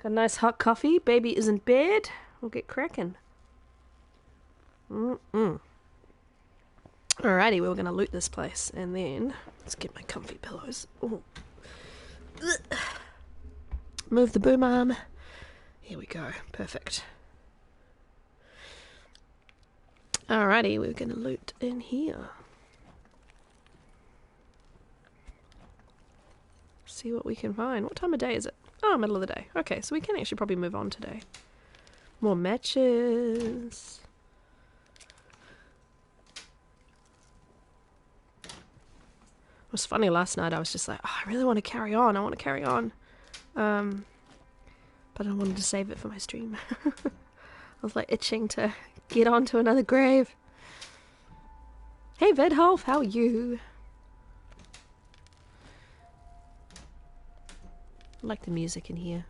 Got a nice hot coffee. Baby is in bed. We'll get cracking. Alrighty, we're going to loot this place. And then, let's get my comfy pillows. Ooh. Move the boom arm. Here we go. Perfect. Alrighty, we're going to loot in here. See what we can find. What time of day is it? Oh, middle of the day. Okay, so we can actually probably move on today. More matches. It was funny last night. I was just like, oh, I really want to carry on. I want to carry on. But I wanted to save it for my stream. I was like itching to get on to another grave. Hey, Vedholf, how are you? I like the music in here.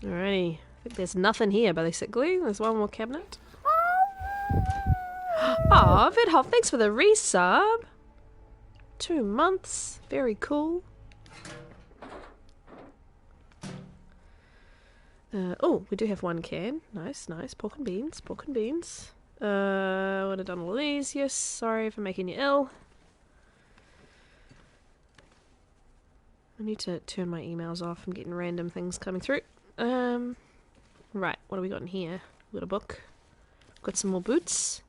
Alrighty. I think there's nothing here, basically. There's one more cabinet. Aw, Vidhoff, thanks for the resub. 2 months. Very cool. Oh, we do have one can. Nice, nice. Pork and beans. Pork and beans. Would have done all these. Yes, sorry for making you ill. I need to turn my emails off. I'm getting random things coming through. Right, what do we got in here? We got a book. Got some more boots.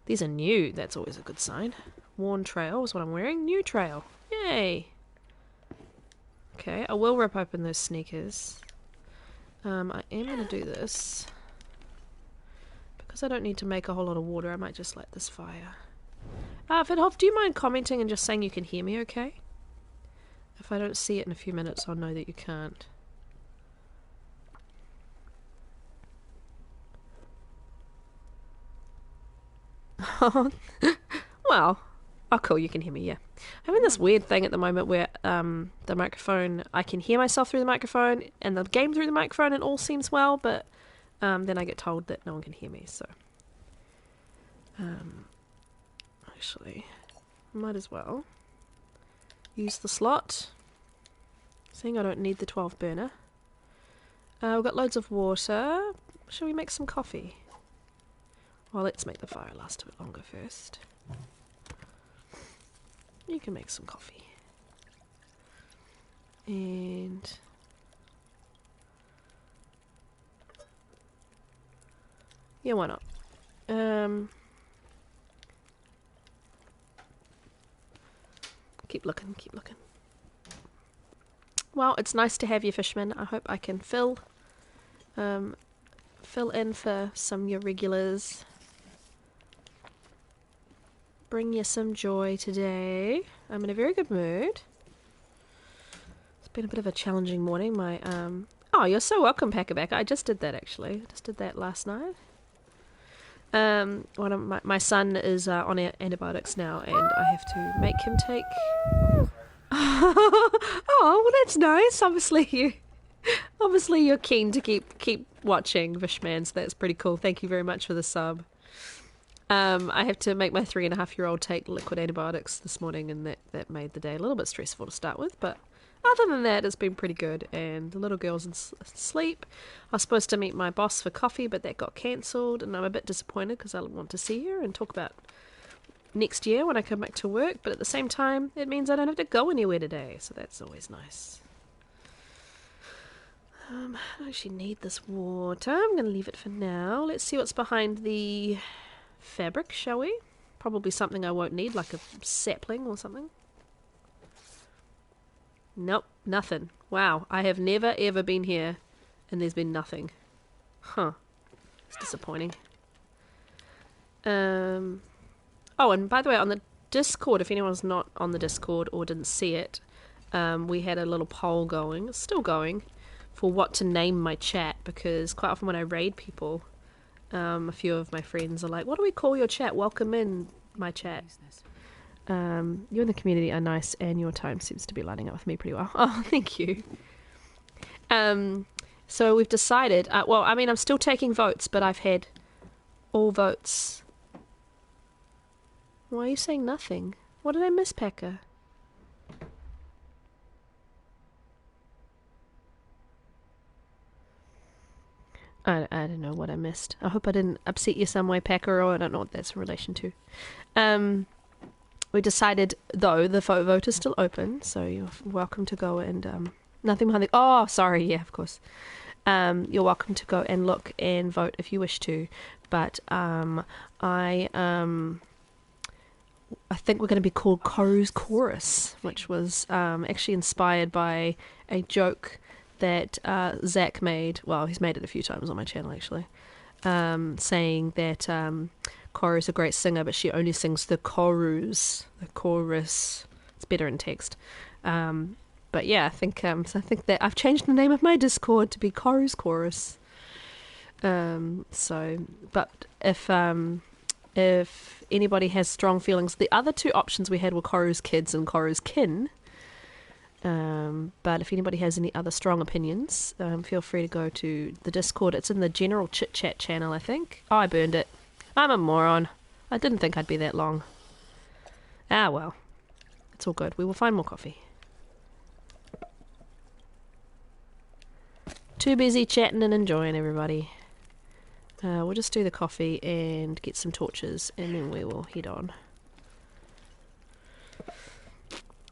These are new. That's always a good sign. Worn trail is what I'm wearing. New trail. Yay! Okay, I will rip open those sneakers. I am going to do this. Because I don't need to make a whole lot of water, I might just light this fire. Vidhoff, do you mind commenting and just saying you can hear me okay? If I don't see it in a few minutes, I'll know that you can't. Well, oh cool, you can hear me, yeah. I'm in this weird thing at the moment where the microphone, I can hear myself through the microphone and the game through the microphone and all seems well, but then I get told that no one can hear me, so actually, might as well use the slot, seeing I don't need the 12 burner. We've got loads of water. Shall we make some coffee? Well, let's make the fire last a bit longer first. You can make some coffee. And yeah, why not? Keep looking, keep looking. Well, it's nice to have you, Fishman. I hope I can fill in for some of your regulars. Bring you some joy today. I'm in a very good mood. It's been a bit of a challenging morning. My oh, you're so welcome, Packerback. I just did that actually. I just did that last night. One of my son is on antibiotics now, and I have to make him take. Oh, well, that's nice. Obviously you're keen to keep watching Vishman, so that's pretty cool. Thank you very much for the sub. I have to make my 3.5-year-old take liquid antibiotics this morning, and that made the day a little bit stressful to start with, but other than that, it's been pretty good, and the little girl's asleep. I was supposed to meet my boss for coffee, but that got cancelled, and I'm a bit disappointed because I want to see her and talk about next year when I come back to work, but at the same time, it means I don't have to go anywhere today, so that's always nice. I don't actually need this water. I'm going to leave it for now. Let's see what's behind the fabric, shall we? Probably something I won't need, like a sapling or something. Nope, nothing. Wow, I have never ever been here and there's been nothing. Huh. It's disappointing. Oh, and by the way, on the Discord, if anyone's not on the Discord or didn't see it, we had a little poll going, it's still going, for what to name my chat, because quite often when I raid people, a few of my friends are like, what do we call your chat? Welcome in my chat. You and the community are nice, and your time seems to be lining up with me pretty well. Oh, thank you. So we've decided, well, I mean, I'm still taking votes, but I've had all votes. Why are you saying nothing? What did I miss, Packer? I don't know what I missed. I hope I didn't upset you some way, Packer, or I don't know what that's in relation to. We decided, though, the vote is still open, so you're welcome to go and, nothing behind the... Oh, sorry, yeah, of course. You're welcome to go and look and vote if you wish to, but, I think we're going to be called Koru's Chorus, which was, actually inspired by a joke that Zach made. Well, he's made it a few times on my channel, actually. Saying that Koru's a great singer, but she only sings the chorus. It's better in text. But yeah, I think so. I think that I've changed the name of my Discord to be Koru's Chorus. But if anybody has strong feelings, the other two options we had were Koru's Kids and Koru's Kin. But if anybody has any other strong opinions, feel free to go to the Discord. It's in the general chit chat channel, I think. Oh, I burned it. I'm a moron. I didn't think I'd be that long. Ah, well. It's all good. We will find more coffee. Too busy chatting and enjoying, everybody. We'll just do the coffee and get some torches, and then we will head on.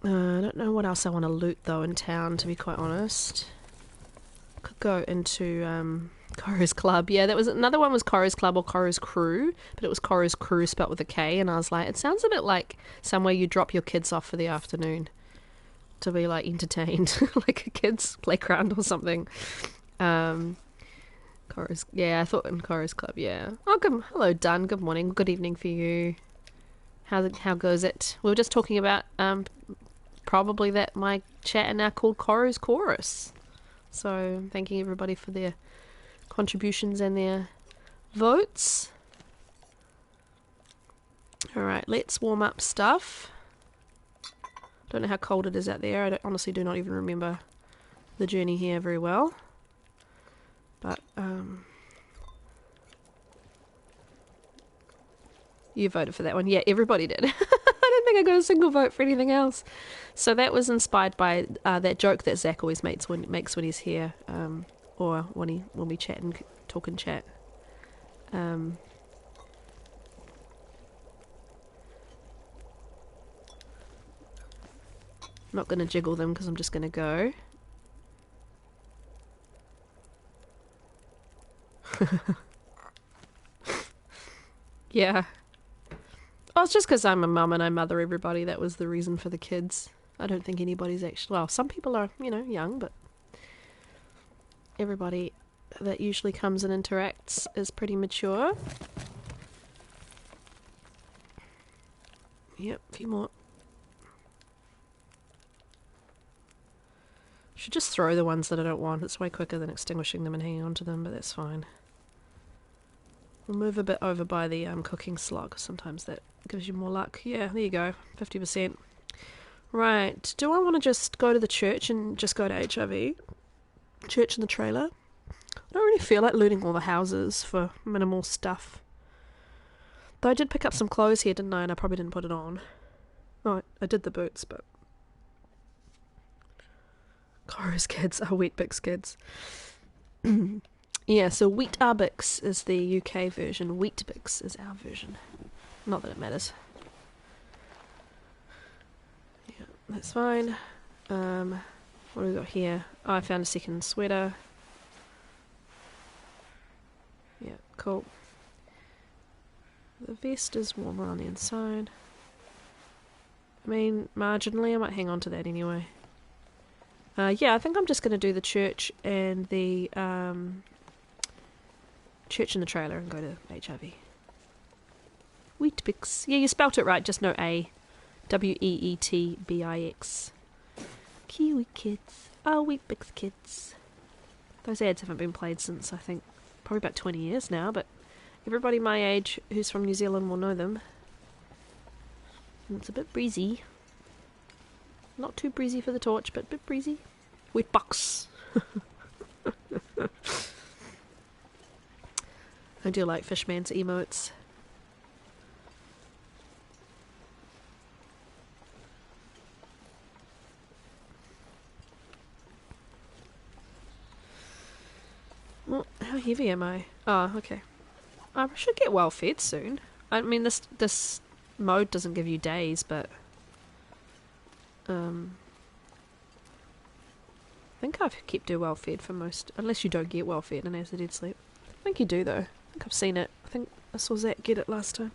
I don't know what else I want to loot, though, in town, to be quite honest. Could go into Koru's Club. Yeah, that was another one was Koru's Club or Koru's Crew, but it was Koru's Crew spelt with a K, and I was like, it sounds a bit like somewhere you drop your kids off for the afternoon to be, like, entertained, like a kid's playground or something. Koru's, yeah, I thought in Koru's Club, yeah. Oh, hello, Dunn. Good morning. Good evening for you. How goes it? We were just talking about probably that my chat are now called Koru's Chorus. So thanking everybody for their contributions and their votes. Alright, let's warm up stuff. Don't know how cold it is out there. I honestly do not even remember the journey here very well. But, you voted for that one. Yeah, everybody did. I don't think I got a single vote for anything else. So that was inspired by that joke that Zach always makes when he's here, or when we chat and talk and chat. I'm not going to jiggle them because I'm just going to go. Yeah. Oh, it's just because I'm a mum and I mother everybody. That was the reason for the kids. I don't think anybody's actually... Well, some people are, young, but everybody that usually comes and interacts is pretty mature. Yep, a few more. Should just throw the ones that I don't want. It's way quicker than extinguishing them and hanging on to them, but that's fine. We'll move a bit over by the cooking slug. Sometimes that gives you more luck. Yeah, there you go. 50%. Right. Do I want to just go to the church and just go to HRV? Church in the trailer? I don't really feel like looting all the houses for minimal stuff. Though I did pick up some clothes here, didn't I? And I probably didn't put it on. Oh, I did the boots, but... Koru's Kids are Weet-Bix kids. Yeah, so Weet-Bix is the UK version. Weet-Bix is our version. Not that it matters. Yeah, that's fine. What do we got here? Oh, I found a second sweater. Yeah, cool. The vest is warmer on the inside. I mean, marginally, I might hang on to that anyway. Yeah, I think I'm just going to do the church and the church in the trailer and go to HRV. Weet-Bix. Yeah, you spelt it right, just no A. Weetbix. Kiwi kids. Oh, Weet-Bix kids. Those ads haven't been played since, I think, probably about 20 years now, but everybody my age who's from New Zealand will know them. And it's a bit breezy. Not too breezy for the torch, but a bit breezy. Weet-Bix. I do like Fishman's emotes. Well, How heavy am I? Oh, okay. I should get well fed soon. I mean, this mode doesn't give you days, but I think I've kept her well fed for most, unless you don't get well fed and has a dead sleep. I think you do though. I think I've seen it. I think I saw Zach get it last time.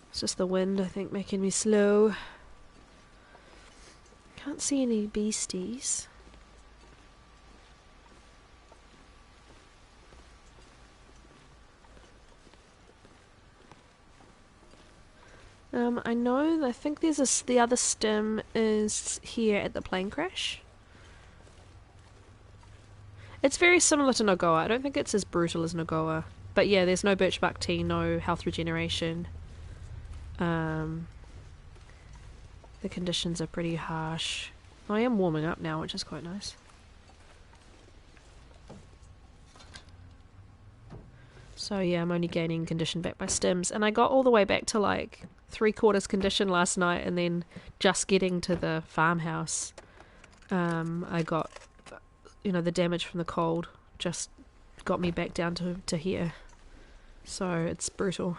It's just the wind, I think, making me slow. Can't see any beasties. I think there's the other stim is here at the plane crash. It's very similar to Nogoa. I don't think it's as brutal as Nogoa. But yeah, there's no birch bark tea, no health regeneration. The conditions are pretty harsh. I am warming up now, which is quite nice. So yeah, I'm only gaining condition back by stims. And I got all the way back to like 3/4 condition last night, and then just getting to the farmhouse, I got, you know, the damage from the cold just got me back down to here. So it's brutal.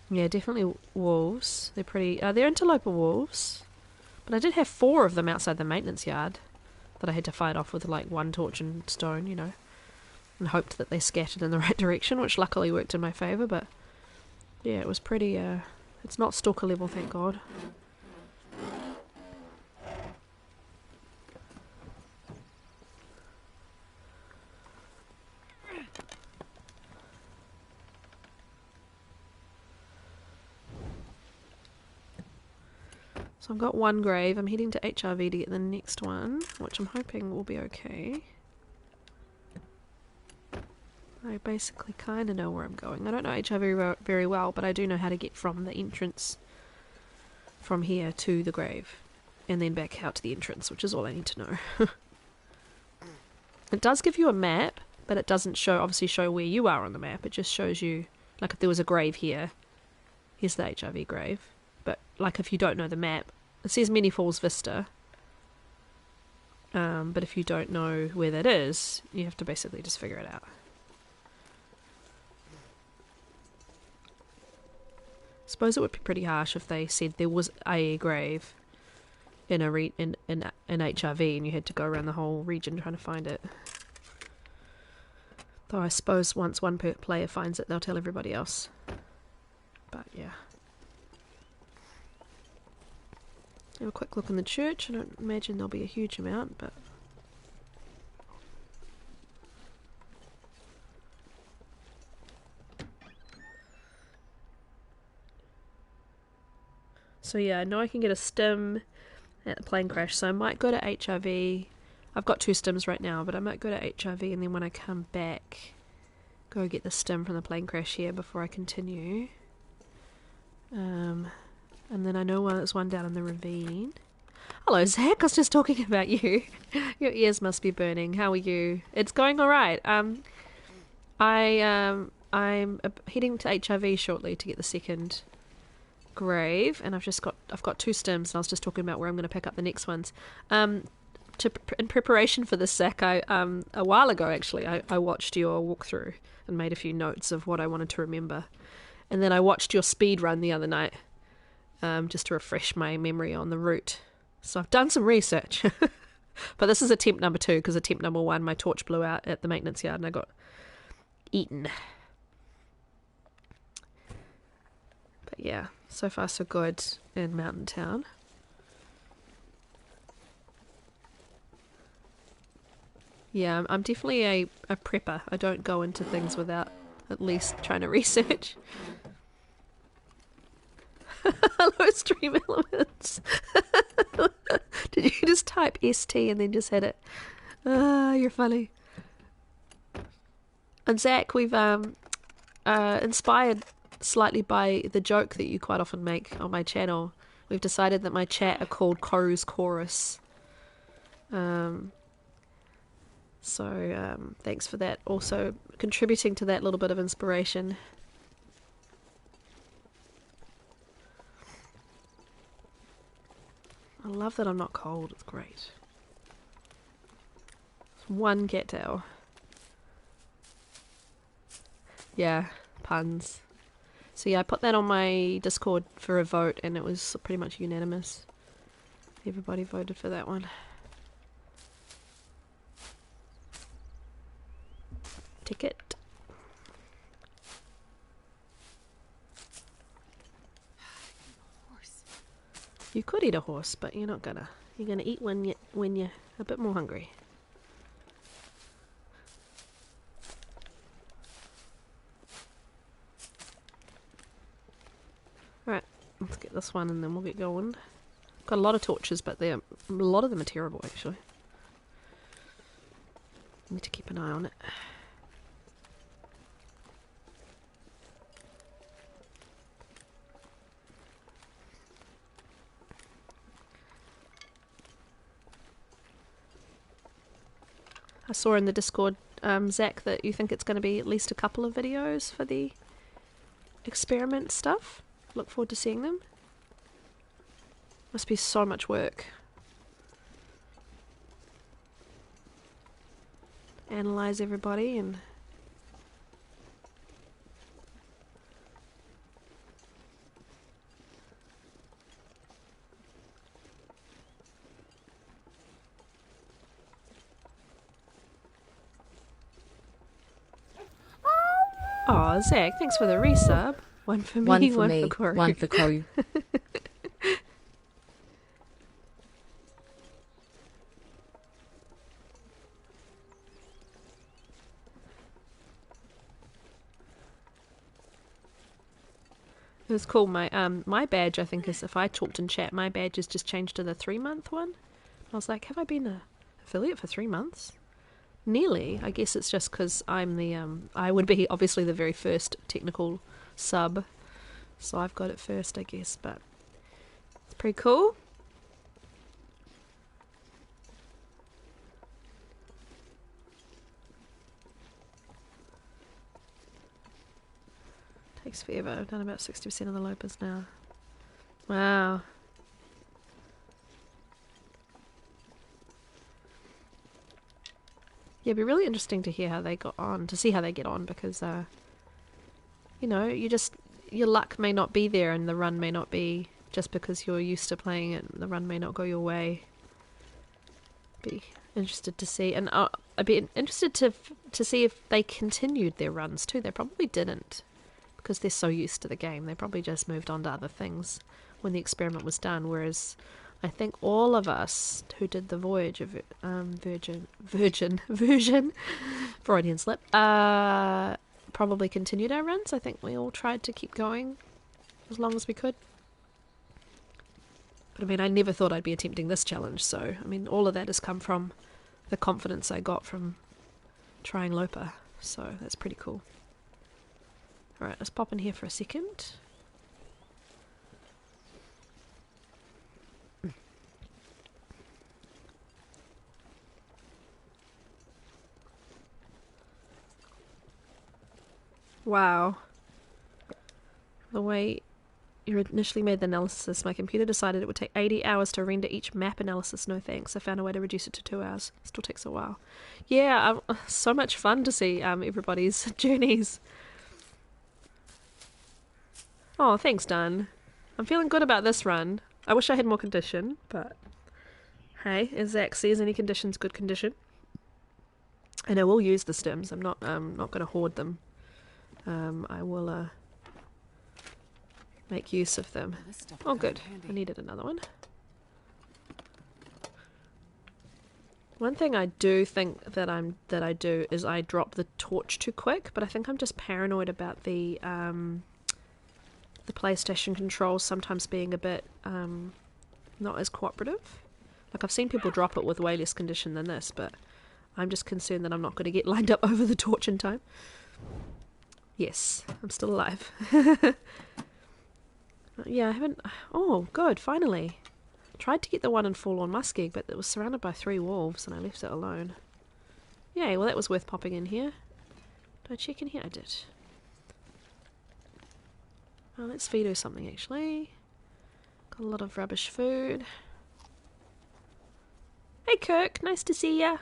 Yeah, definitely wolves. They're pretty... they're interloper wolves. But I did have 4 of them outside the maintenance yard that I had to fight off with like 1 torch and stone, you know. And hoped that they scattered in the right direction, which luckily worked in my favour, but... yeah, it was pretty... it's not stalker level, thank God. So I've got 1 grave. I'm heading to HRV to get the next one, which I'm hoping will be okay. I basically kind of know where I'm going. I don't know HRV very well, but I do know how to get from the entrance from here to the grave, and then back out to the entrance, which is all I need to know. It does give you a map, but it doesn't obviously show where you are on the map. It just shows you, like, if there was a grave here, here's the HRV grave. But, like, if you don't know the map, it says Many Falls Vista. But if you don't know where that is, you have to basically just figure it out. I suppose it would be pretty harsh if they said there was a grave in in HRV and you had to go around the whole region trying to find it. Though I suppose once one player finds it, they'll tell everybody else. But yeah. Have a quick look in the church. I don't imagine there'll be a huge amount, but... so yeah, I know I can get a stim at the plane crash, so I might go to HRV. I've got 2 stims right now, but I might go to HRV and then when I come back, go get the stim from the plane crash here before I continue. And then I know there's one down in the ravine. Hello Zach, I was just talking about you. Your ears must be burning. How are you? It's going alright. I'm heading to HRV shortly to get the second grave, and I've got 2 stims, and I was just talking about where I'm going to pick up the next ones. In preparation for this, Zach, a while ago actually, I watched your walkthrough and made a few notes of what I wanted to remember, and then I watched your speed run the other night, just to refresh my memory on the route. So I've done some research, but this is attempt number 2 because attempt number 1 my torch blew out at the maintenance yard and I got eaten. But yeah, so far so good in Mountain Town. Yeah, I'm definitely a prepper. I don't go into things without at least trying to research. Hello, Stream Elements. Did you just type ST and then just hit it? Ah, you're funny. And Zach, we've inspired slightly by the joke that you quite often make on my channel. We've decided that my chat are called Koru's Chorus. So thanks for that. Also contributing to that little bit of inspiration. I love that I'm not cold, it's great. It's one cattail. Yeah, puns. So yeah, I put that on my Discord for a vote and it was pretty much unanimous. Everybody voted for that one. Ticket. You could eat a horse, but you're not gonna. You're gonna eat when you're a bit more hungry. Right, let's get this one and then we'll get going. Got a lot of torches, but a lot of them are terrible actually. Need to keep an eye on it. I saw in the Discord, Zach, that you think it's going to be at least a couple of videos for the experiment stuff. Look forward to seeing them. Must be so much work. Analyze everybody and... Aw, Zach, thanks for the resub. One for me, one for Corey. One for Corey. It was cool. My badge, I think, is if I talked in chat, my badge is just changed to the 3-month one. I was like, have I been an affiliate for 3 months? Nearly. I guess it's just because I'm the I would be obviously the very first technical sub, so I've got it first, I guess. But it's pretty cool. Takes forever. I've done about 60% of the lopers now. Wow. Yeah, it'd be really interesting to hear how they got on, to see how they get on, because, you know, your luck may not be there and the run may not be, just because you're used to playing it, the run may not go your way. Be interested to see, and I'd be interested to see if they continued their runs too. They probably didn't, because they're so used to the game. They probably just moved on to other things when the experiment was done, whereas I think all of us who did the voyage of version Freudian slip, probably continued our runs. I think we all tried to keep going as long as we could. But I mean, I never thought I'd be attempting this challenge, so I mean, all of that has come from the confidence I got from trying Loper, so that's pretty cool. Alright, let's pop in here for a second. Wow. The way you initially made the analysis, my computer decided it would take 80 hours to render each map analysis. No thanks. I found a way to reduce it to 2 hours. Still takes a while. Yeah, so much fun to see everybody's journeys. Oh, thanks, Dan. I'm feeling good about this run. I wish I had more condition, but hey, as Zach says, any condition's good condition. And I will use the stims. I'm not going to hoard them. I will make use of them. Oh, good. I needed another one. One thing I do think that I do is I drop the torch too quick, but I think I'm just paranoid about the PlayStation controls sometimes being a bit not as cooperative. Like, I've seen people drop it with way less condition than this, but I'm just concerned that I'm not going to get lined up over the torch in time. Yes, I'm still alive. Yeah, I haven't... Oh, good, finally. Tried to get the one in Forlorn Muskeg, but it was surrounded by 3 wolves, and I left it alone. Yay, well that was worth popping in here. Did I check in here? I did. Let's feed her something, actually. Got a lot of rubbish food. Hey Kirk, nice to see ya.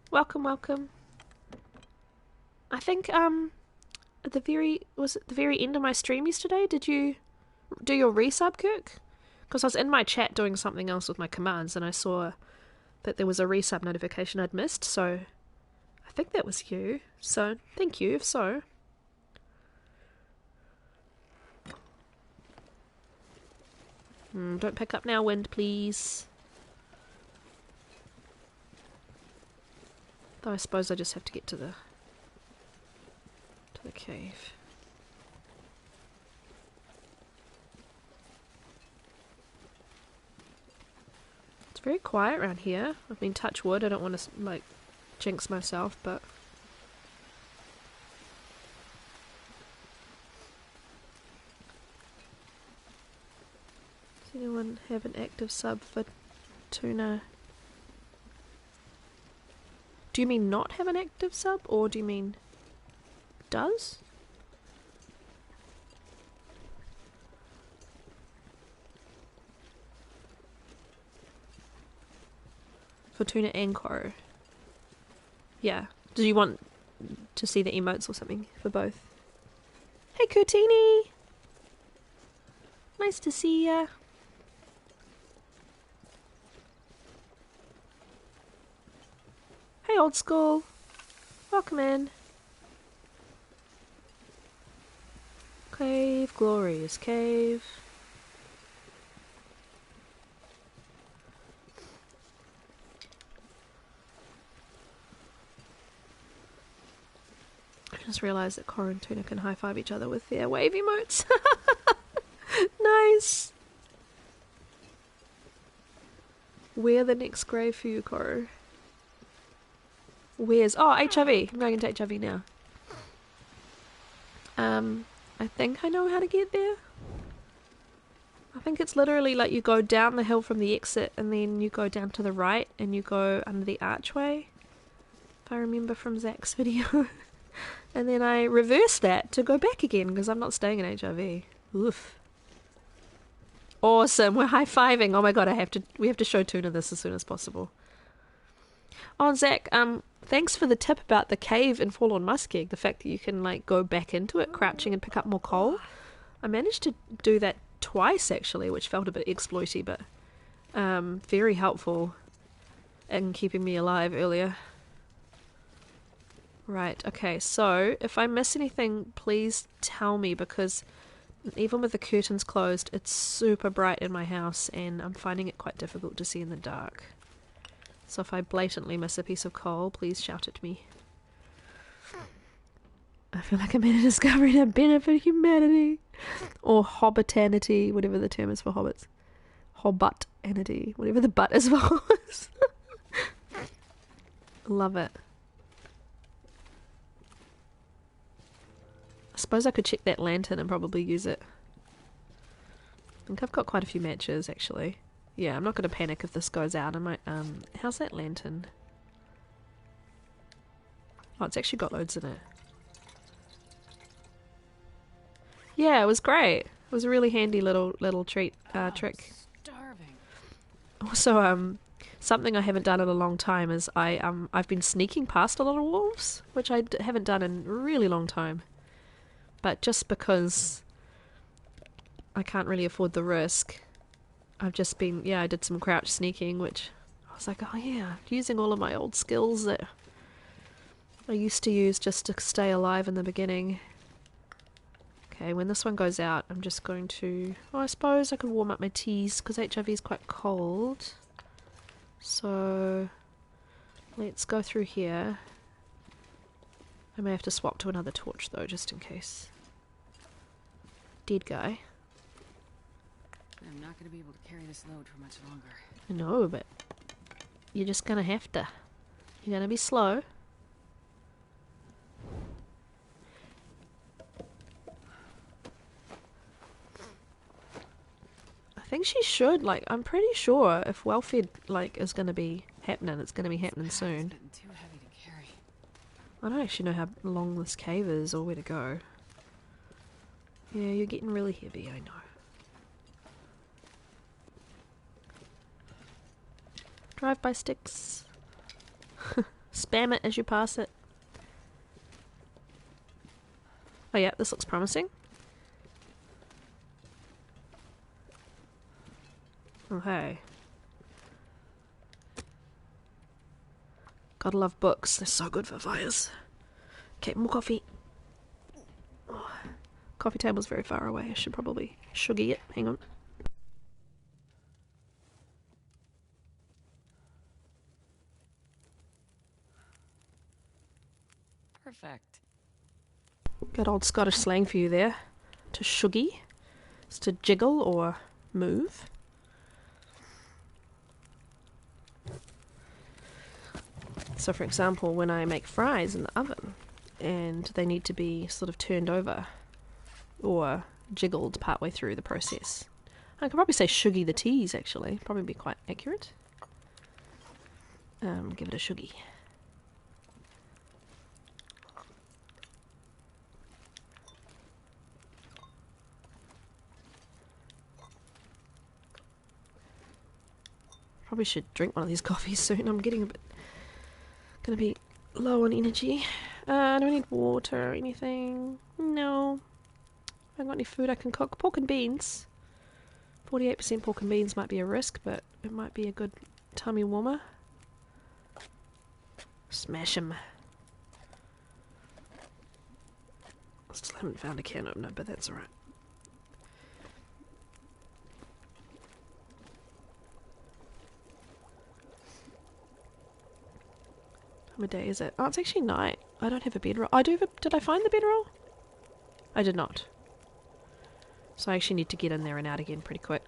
Welcome, welcome. I think at the very end of my stream yesterday, did you do your resub, Kirk? Because I was in my chat doing something else with my commands and I saw that there was a resub notification I'd missed, so I think that was you. So thank you if so. Don't pick up now, wind, please. Though I suppose I just have to get to the cave. It's very quiet around here. I mean, touch wood. I don't want to like jinx myself, but does anyone have an active sub for tuna? Do you mean not have an active sub, or do you mean does? For tuna and Koro. Yeah. Do you want to see the emotes or something for both? Hey Kurtini! Nice to see ya. Hey old school. Welcome in. Cave, glorious cave. I just realised that Cora and Tuna can high-five each other with their wave emotes. Nice! Where the next grave for you, Cora? Where's... Oh, HRV. I'm going into HRV now. I think I know how to get there. I think it's literally like you go down the hill from the exit and then you go down to the right and you go under the archway. If I remember from Zach's video. And then I reverse that to go back again because I'm not staying in HRV. Oof. Awesome. We're high-fiving. Oh my god, we have to show Tuna this as soon as possible. Oh, Zach, thanks for the tip about the cave in Forlorn Muskeg. The fact that you can like go back into it crouching and pick up more coal. I managed to do that twice actually, which felt a bit exploity, but very helpful in keeping me alive earlier. Right, okay, so if I miss anything, please tell me, because even with the curtains closed, it's super bright in my house and I'm finding it quite difficult to see in the dark. So if I blatantly miss a piece of coal, please shout at me. I feel like I made a discovery that benefit humanity. Or hobbitanity, whatever the term is for hobbits. Hobbutanity, whatever the butt is for hobbits. Love it. I suppose I could check that lantern and probably use it. I think I've got quite a few matches actually. Yeah, I'm not going to panic if this goes out. I might, how's that lantern? Oh, it's actually got loads in it. Yeah, it was great. It was a really handy little treat, trick. Starving. Also, something I haven't done in a long time is I've been sneaking past a lot of wolves, which I haven't done in a really long time. But just because I can't really afford the risk, I've just been, yeah, I did some crouch sneaking, which I was like, oh yeah, using all of my old skills that I used to use just to stay alive in the beginning. Okay, when this one goes out, I'm just going to, oh, I suppose I could warm up my teas, because HRV is quite cold. So, let's go through here. I may have to swap to another torch though, just in case. Dead guy. I'm not going to be able to carry this load for much longer. I know, but you're just gonna have to. You're gonna be slow. I think she should, like, I'm pretty sure if well-fed, like, is gonna be happening, it's gonna be happening soon. It's too heavy to carry. I don't actually know how long this cave is or where to go. Yeah, you're getting really heavy, I know. Drive-by sticks. Spam it as you pass it. Oh yeah, this looks promising. Okay. Gotta love books. They're so good for fires. Okay, more coffee. Oh, coffee table's very far away. I should probably sugar it. Hang on. Perfect. Good old Scottish slang for you there. To shuggy. It's to jiggle or move. So for example, when I make fries in the oven and they need to be sort of turned over or jiggled partway through the process. I could probably say shuggy the teas actually, probably be quite accurate. Give it a shuggy. Probably should drink one of these coffees soon. I'm getting a bit... gonna be low on energy. Do I need water or anything? No. I haven't got any food I can cook. Pork and beans. 48% pork and beans might be a risk, but it might be a good tummy warmer. Smash 'em. Still haven't found a can opener, but that's alright. What time of day is it? Oh, it's actually night. I don't have a bedroll. I do have a... Did I find the bedroll? I did not. So I actually need to get in there and out again pretty quick.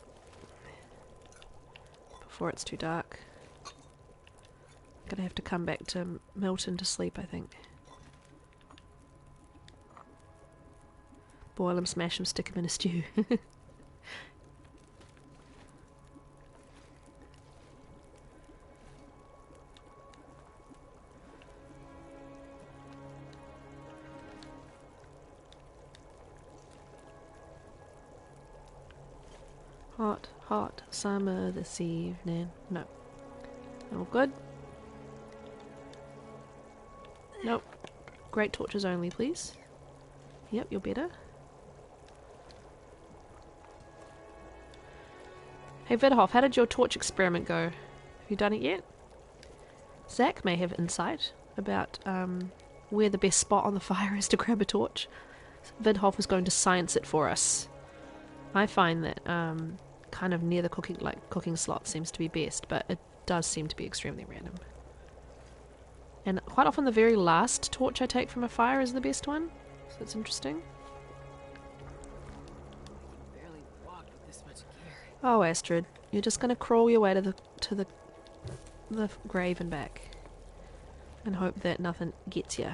Before it's too dark. I'm gonna have to come back to Milton to sleep, I think. Boil 'em, smash 'em, stick 'em in a stew. Hot, hot summer this evening. No. All good? Nope. Great torches only, please. Yep, you're better. Hey Vidhoff, how did your torch experiment go? Have you done it yet? Zach may have insight about where the best spot on the fire is to grab a torch. Vidhoff is going to science it for us. I find that kind of near the cooking slot seems to be best, but it does seem to be extremely random. And quite often the very last torch I take from a fire is the best one, so it's interesting. Barely walked with this much gear. Oh, Astrid, you're just gonna crawl your way to the grave and back, and hope that nothing gets you.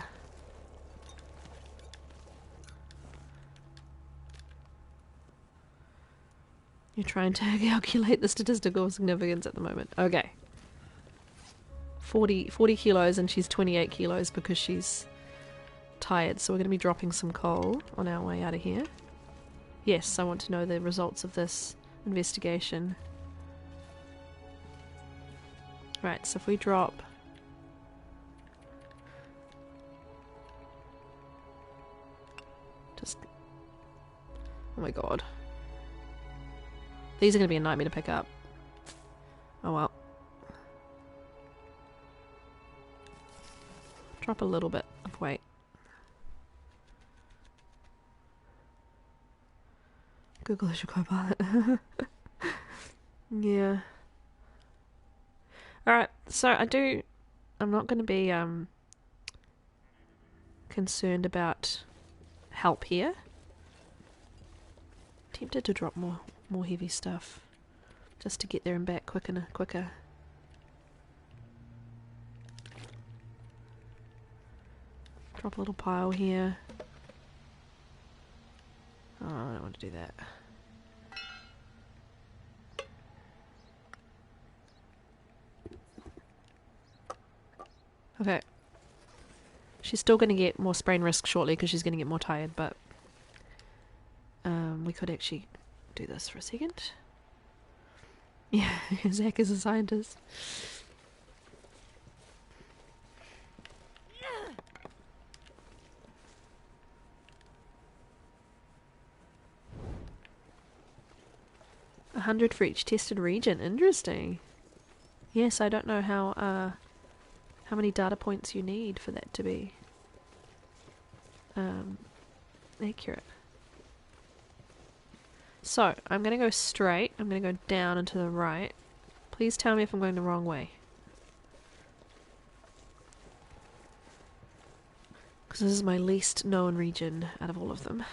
You're trying to calculate the statistical significance at the moment. Okay. 40 kilos and she's 28 kilos because she's tired. So we're going to be dropping some coal on our way out of here. Yes, I want to know the results of this investigation. Right, so if we drop... Just... Oh my god. These are going to be a nightmare to pick up. Oh well. Drop a little bit of weight. Google is your co-pilot. Yeah. Alright, so I'm not going to be concerned about help here. Tempted to drop more heavy stuff just to get there and back quicker. Drop a little pile here. Oh, I don't want to do that. Okay. She's still going to get more sprain risk shortly because she's going to get more tired, but we could actually do this for a second. Yeah, Zach is a scientist. 100 for each tested region. Interesting. Yes, I don't know how many data points you need for that to be accurate. So, I'm going to go straight. I'm going to go down and to the right. Please tell me if I'm going the wrong way. Because this is my least known region out of all of them.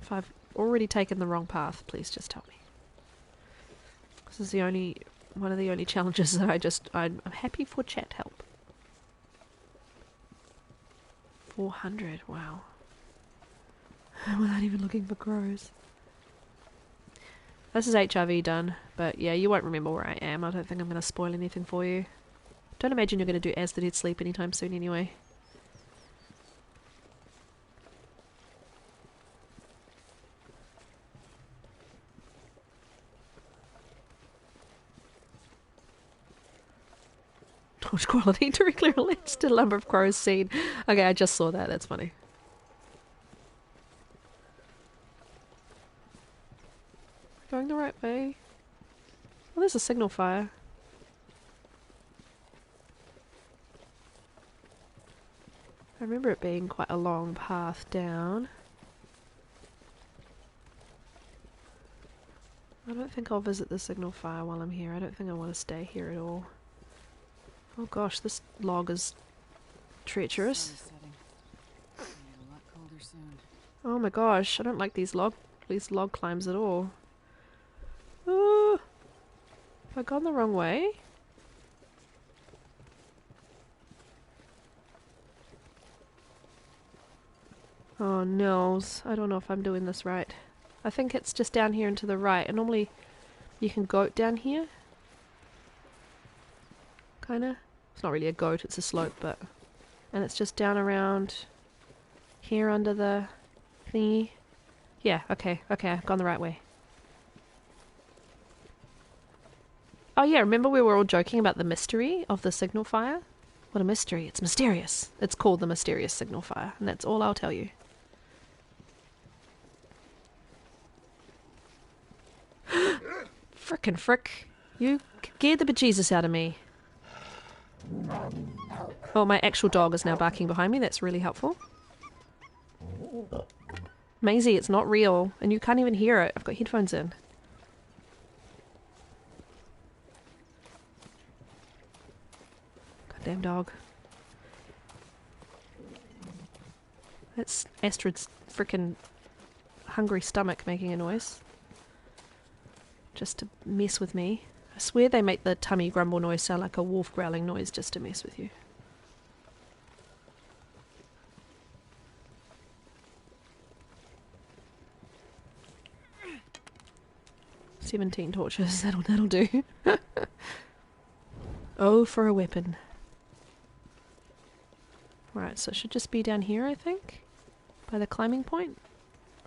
If I've already taken the wrong path, please just tell me. This is one of the only challenges that I'm happy for chat help. 400, wow. Without even looking for crows. This is HRV done, but yeah, you won't remember where I am. I don't think I'm going to spoil anything for you. Don't imagine you're going to do As the Dead Sleep anytime soon anyway. Torch quality directly relates to the number of crows seen. Okay, I just saw that. That's funny. Going the right way. Well, there's a signal fire. I remember it being quite a long path down. I don't think I'll visit the signal fire while I'm here. I don't think I want to stay here at all. Oh gosh, this log is treacherous. Oh my gosh, I don't like these log climbs at all. Oh, have I gone the wrong way? Oh no, I don't know if I'm doing this right. I think it's just down here and to the right. And normally you can goat down here. Kinda. It's not really a goat, it's a slope, but... And it's just down around here under the thingy. Yeah, okay, I've gone the right way. Oh yeah, remember we were all joking about the mystery of the signal fire? What a mystery, it's mysterious. It's called the mysterious signal fire, and that's all I'll tell you. Frickin' frick. You scared the bejesus out of me. Oh, my actual dog is now barking behind me. That's really helpful. Maisie, it's not real. And you can't even hear it. I've got headphones in. Goddamn dog. That's Astrid's frickin' hungry stomach making a noise. Just to mess with me. I swear they make the tummy grumble noise sound like a wolf growling noise just to mess with you. "17 torches, that'll do." Oh, for a weapon. Right, so it should just be down here, I think? By the climbing point?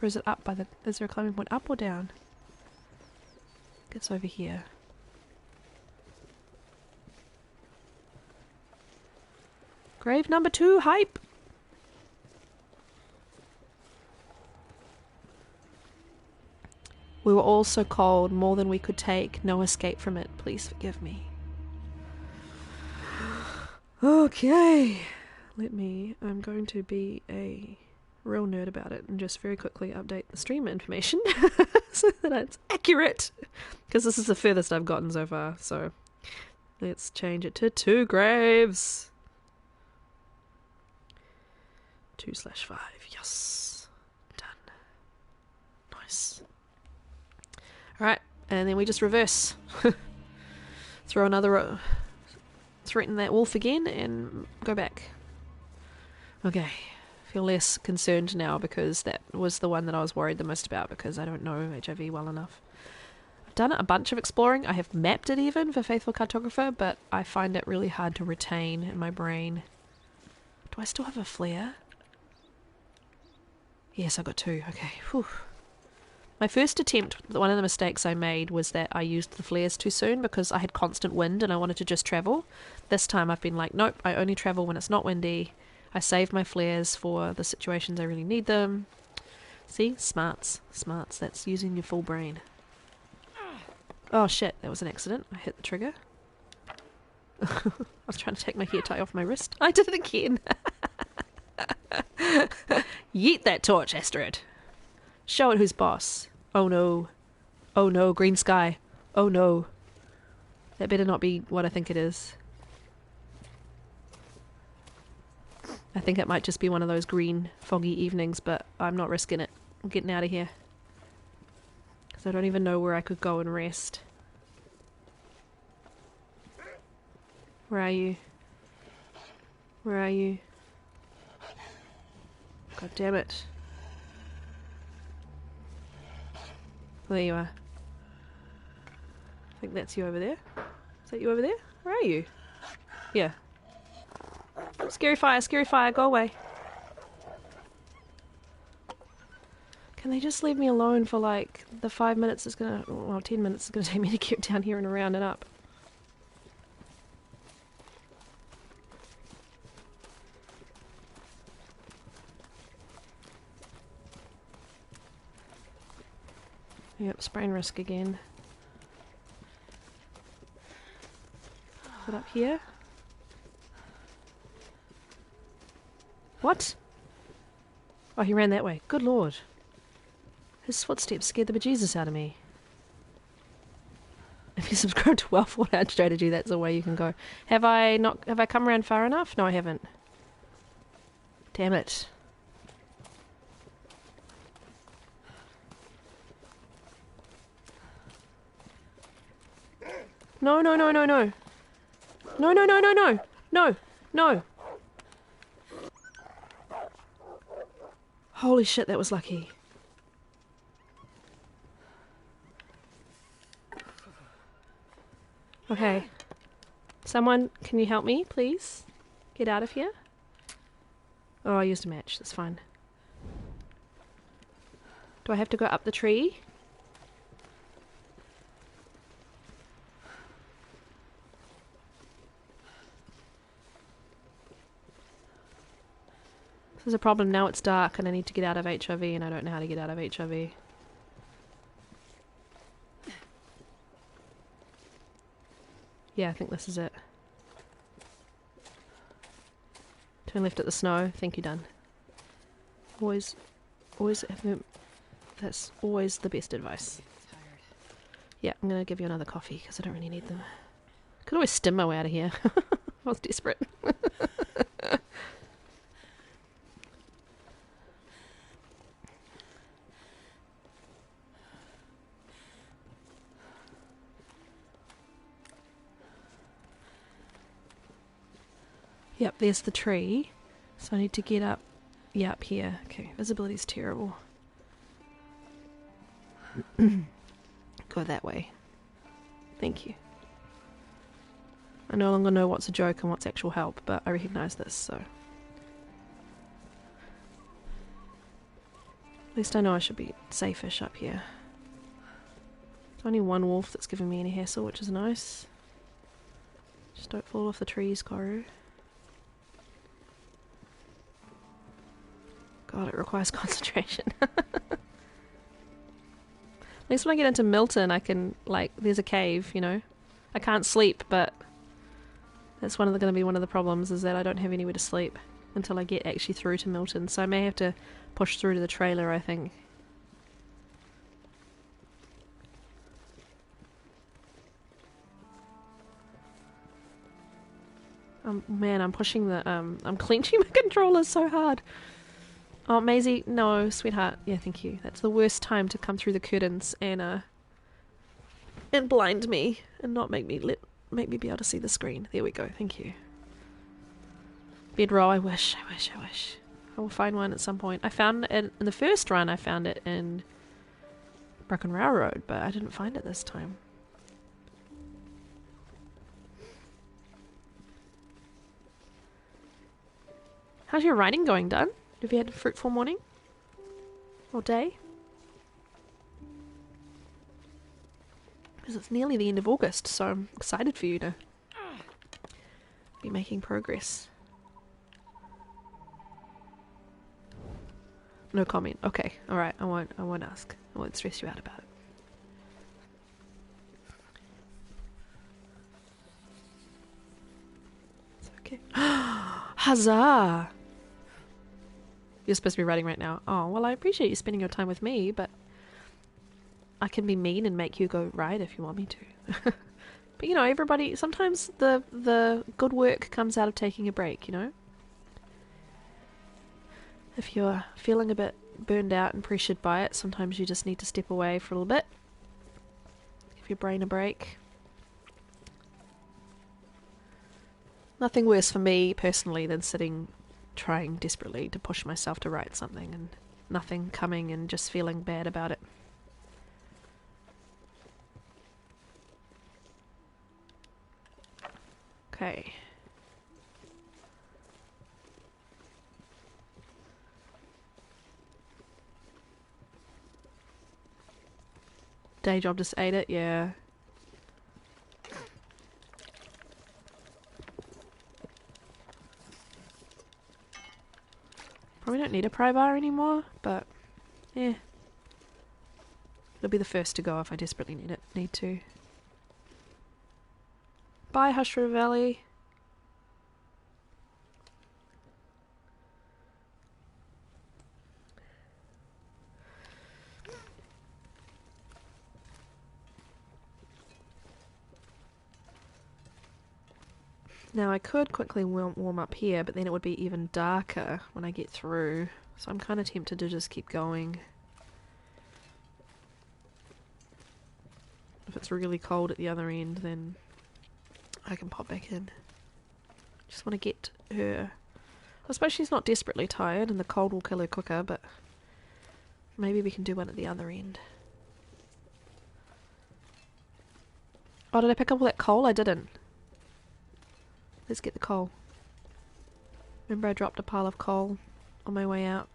Or is it up by the... Is there a climbing point up or down? It's over here. Grave number 2, hype! We were all so cold, more than we could take, no escape from it. Please forgive me. Okay. I'm going to be a real nerd about it and just very quickly update the stream information so that it's accurate. Because this is the furthest I've gotten so far, so let's change it to 2 graves. 2/5, yes. Done. Nice. Alright, and then we just reverse. Throw another... threaten that wolf again and go back. Okay. Feel less concerned now because that was the one that I was worried the most about because I don't know HIV well enough. I've done a bunch of exploring. I have mapped it even for Faithful Cartographer, but I find it really hard to retain in my brain. Do I still have a flare? Yes, I got 2. Okay. Whew. My first attempt, one of the mistakes I made was that I used the flares too soon because I had constant wind and I wanted to just travel. This time I've been like, nope, I only travel when it's not windy. I save my flares for the situations I really need them. See? Smarts. Smarts. That's using your full brain. Oh shit, that was an accident. I hit the trigger. I was trying to take my hair tie off my wrist. I did it again. Yeet that torch, Astrid. Show it who's boss. Oh no. Oh no, green sky. Oh no. That better not be what I think it is. I think it might just be one of those green, foggy evenings, but I'm not risking it. I'm getting out of here. Because I don't even know where I could go and rest. Where are you? Where are you? God damn it. Well, there you are. I think that's you over there. Is that you over there? Where are you? Yeah. Scary fire, go away. Can they just leave me alone for like the 5 minutes it's gonna, well 10 minutes it's gonna take me to get down here and around and up. Yep, sprain risk again. Is it up here? What? Oh, he ran that way. Good lord. His footsteps scared the bejesus out of me. If you subscribe to Wealth Without Strategy, that's the way you can go. Have I come around far enough? No, I haven't. Damn it. No, no, no, no, no. No, no, no, no, no. No, no. Holy shit, that was lucky. Okay. Someone, can you help me, please? Get out of here? Oh, I used a match. That's fine. Do I have to go up the tree? This is a problem. Now it's dark and I need to get out of HIV and I don't know how to get out of HIV. Yeah, I think this is it. Turn left at the snow. Thank you, done. Always have them. That's always the best advice. Yeah, I'm gonna give you another coffee because I don't really need them. Could always stim my way out of here. I was desperate. Yep, there's the tree. So I need to get up. Yeah, up here. Okay, visibility's terrible. Go that way. Thank you. I no longer know what's a joke and what's actual help, but I recognise this, so... At least I know I should be safe-ish up here. There's only one wolf that's giving me any hassle, which is nice. Just don't fall off the trees, Koru. God, it requires concentration. At least when I get into Milton, I can, like, there's a cave, you know? I can't sleep, but that's going to be one of the problems, is that I don't have anywhere to sleep until I get actually through to Milton. So I may have to push through to the trailer, I think. Man, I'm pushing the, I'm clenching my controller so hard. Oh, Maisie, no, sweetheart. Yeah, thank you. That's the worst time to come through the curtains and blind me and not make me be able to see the screen. There we go. Thank you. Bedroll. I wish. I will find one at some point. I found it in the first run. I found it in Broken Railroad, but I didn't find it this time. How's your writing going, Dun? Have you had a fruitful morning? Or day? Because it's nearly the end of August, so I'm excited for you to be making progress. No comment. Okay, alright, I won't ask. I won't stress you out about it. It's okay. Huzzah! You're supposed to be writing right now. Oh, well, I appreciate you spending your time with me, but I can be mean and make you go right if you want me to. But you know, everybody, sometimes the good work comes out of taking a break, you know? If you're feeling a bit burned out and pressured by it, sometimes you just need to step away for a little bit. Give your brain a break. Nothing worse for me, personally, than sitting trying desperately to push myself to write something and nothing coming and just feeling bad about it. Okay. Day job just ate it, yeah. Probably don't need a pry bar anymore, but yeah. It'll be the first to go if I desperately need to. Bye, Hushrow Valley. Now I could quickly warm up here, but then it would be even darker when I get through. So I'm kind of tempted to just keep going. If it's really cold at the other end, then I can pop back in. Just want to get her. I suppose she's not desperately tired and the cold will kill her quicker, but maybe we can do one at the other end. Oh, did I pick up all that coal? I didn't. Let's get the coal. Remember I dropped a pile of coal on my way out.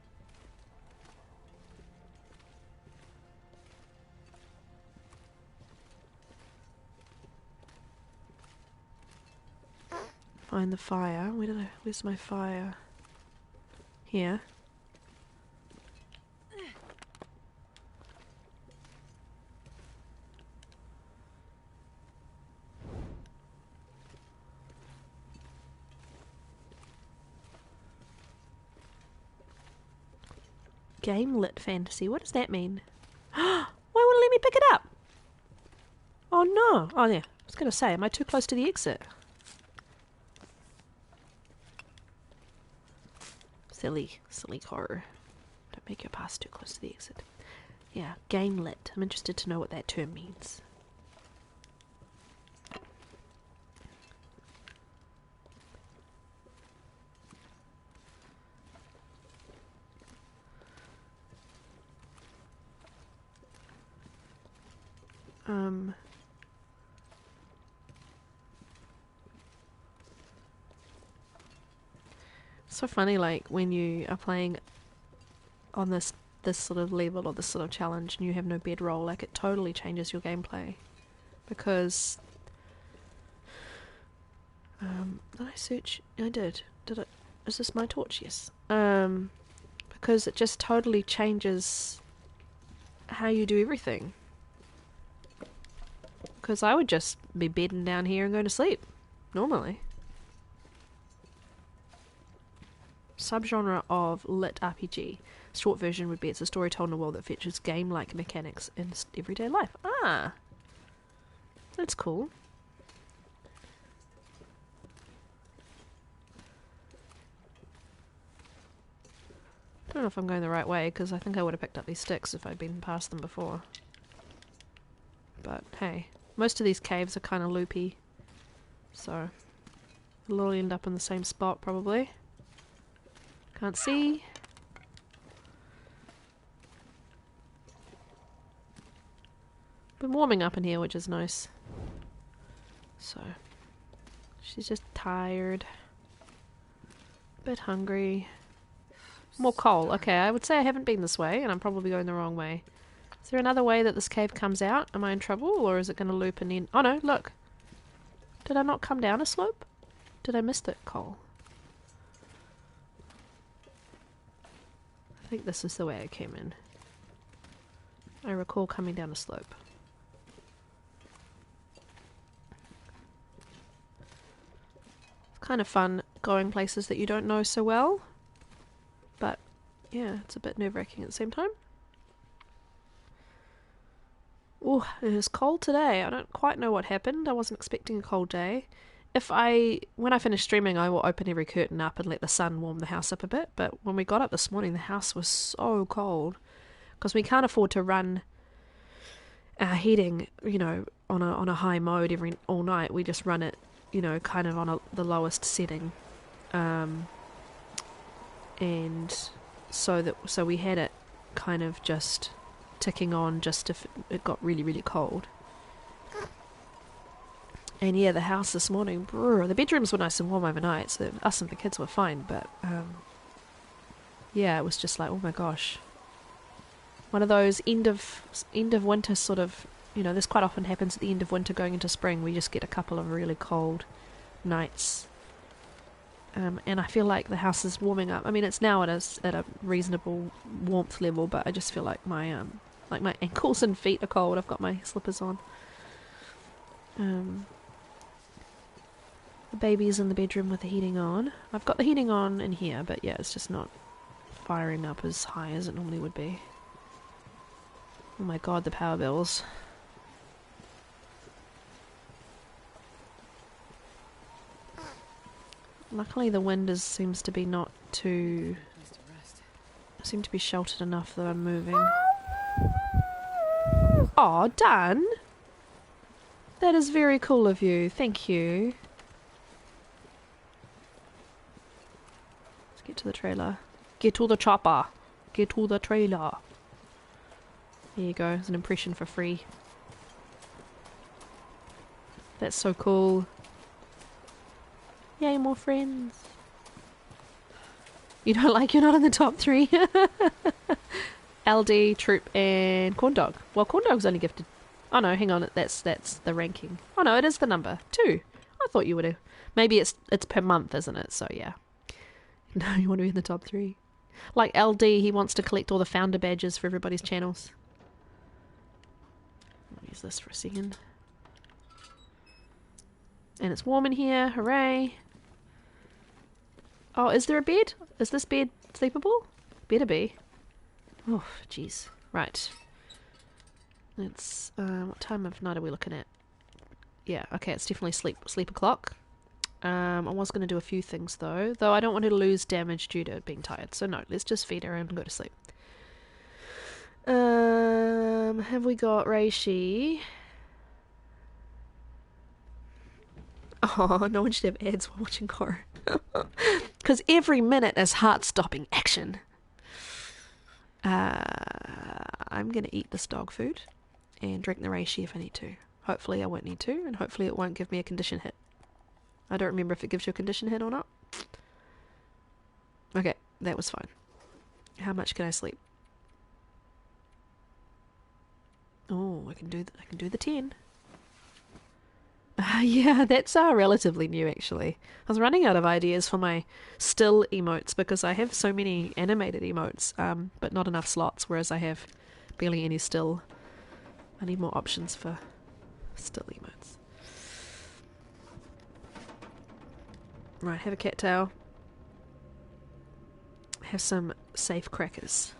Find the fire. Where's my fire? Here. Game lit fantasy. What does that mean? Why won't it let me pick it up? Oh no. Oh yeah. I was going to say, am I too close to the exit? Silly car. Don't make your pass too close to the exit. Yeah, game lit. I'm interested to know what that term means. So funny, like when you are playing on this sort of level or this sort of challenge and you have no bedroll, like it totally changes your gameplay. Because did I search? I did. Did it? Is this my torch? Yes. Because it just totally changes how you do everything. Because I would just be bedding down here and going to sleep normally. Subgenre of lit RPG. Short version would be it's a story told in a world that features game-like mechanics in everyday life. Ah! That's cool. I don't know if I'm going the right way, because I think I would have picked up these sticks if I'd been past them before. But hey, most of these caves are kind of loopy, so it'll all end up in the same spot probably. Can't see. Been warming up in here, which is nice. So, she's just tired. A bit hungry. More coal. Okay, I would say I haven't been this way, and I'm probably going the wrong way. Is there another way that this cave comes out? Am I in trouble, or is it going to loop and end? Oh no, look! Did I not come down a slope? Did I miss that coal? I think this is the way I came in. I recall coming down a slope. It's kind of fun going places that you don't know so well. But, yeah, it's a bit nerve-wracking at the same time. Oh, it is cold today. I don't quite know what happened. I wasn't expecting a cold day. When I finish streaming, I will open every curtain up and let the sun warm the house up a bit. But when we got up this morning, the house was so cold. Because we can't afford to run our heating, you know, on a high mode all night. We just run it, you know, kind of on the lowest setting. And so we had it kind of just ticking on just if it got really, really cold. And yeah, the house this morning, the bedrooms were nice and warm overnight, so us and the kids were fine, but yeah, it was just like, oh my gosh. One of those end of winter sort of, you know, this quite often happens at the end of winter going into spring. We just get a couple of really cold nights. And I feel like the house is warming up. I mean, it's now at a reasonable warmth level, but I just feel like my ankles and feet are cold. I've got my slippers on. The baby's in the bedroom with the heating on. I've got the heating on in here, but yeah, it's just not firing up as high as it normally would be. Oh my god, the power bills. Luckily the wind seems to be not too... I seem to be sheltered enough that I'm moving. Aw, Dan! That is very cool of you, thank you. Let's get to the trailer. Get to the chopper! Get to the trailer! There you go, it's an impression for free. That's so cool. Yay, more friends. You don't like you're not in the top 3? LD, Troop, and Corn Dog. Well, Corn Dog's only gifted... Oh no, hang on, that's the ranking. Oh no, it is the number 2. I thought you would have... Maybe it's per month, isn't it? So yeah. No, you want to be in the top 3. Like LD, he wants to collect all the founder badges for everybody's channels. I'll use this for a second. And it's warm in here, hooray. Oh, is there a bed? Is this bed sleepable? Better be. Oh, jeez. Right. It's, what time of night are we looking at? Yeah, okay, it's definitely sleep o'clock. I was going to do a few things though I don't want her to lose damage due to being tired. So no, let's just feed her and go to sleep. Have we got Reishi? Oh, no one should have ads while watching horror. Because every minute is heart-stopping action. I'm going to eat this dog food and drink the reishi if I need to. Hopefully I won't need to, and hopefully it won't give me a condition hit. I don't remember if it gives you a condition hit or not. Okay, that was fine. How much can I sleep? Oh, I can do the 10. Yeah, that's relatively new actually. I was running out of ideas for my still emotes because I have so many animated emotes, but not enough slots, whereas I have barely any still. I need more options for still emotes. Right, have a cat tail. Have some safe crackers.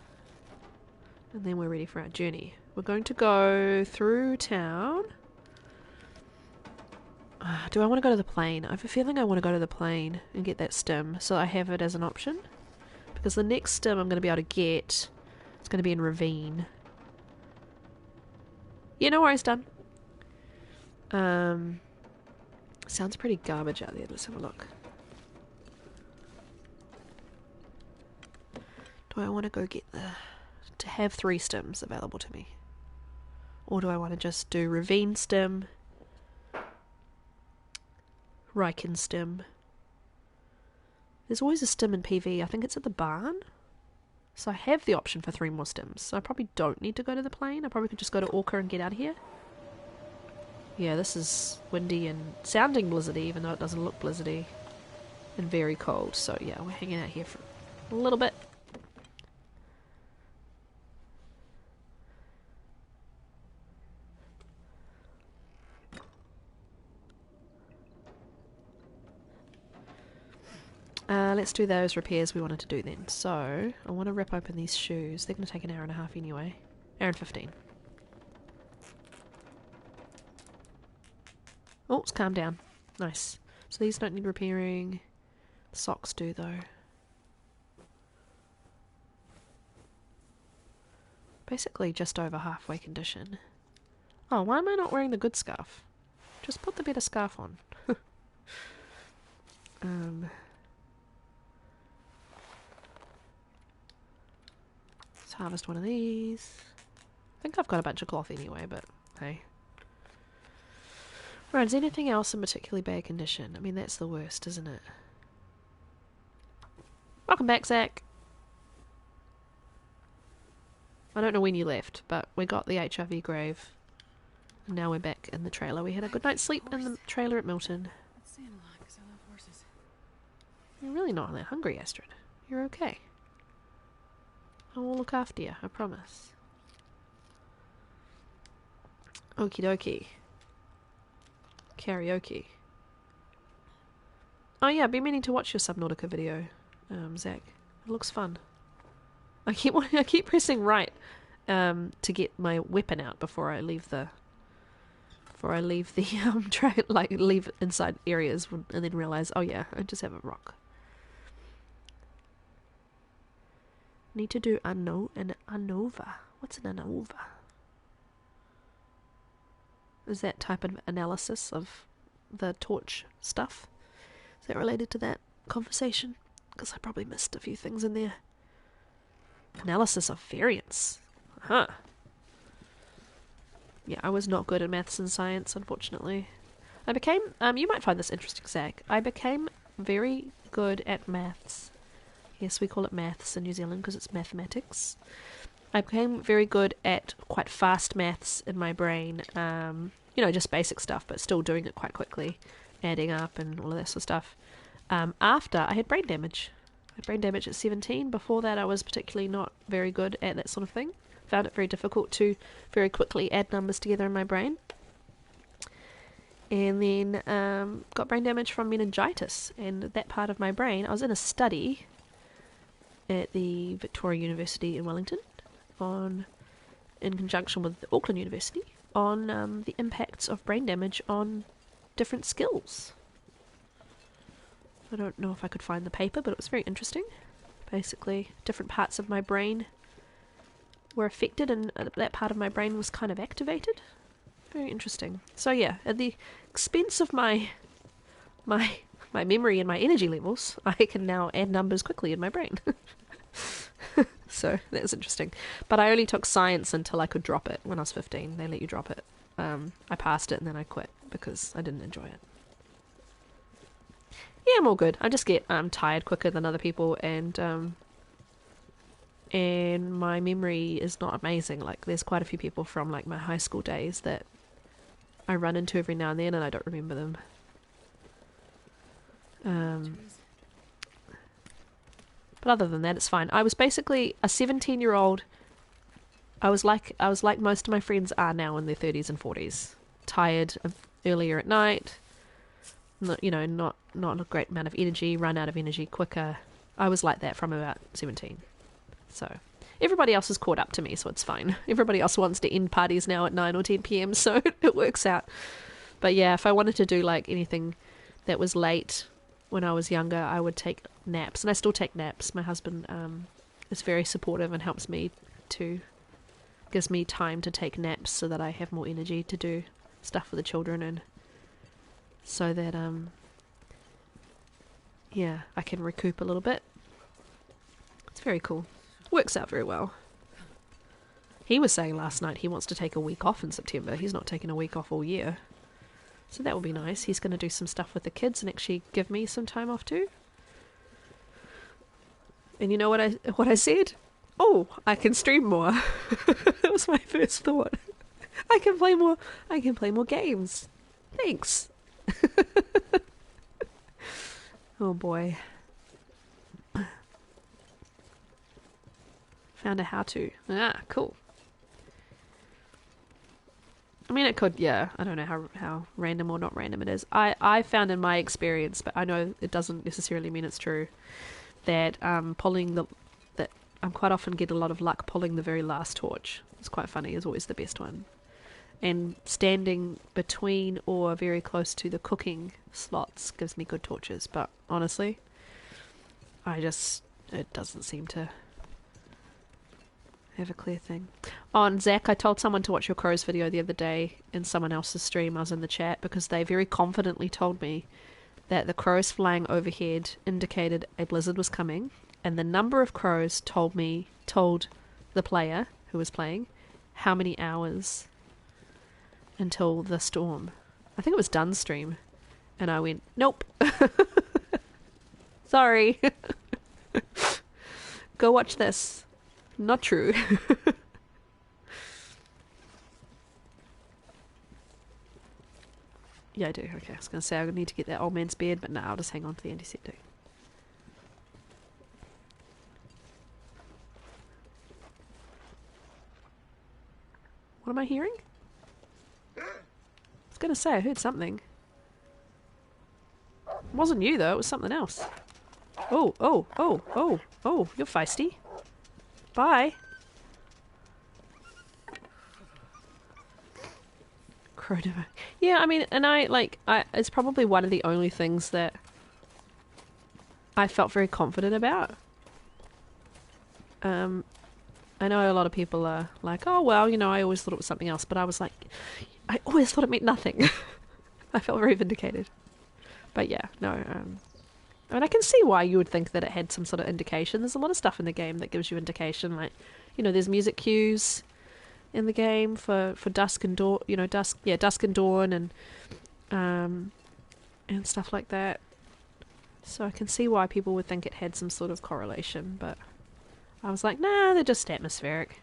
And then we're ready for our journey. We're going to go through town. Do I want to go to the plane? I have a feeling I want to go to the plane and get that stim, so I have it as an option. Because the next stim I'm going to be able to get, it's going to be in Ravine. Yeah, no worries, done. Sounds pretty garbage out there. Let's have a look. Do I want to go get to have 3 stims available to me? Or do I want to just do Ravine stim, Riken stim? There's always a stim in PV. I think it's at the barn. So I have the option for 3 more stims. So I probably don't need to go to the plane. I probably could just go to Orca and get out of here. Yeah, this is windy and sounding blizzardy, even though it doesn't look blizzardy. And very cold. So yeah, we're hanging out here for a little bit. Let's do those repairs we wanted to do then. So, I want to rip open these shoes. They're going to take an hour and a half anyway. Hour and 15. Oh, it's calmed down. Nice. So these don't need repairing. The socks do though. Basically just over halfway condition. Oh, why am I not wearing the good scarf? Just put the better scarf on. Let's harvest one of these. I think I've got a bunch of cloth anyway, but hey. Right, is anything else in particularly bad condition? I mean, that's the worst, isn't it? Welcome back, Zach. I don't know when you left, but we got the HRV grave. And now we're back in the trailer. We had a good night's sleep in the trailer at Milton. That's saying a lot because I love horses. You're really not that hungry, Astrid. You're okay. I will look after you, I promise. Okie dokie. Karaoke. Oh yeah, I've been meaning to watch your Subnautica video, Zach. It looks fun. I keep pressing right to get my weapon out before I leave the leave inside areas and then realize, oh yeah, I just have a rock. Need to do an ANOVA. What's an ANOVA? Is that type of analysis of the torch stuff? Is that related to that conversation? Because I probably missed a few things in there. Analysis of variance. Huh. Yeah, I was not good at maths and science, unfortunately. I became, you might find this interesting, Zach. I became very good at maths. Yes, we call it maths in New Zealand because it's mathematics. I became very good at quite fast maths in my brain. You know, just basic stuff, but still doing it quite quickly. Adding up and all of that sort of stuff. After I had brain damage. I had brain damage at 17. Before that, I was particularly not very good at that sort of thing. Found it very difficult to very quickly add numbers together in my brain. And then got brain damage from meningitis. And that part of my brain, I was in a study at the Victoria University in Wellington in conjunction with Auckland University on the impacts of brain damage on different skills. I don't know if I could find the paper, but it was very interesting. Basically, different parts of my brain were affected and that part of my brain was kind of activated. Very interesting. So yeah, at the expense of my memory and my energy levels, I can now add numbers quickly in my brain. So that was interesting. But I only took science until I could drop it when I was 15. They let you drop it. I passed it and then I quit because I didn't enjoy it. Yeah, I'm all good. I just get tired quicker than other people and my memory is not amazing. Like there's quite a few people from like my high school days that I run into every now and then and I don't remember them. But other than that, it's fine. I was basically a 17-year-old. I was like most of my friends are now in their 30s and 40s. Tired earlier at night. Not a great amount of energy. Run out of energy quicker. I was like that from about 17. So everybody else has caught up to me, so it's fine. Everybody else wants to end parties now at 9 or 10 p.m, so it works out. But yeah, if I wanted to do like anything that was late when I was younger, I would take naps, and I still take naps. My husband is very supportive and gives me time to take naps so that I have more energy to do stuff with the children, and so that I can recoup a little bit. It's very cool. Works out very well. He was saying last night he wants to take a week off in September. He's not taking a week off all year. So that will be nice. He's going to do some stuff with the kids and actually give me some time off too. And you know what I said? Oh, I can stream more. That was my first thought. I can play more games. Thanks. Oh boy. Found a how to. Ah, cool. I mean, it could, yeah. I don't know how random or not random it is. I found in my experience, but I know it doesn't necessarily mean it's true, that that I'm quite often get a lot of luck pulling the very last torch. It's quite funny, is always the best one. And standing between or very close to the cooking slots gives me good torches, but honestly, it doesn't seem to have a clear thing. Oh, and Zach, I told someone to watch your crows video the other day in someone else's stream. I was in the chat because they very confidently told me that the crows flying overhead indicated a blizzard was coming, and the number of crows told the player who was playing how many hours until the storm. I think it was Dunn's stream, and I went, nope. Sorry. Go watch this. Not true. Yeah, I do. Okay, I was going to say I need to get that old man's beard, but no, I'll just hang on to the antiseptic. What am I hearing? I was going to say I heard something. It wasn't you, though. It was something else. Oh, you're feisty. Bye. Yeah, I mean, and it's probably one of the only things that I felt very confident about. I know a lot of people are like, oh, well, I always thought it was something else, but I was like, I always thought it meant nothing. I felt very vindicated. But yeah, no, I mean, I can see why you would think that it had some sort of indication. There's a lot of stuff in the game that gives you indication, like, there's music cues in the game for dusk and dawn, dusk and dawn and stuff like that. So I can see why people would think it had some sort of correlation, but I was like, nah, they're just atmospheric.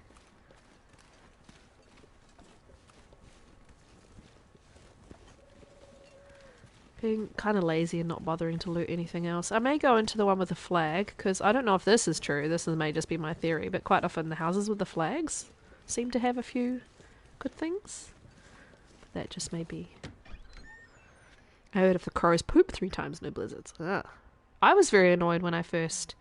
Being kind of lazy and not bothering to loot anything else. I may go into the one with the flag, because I don't know if this is true, this may just be my theory, but quite often the houses with the flags seem to have a few good things. But that just may be... I heard if the crows poop 3 times, no blizzards. Ugh. I was very annoyed when I first...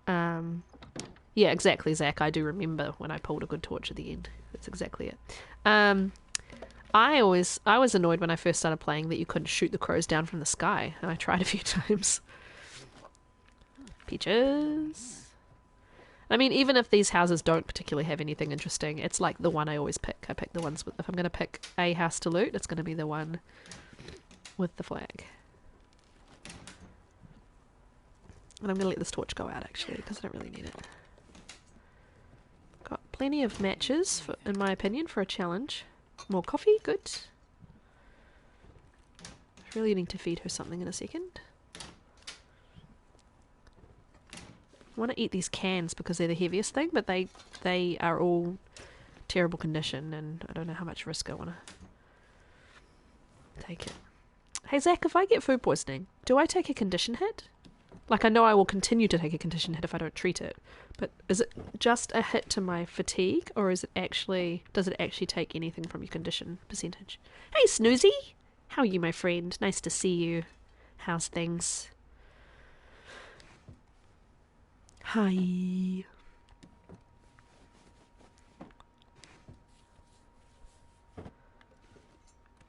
yeah, exactly, Zach. I do remember when I pulled a good torch at the end. That's exactly it. I was annoyed when I first started playing that you couldn't shoot the crows down from the sky, and I tried a few times. Peaches. I mean, even if these houses don't particularly have anything interesting, it's like the one I always pick. I pick the ones with... If I'm going to pick a house to loot, it's going to be the one with the flag. And I'm going to let this torch go out, actually, because I don't really need it. Got plenty of matches, in my opinion, for a challenge. More coffee, good. Really need to feed her something in a second. I want to eat these cans because they're the heaviest thing, but they are all terrible condition, and I don't know how much risk I want to take it. Hey Zach, if I get food poisoning, do I take a condition hit? Like, I know I will continue to take a condition hit if I don't treat it, but is it just a hit to my fatigue, or does it actually take anything from your condition percentage? Hey Snoozy! How are you, my friend? Nice to see you. How's things? Hi.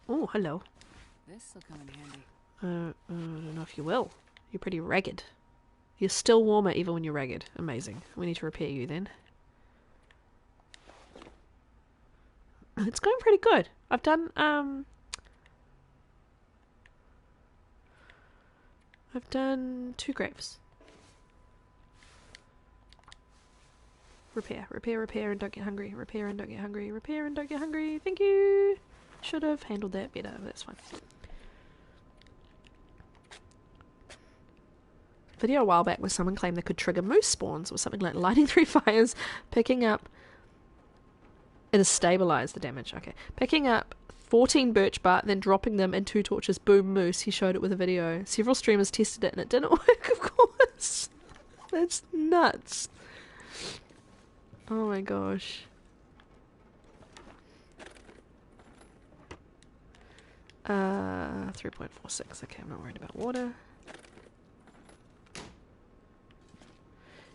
Oh, hello. This'll come in handy. I don't know if you will. You're pretty ragged. You're still warmer even when you're ragged. Amazing. We need to repair you then. It's going pretty good. I've done 2 grapes. Repair, and don't get hungry. Repair and don't get hungry. Repair and don't get hungry. Thank you. Should have handled that better, but that's fine. Video a while back where someone claimed they could trigger moose spawns or something like lighting 3 fires, picking up... It has stabilized the damage, okay. Picking up 14 birch bark, then dropping them in 2 torches, boom, moose. He showed it with a video. Several streamers tested it and it didn't work, of course. That's nuts. Oh my gosh. 3.46. Okay, I'm not worried about water.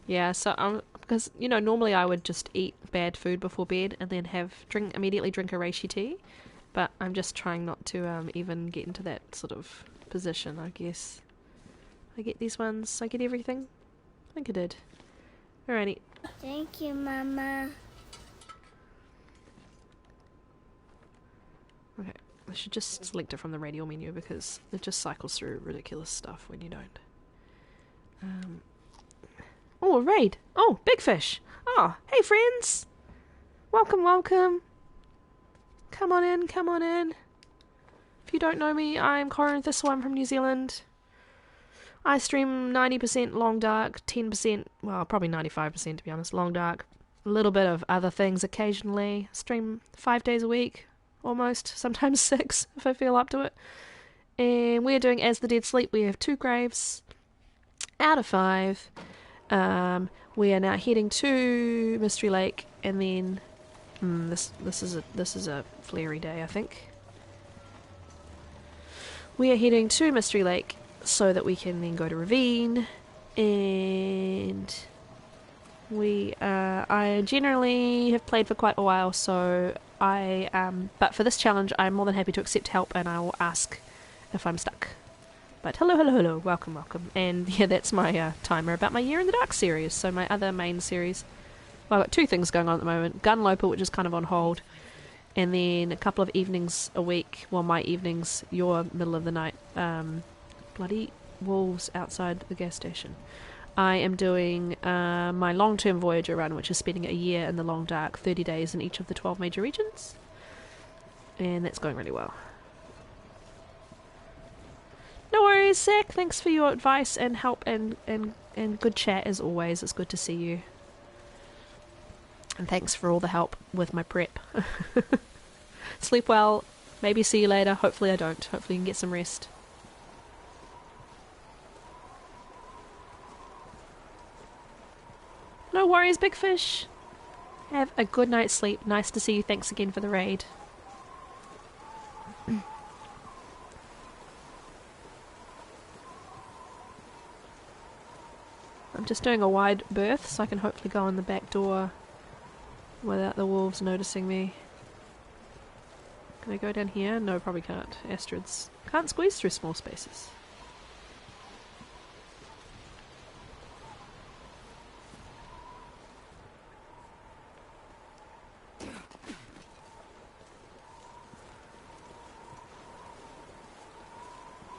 Yeah, so because you know normally I would just eat bad food before bed and then immediately drink a reishi tea, but I'm just trying not to even get into that sort of position. I guess I get these ones. I get everything. I think I did. Alrighty. Thank you, Mama. Okay, I should just select it from the radial menu because it just cycles through ridiculous stuff when you don't. Oh, a raid! Oh, big fish! Oh, hey friends! Welcome, welcome! Come on in, come on in. If you don't know me, I'm Corin Thistle, I'm from New Zealand. I stream 90% long dark, 10%, well, probably 95% to be honest, long dark. A little bit of other things occasionally. Stream 5 days a week, almost. Sometimes 6 if I feel up to it. And we're doing As the Dead Sleep. We have 2 graves out of 5. We are now heading to Mystery Lake, and then this is a flary day, I think. We are heading to Mystery Lake so that we can then go to Ravine, and I generally have played for quite a while, so but for this challenge I'm more than happy to accept help, and I will ask if I'm stuck. But hello, welcome. And yeah, that's my timer about my Year in the Dark series. So my other main series, well, I've got 2 things going on at the moment. Gunloper, which is kind of on hold, and then a couple of evenings a week, well, my evenings, your middle of the night, bloody wolves outside the gas station. I am doing my long-term Voyager run, which is spending a year in the Long Dark, 30 days in each of the 12 major regions. And that's going really well. No worries, Zach. Thanks for your advice and help and good chat as always. It's good to see you. And thanks for all the help with my prep. Sleep well. Maybe see you later. Hopefully I don't. Hopefully you can get some rest. No worries, Big Fish. Have a good night's sleep. Nice to see you. Thanks again for the raid. I'm just doing a wide berth so I can hopefully go in the back door without the wolves noticing me. Can I go down here? No, probably can't. Astrids. Can't squeeze through small spaces.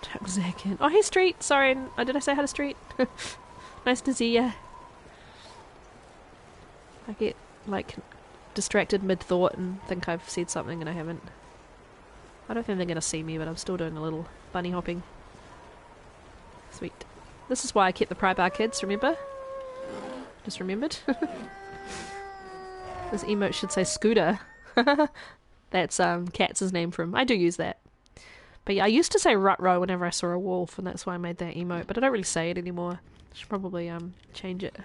Tap Zach in. Oh, hey, Street! Sorry, did I say hi to Street? Nice to see ya. I get, like, distracted mid-thought and think I've said something and I haven't. I don't think they're gonna see me, but I'm still doing a little bunny hopping. Sweet. This is why I kept the pry bar kids, remember? Just remembered. This emote should say Scooter. That's Katz's name from. I do use that. But yeah, I used to say Rutro whenever I saw a wolf, and that's why I made that emote, but I don't really say it anymore. Should probably change it.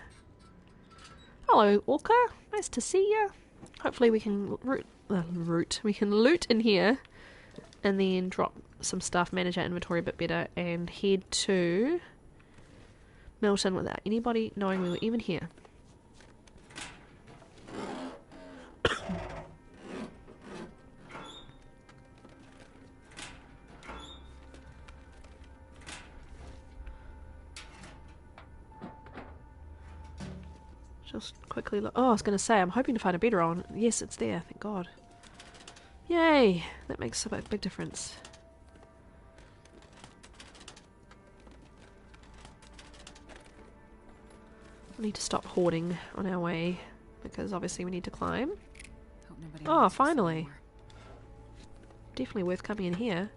Hello, Orca. Nice to see ya. Hopefully we can we can loot in here, and then drop some stuff, manage our inventory a bit better, and head to Milton without anybody knowing we were even here. Just quickly look. Oh, I was going to say, I'm hoping to find a bedroll. Yes, it's there, thank God. Yay! That makes a big difference. We need to stop hoarding on our way, because obviously we need to climb. Oh, finally! Definitely worth coming in here.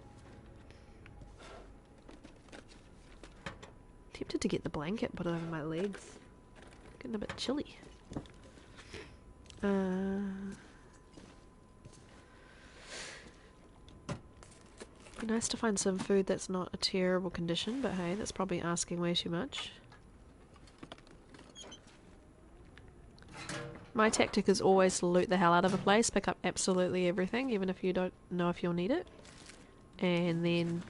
Tempted to get the blanket put over my legs. Getting a bit chilly. Be nice to find some food that's not a terrible condition, but hey, that's probably asking way too much. My tactic is always to loot the hell out of a place, pick up absolutely everything, even if you don't know if you'll need it. and then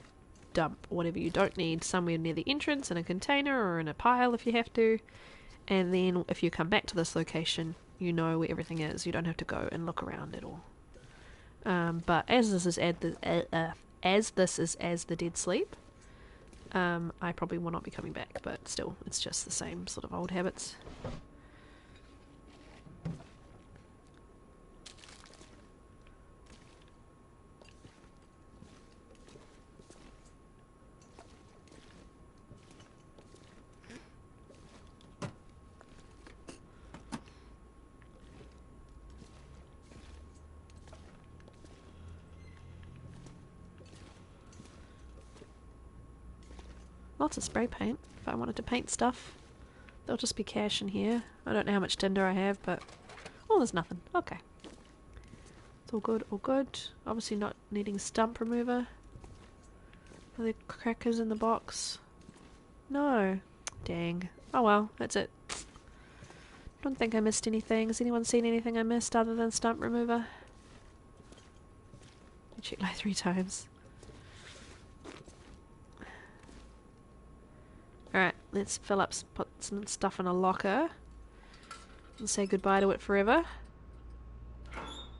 dump whatever you don't need somewhere near the entrance in a container or in a pile if you have to. And then if you come back to this location, you know where everything is. You don't have to go and look around at all. But as this is as the dead sleep, I probably will not be coming back. But still, it's just the same sort of old habits. Lots of spray paint. If I wanted to paint stuff, there'll just be cash in here. I don't know how much tinder I have, but... Oh, there's nothing. Okay. It's all good, all good. Obviously not needing stump remover. Are there crackers in the box? No. Dang. Oh well, that's it. Don't think I missed anything. Has anyone seen anything I missed other than stump remover? I checked like 3 times. Alright, let's fill up, put some stuff in a locker and say goodbye to it forever.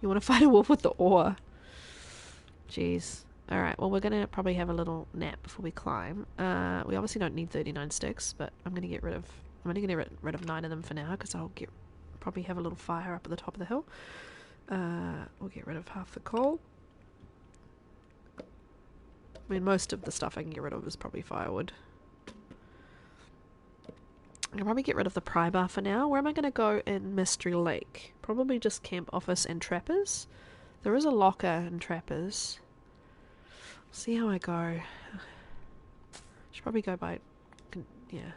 You want to fight a wolf with the oar? Jeez. Alright, well we're going to probably have a little nap before we climb. We obviously don't need 39 sticks, but I'm going to get rid of... I'm only going to get rid of 9 of them for now, because I'll probably have a little fire up at the top of the hill. We'll get rid of half the coal. I mean, most of the stuff I can get rid of is probably firewood. I can probably get rid of the pry bar for now. Where am I going to go in Mystery Lake? Probably just camp office and trappers. There is a locker in trappers. See how I go. Should probably go by... Yeah.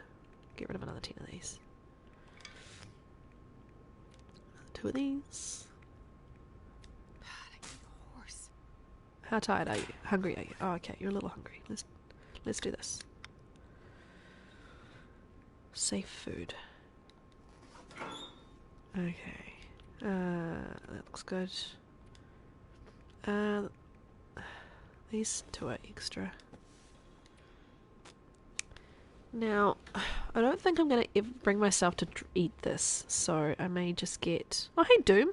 Get rid of another 10 of these. 2 of these. God, I need a horse. How tired are you? Hungry are you? Oh, okay. You're a little hungry. Let's do this. Safe food. Okay. That looks good. These 2 are extra. Now, I don't think I'm going to bring myself to eat this, so I may just get... Oh, hey, Doom!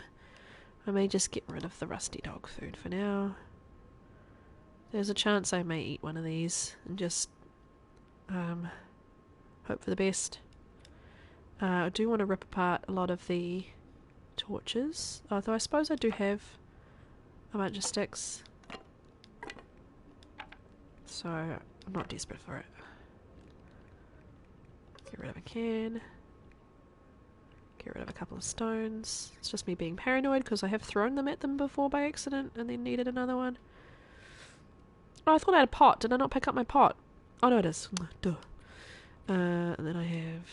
I may just get rid of the rusty dog food for now. There's a chance I may eat one of these and just hope for the best. I do want to rip apart a lot of the torches, although I suppose I do have a bunch of sticks, so I'm not desperate for it. Get rid of a can. Get rid of a couple of stones. It's just me being paranoid because I have thrown them at them before by accident and then needed another one. Oh, I thought I had a pot. Did I not pick up my pot? Oh no, it is. Duh. And then I have...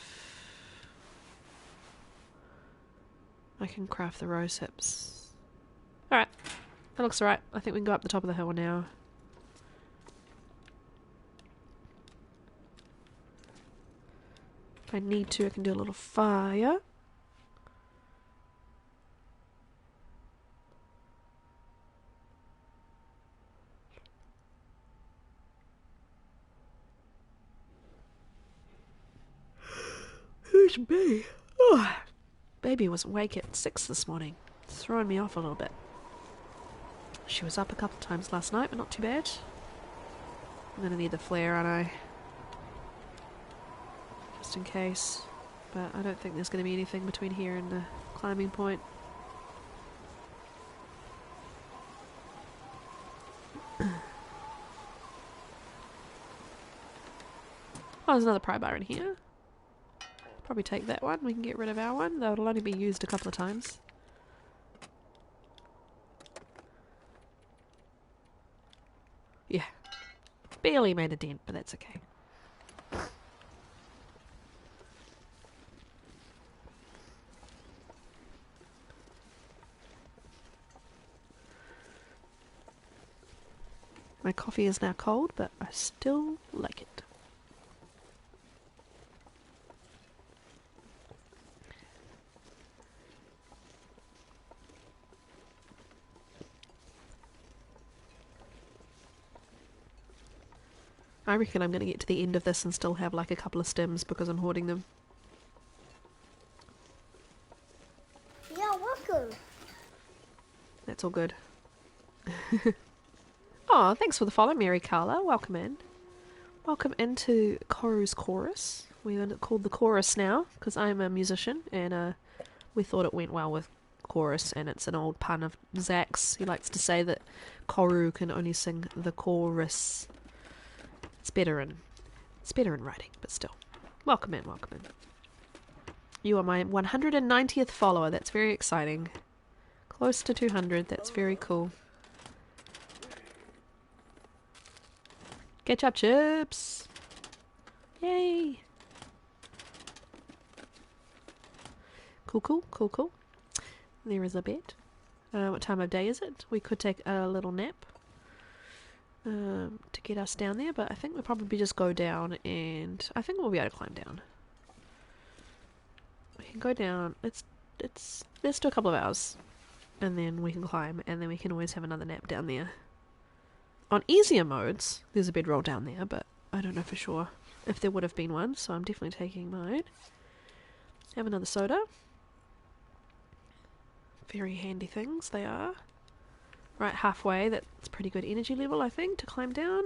I can craft the rose hips. Alright. That looks alright. I think we can go up the top of the hill now. If I need to, I can do a little fire. Who's me? Oh, baby was awake at 6 this morning. It's throwing me off a little bit. She was up a couple times last night, but not too bad. I'm gonna need the flare, aren't I? Just in case. But I don't think there's gonna be anything between here and the climbing point. Oh, there's another pry bar in here. Probably take that one. We can get rid of our one, though it'll only be used a couple of times. Yeah. Barely made a dent, but that's okay. My coffee is now cold, but I still like it. I reckon I'm going to get to the end of this and still have like a couple of stims because I'm hoarding them. Yeah, welcome. That's all good. Oh, thanks for the follow, Mary Carla. Welcome in. Welcome into Koru's Chorus. We're called the Chorus now because I'm a musician and we thought it went well with chorus, and it's an old pun of Zach's. He likes to say that Koru can only sing the chorus. It's better in writing, but still. Welcome in, welcome in. You are my 190th follower. That's very exciting. Close to 200. That's very cool. Ketchup chips. Yay. Cool, cool, cool, cool. There is a bed. What time of day is it? We could take a little nap to get us down there, but I think we'll probably just go down, and I think we'll be able to climb down. We can go down. Let's do a couple of hours, and then we can climb, and then we can always have another nap down there. On easier modes, there's a bedroll down there, but I don't know for sure if there would have been one, so I'm definitely taking mine. Have another soda. Very handy things they are. Right halfway, that's pretty good energy level, I think, to climb down.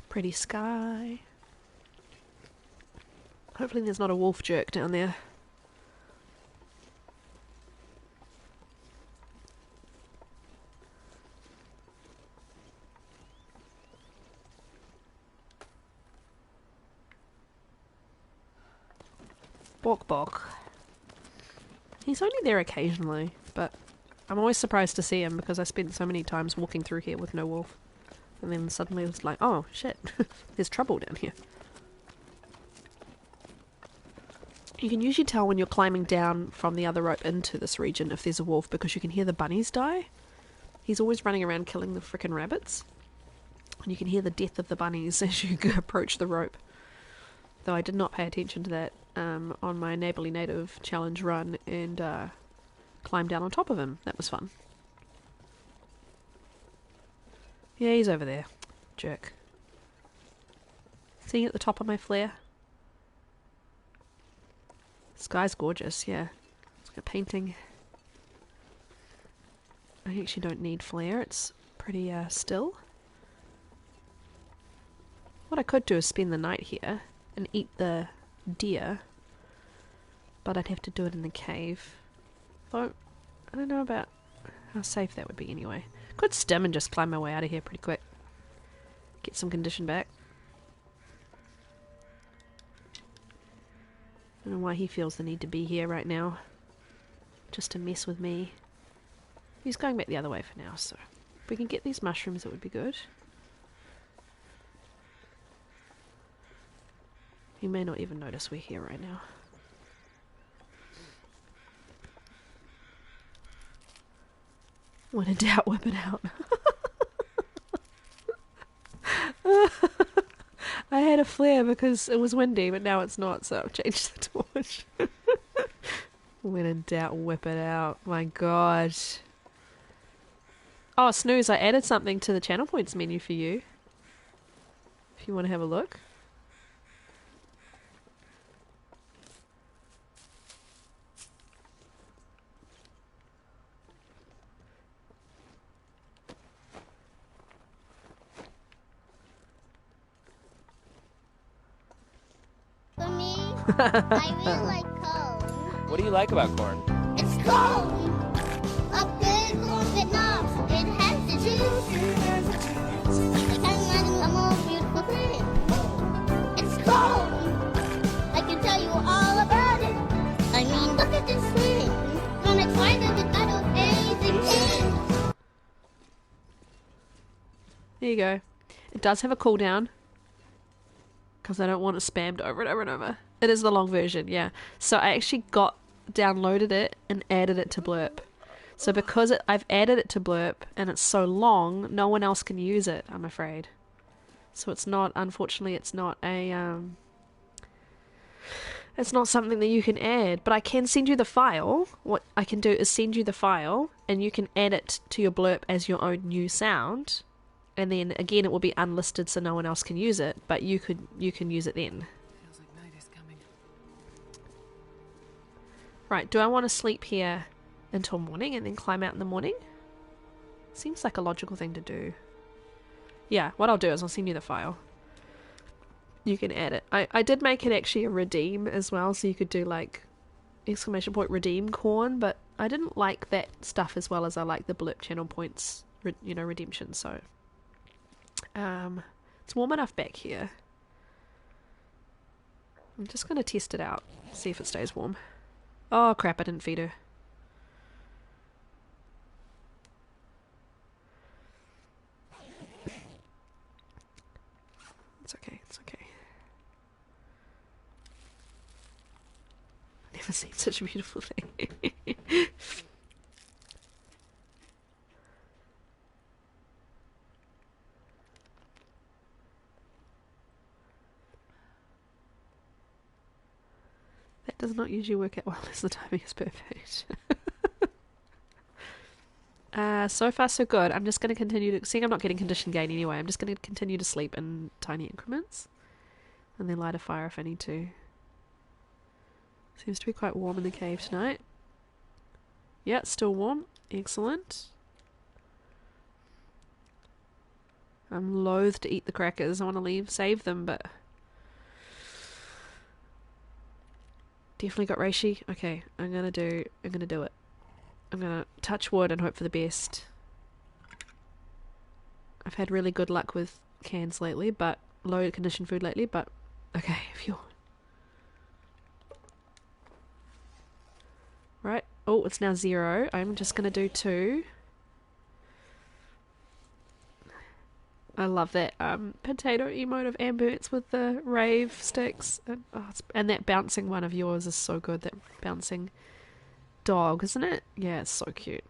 Pretty sky. Hopefully there's not a wolf jerk down there. Bok bok. He's only there occasionally, but I'm always surprised to see him because I spent so many times walking through here with no wolf. And then suddenly it's like, oh shit, there's trouble down here. You can usually tell when you're climbing down from the other rope into this region if there's a wolf because you can hear the bunnies die. He's always running around killing the frickin' rabbits. And you can hear the death of the bunnies as you approach the rope. Though I did not pay attention to that on my Neighbourly Native challenge run and climb down on top of him. That was fun. Yeah, he's over there. Jerk. Seeing at the top of my flare? Sky's gorgeous, yeah. It's like a painting. I actually don't need flare, it's pretty still. What I could do is spend the night here and eat the deer, but I'd have to do it in the cave. Though, I don't know about how safe that would be anyway. Could stim and just climb my way out of here pretty quick. Get some condition back. I don't know why he feels the need to be here right now. Just to mess with me. He's going back the other way for now, so if we can get these mushrooms, it would be good. He may not even notice we're here right now. When in doubt, whip it out. I had a flare because it was windy, but now it's not, so I've changed the torch. When in doubt, whip it out. My god. Oh, Snooze, I added something to the channel points menu for you. If you want to have a look. For me, I really like corn. What do you like about corn? It's corn! A good corn that knobs. It has the juice. I can imagine a more beautiful thing. It's corn! I can tell you all about it. I mean, look at this thing. When I tried it without anything in. There you go. It does have a cooldown. Because I don't want it spammed over and over and over. It is the long version, yeah. So I actually downloaded it and added it to Blurp. So because I've added it to Blurp and it's so long, no one else can use it, I'm afraid. So it's not, unfortunately, it's not a It's not something that you can add, but I can send you the file. What I can do is send you the file, and you can add it to your blurb as your own new sound. And then again, it will be unlisted, so no one else can use it. But you can use it then. Feels like night is coming. Right? Do I want to sleep here until morning and then climb out in the morning? Seems like a logical thing to do. Yeah. What I'll do is I'll send you the file. You can add it. I did make it actually a redeem as well, so you could do like exclamation point redeem corn, but I didn't like that stuff as well as I like the blip channel points, redemption. So it's warm enough back here. I'm just going to test it out, see if it stays warm. Oh crap, I didn't feed her. It's okay, it's okay. Never seen such a beautiful thing. That does not usually work out well as the timing is perfect. So far so good. I'm just going to continue to... Seeing I'm not getting condition gain anyway, I'm just going to continue to sleep in tiny increments. And then light a fire if I need to. Seems to be quite warm in the cave tonight. Yeah, it's still warm. Excellent. I'm loath to eat the crackers. I want to save them, but... Definitely got reishi. Okay, I'm gonna do it. I'm gonna touch wood and hope for the best. I've had really good luck with cans lately, but low condition food lately, but okay, phew. Right. Oh, it's now 0. I'm just gonna do 2. I love that potato emote of Amberts with the rave sticks. And that bouncing one of yours is so good. That bouncing dog, isn't it? Yeah, it's so cute.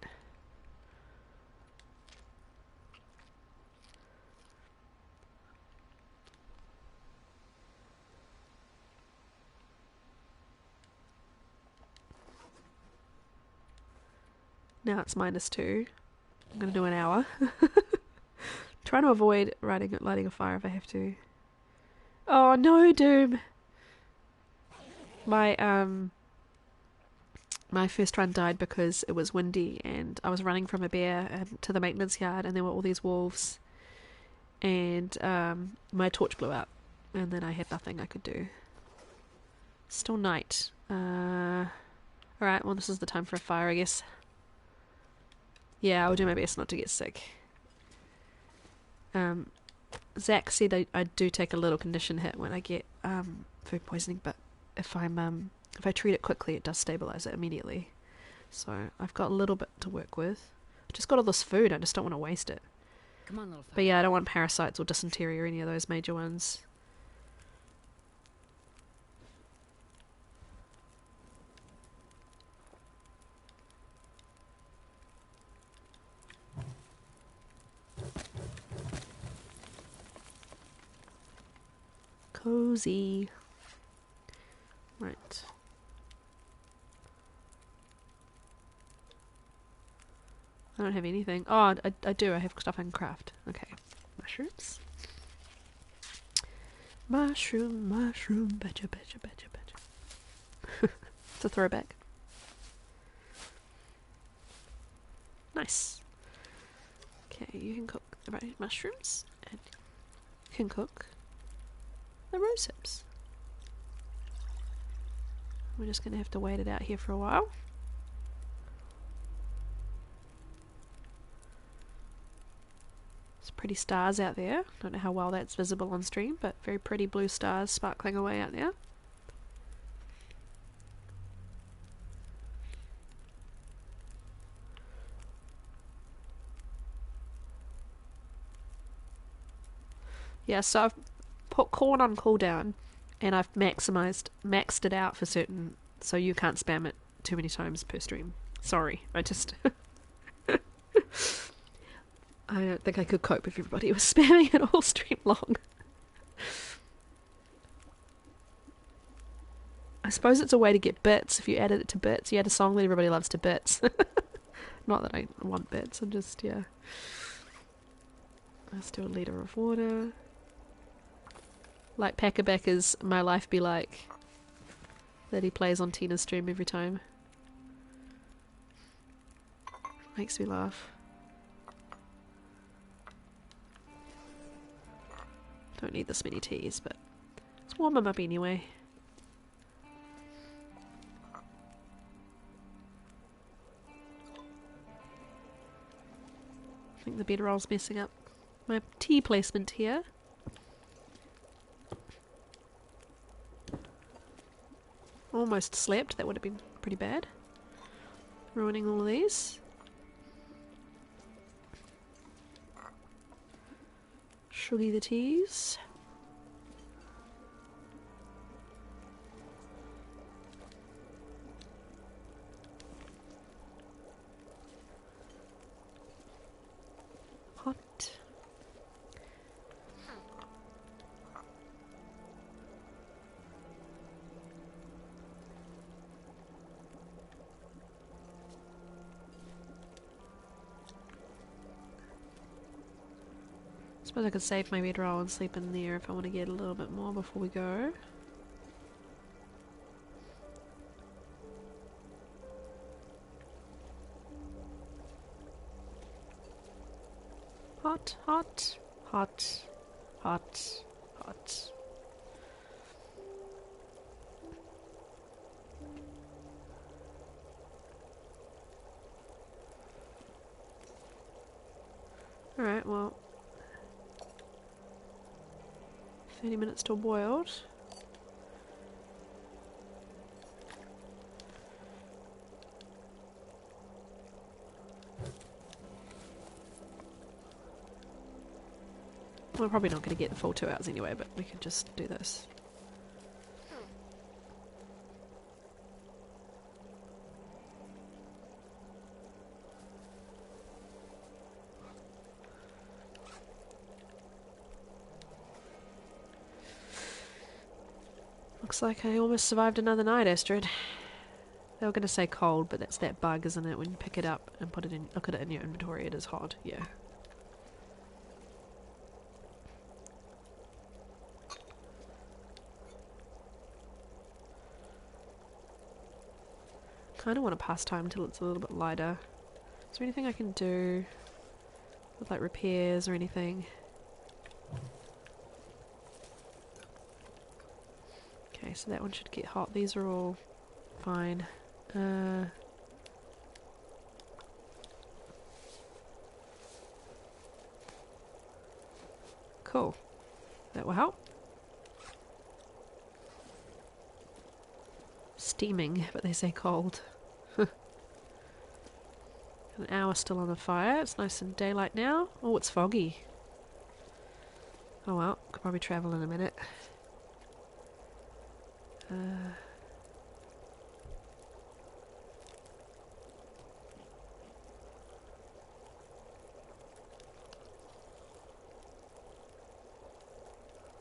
Now it's -2. I'm going to do an hour. Trying to avoid lighting a fire if I have to. Oh no, Doom! My first run died because it was windy and I was running from a bear to the maintenance yard and there were all these wolves and my torch blew out and then I had nothing I could do. Still night. Alright, well this is the time for a fire, I guess. Yeah, I'll do my best not to get sick. Zach said I do take a little condition hit when I get food poisoning, but if I treat it quickly, it does stabilize it immediately. So I've got a little bit to work with. I've just got all this food, I just don't want to waste it. Come on, little fella. But yeah, I don't want parasites or dysentery or any of those major ones. Cozy. Right. I don't have anything. Oh, I do. I have stuff I can craft. Okay. Mushrooms. Mushroom. Betcha. It's a throwback. Nice. Okay, you can cook the right mushrooms. And you can cook the rose hips. We're just going to have to wait it out here for a while. It's pretty stars out there. Don't know how well that's visible on stream, but very pretty blue stars sparkling away out there. Yeah, so I've put corn on cooldown and I've maxed it out for certain, so you can't spam it too many times per stream. Sorry, I just I don't think I could cope if everybody was spamming it all stream long. I suppose it's a way to get bits. If you added it to bits, you had a song that everybody loves to bits. Not that I want bits, I'm just, yeah. Let's do a litre of water. Like Packabacker's My Life Be Like, that he plays on Tina's stream every time. Makes me laugh. Don't need this many teas, but let's warm them up anyway. I think the bedroll's messing up my tea placement here. Almost slept, that would have been pretty bad. Ruining all of these. Suggy the teas. Hot. Suppose I could save my bedroll and sleep in there if I want to get a little bit more before we go. Hot, hot, hot, hot, hot. Alright, well, 30 minutes till boiled. We're probably not going to get the full 2 hours anyway, but we could just do this. Looks like I almost survived another night, Astrid. They were going to say cold, but that's that bug, isn't it? When you pick it up and put it in, look at it in your inventory, it is hot. Yeah. Kind of want to pass time until it's a little bit lighter. Is there anything I can do with like repairs or anything? Okay, so that one should get hot. These are all fine. Cool. That will help. Steaming, but they say cold. An hour still on the fire. It's nice and daylight now. Oh, it's foggy. Oh well, could probably travel in a minute.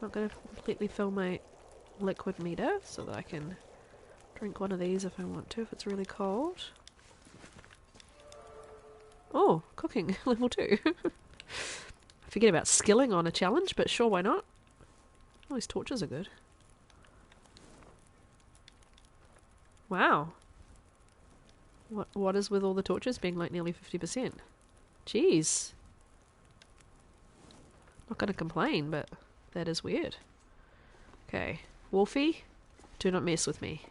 Not going to completely fill my liquid meter so that I can drink one of these if I want to, if it's really cold. Oh, cooking, level 2. I forget about skilling on a challenge, but sure, why not? All these torches are good. Wow. What is with all the torches being like nearly 50%? Jeez. Not gonna complain, but that is weird. Okay. Wolfie, do not mess with me.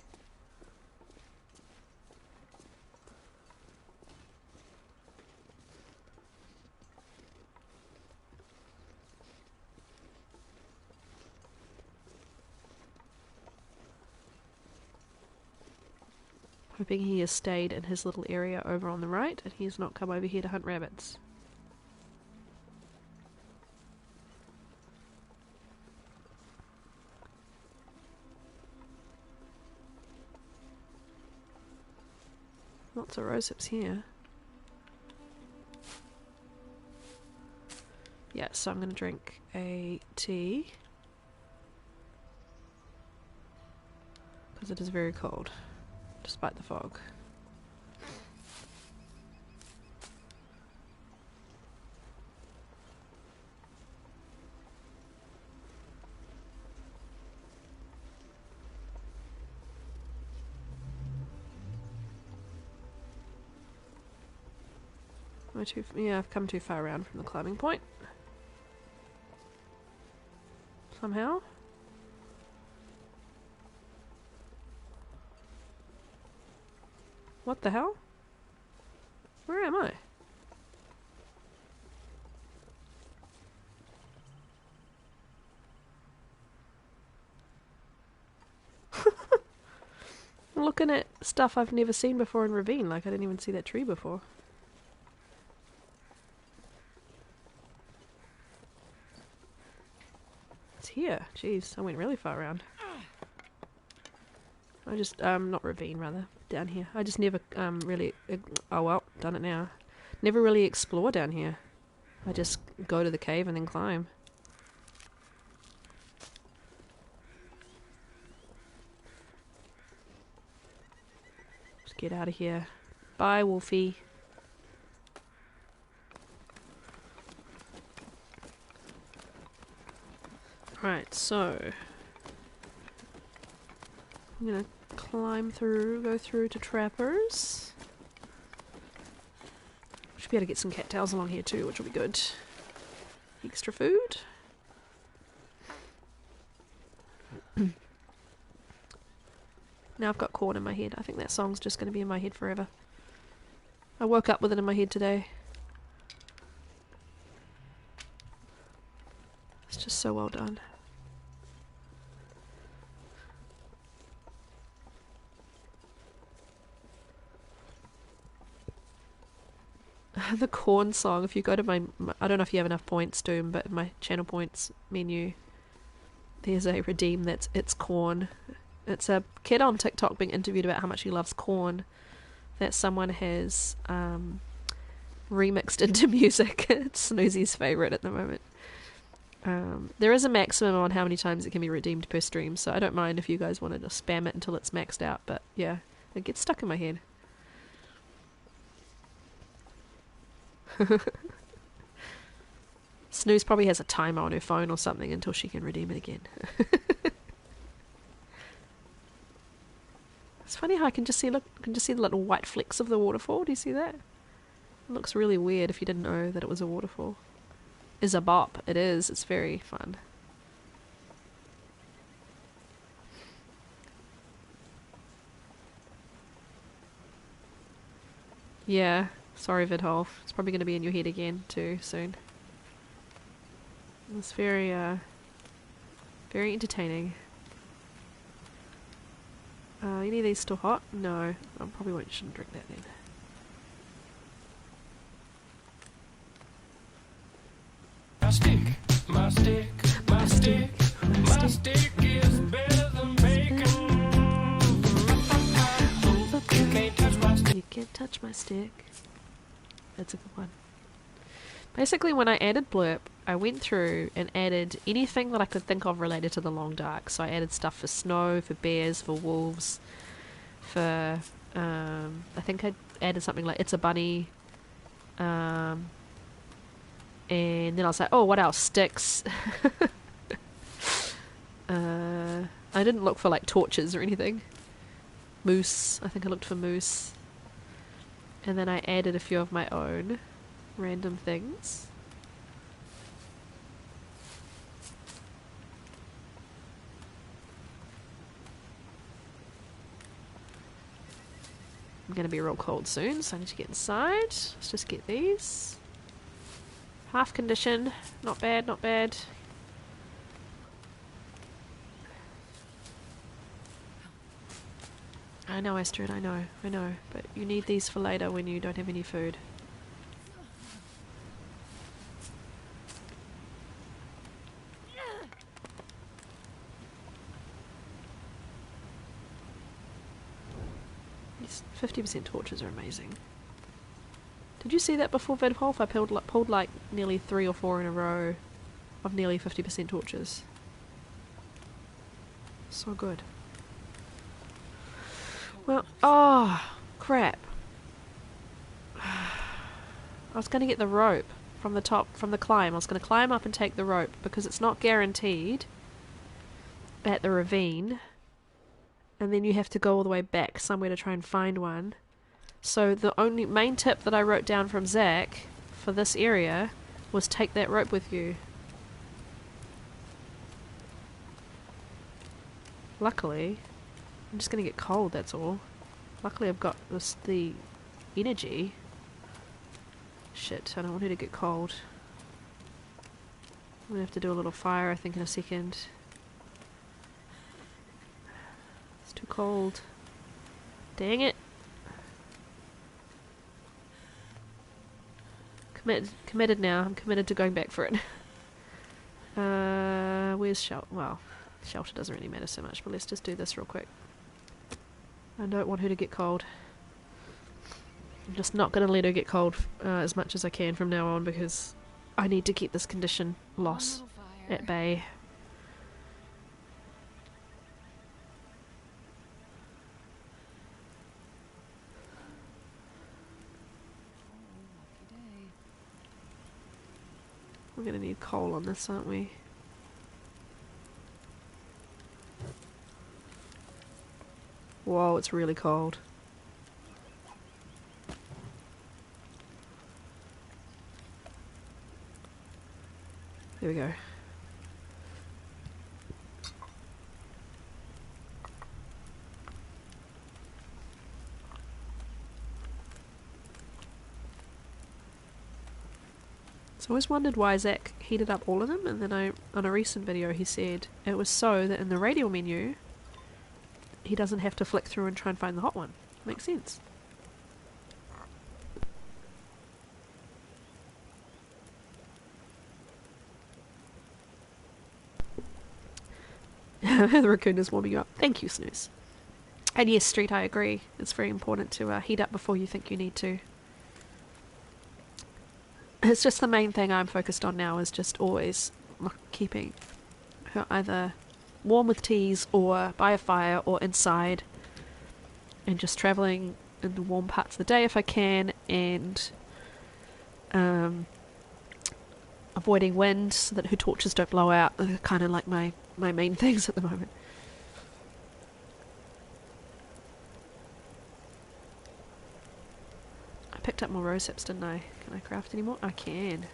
Hoping he has stayed in his little area over on the right and he has not come over here to hunt rabbits. Lots of rose hips here. Yeah, so I'm going to drink a tea. because it is very cold, despite the fog. Yeah, I've come too far around from the climbing point. Somehow. What the hell? Where am I? I'm looking at stuff I've never seen before in Ravine, like I didn't even see that tree before. It's here. Jeez, I went really far around. I just, not Ravine, rather. Down here. I just never, really... oh well, done it now. Never really explore down here. I just go to the cave and then climb. Just get out of here. Bye, Wolfie. Right, so... I'm gonna climb through, go through to Trappers. Should be able to get some cattails along here too, which will be good. Extra food. Now I've got corn in my head. I think that song's just going to be in my head forever. I woke up with it in my head today. It's just so well done. The corn song, if you go to my I don't know if you have enough points, Doom, but my channel points menu, there's a redeem that's It's Corn. It's a kid on TikTok being interviewed about how much he loves corn that someone has remixed into music. It's Snoozy's favourite at the moment. There is a maximum on how many times it can be redeemed per stream, so I don't mind if you guys want to just spam it until it's maxed out, but yeah, it gets stuck in my head. Snooze probably has a timer on her phone or something until she can redeem it again. It's funny how I can just see the little white flecks of the waterfall. Do you see that? It looks really weird if you didn't know that it was a waterfall. Is a bop. It is. It's very fun. Yeah. Sorry, Vidholf. It's probably going to be in your head again too soon. It's very, very entertaining. Any of these still hot? No. I probably shouldn't drink that then. My stick, my stick, my stick, my stick is better than bacon. You can't touch my stick. You can't touch my stick. That's a good one. Basically, when I added Blurp, I went through and added anything that I could think of related to the Long Dark. So I added stuff for snow, for bears, for wolves, for... I think I added something like It's a Bunny. And then I was like, oh, what else? Sticks. I didn't look for like torches or anything. Moose. I think I looked for moose. And then I added a few of my own random things. I'm going to be real cold soon, so I need to get inside. Let's just get these. Half condition. Not bad, not bad. I know, Astrid, I know. But you need these for later when you don't have any food. These 50% torches are amazing. Did you see that before, Vidholf? I pulled like nearly 3 or 4 in a row of nearly 50% torches. So good. Well, oh, crap. I was going to get the rope from the top, from the climb. I was going to climb up and take the rope because it's not guaranteed at the ravine. And then you have to go all the way back somewhere to try and find one. So the only main tip that I wrote down from Zach for this area was take that rope with you. Luckily, I'm just going to get cold, that's all. Luckily I've got the energy. Shit, I don't want her to get cold. I'm going to have to do a little fire, I think, in a second. It's too cold. Dang it. Committed now. I'm committed to going back for it. Where's shelter? Well, shelter doesn't really matter so much, but let's just do this real quick. I don't want her to get cold. I'm just not going to let her get cold as much as I can from now on because I need to keep this condition loss at bay. We're going to need coal on this, aren't we? Whoa, it's really cold. There we go. So I always wondered why Zach heated up all of them, and then on a recent video he said it was so that in the radial menu he doesn't have to flick through and try and find the hot one. Makes sense. The raccoon is warming you up. Thank you, Snooze. And yes, Street, I agree. It's very important to heat up before you think you need to. It's just the main thing I'm focused on now is just always keeping her either warm with teas or by a fire or inside, and just travelling in the warm parts of the day if I can, and avoiding wind so that her torches don't blow out. They're kind of like my main things at the moment. I picked up more rose hips, didn't I? Can I craft any more? I can.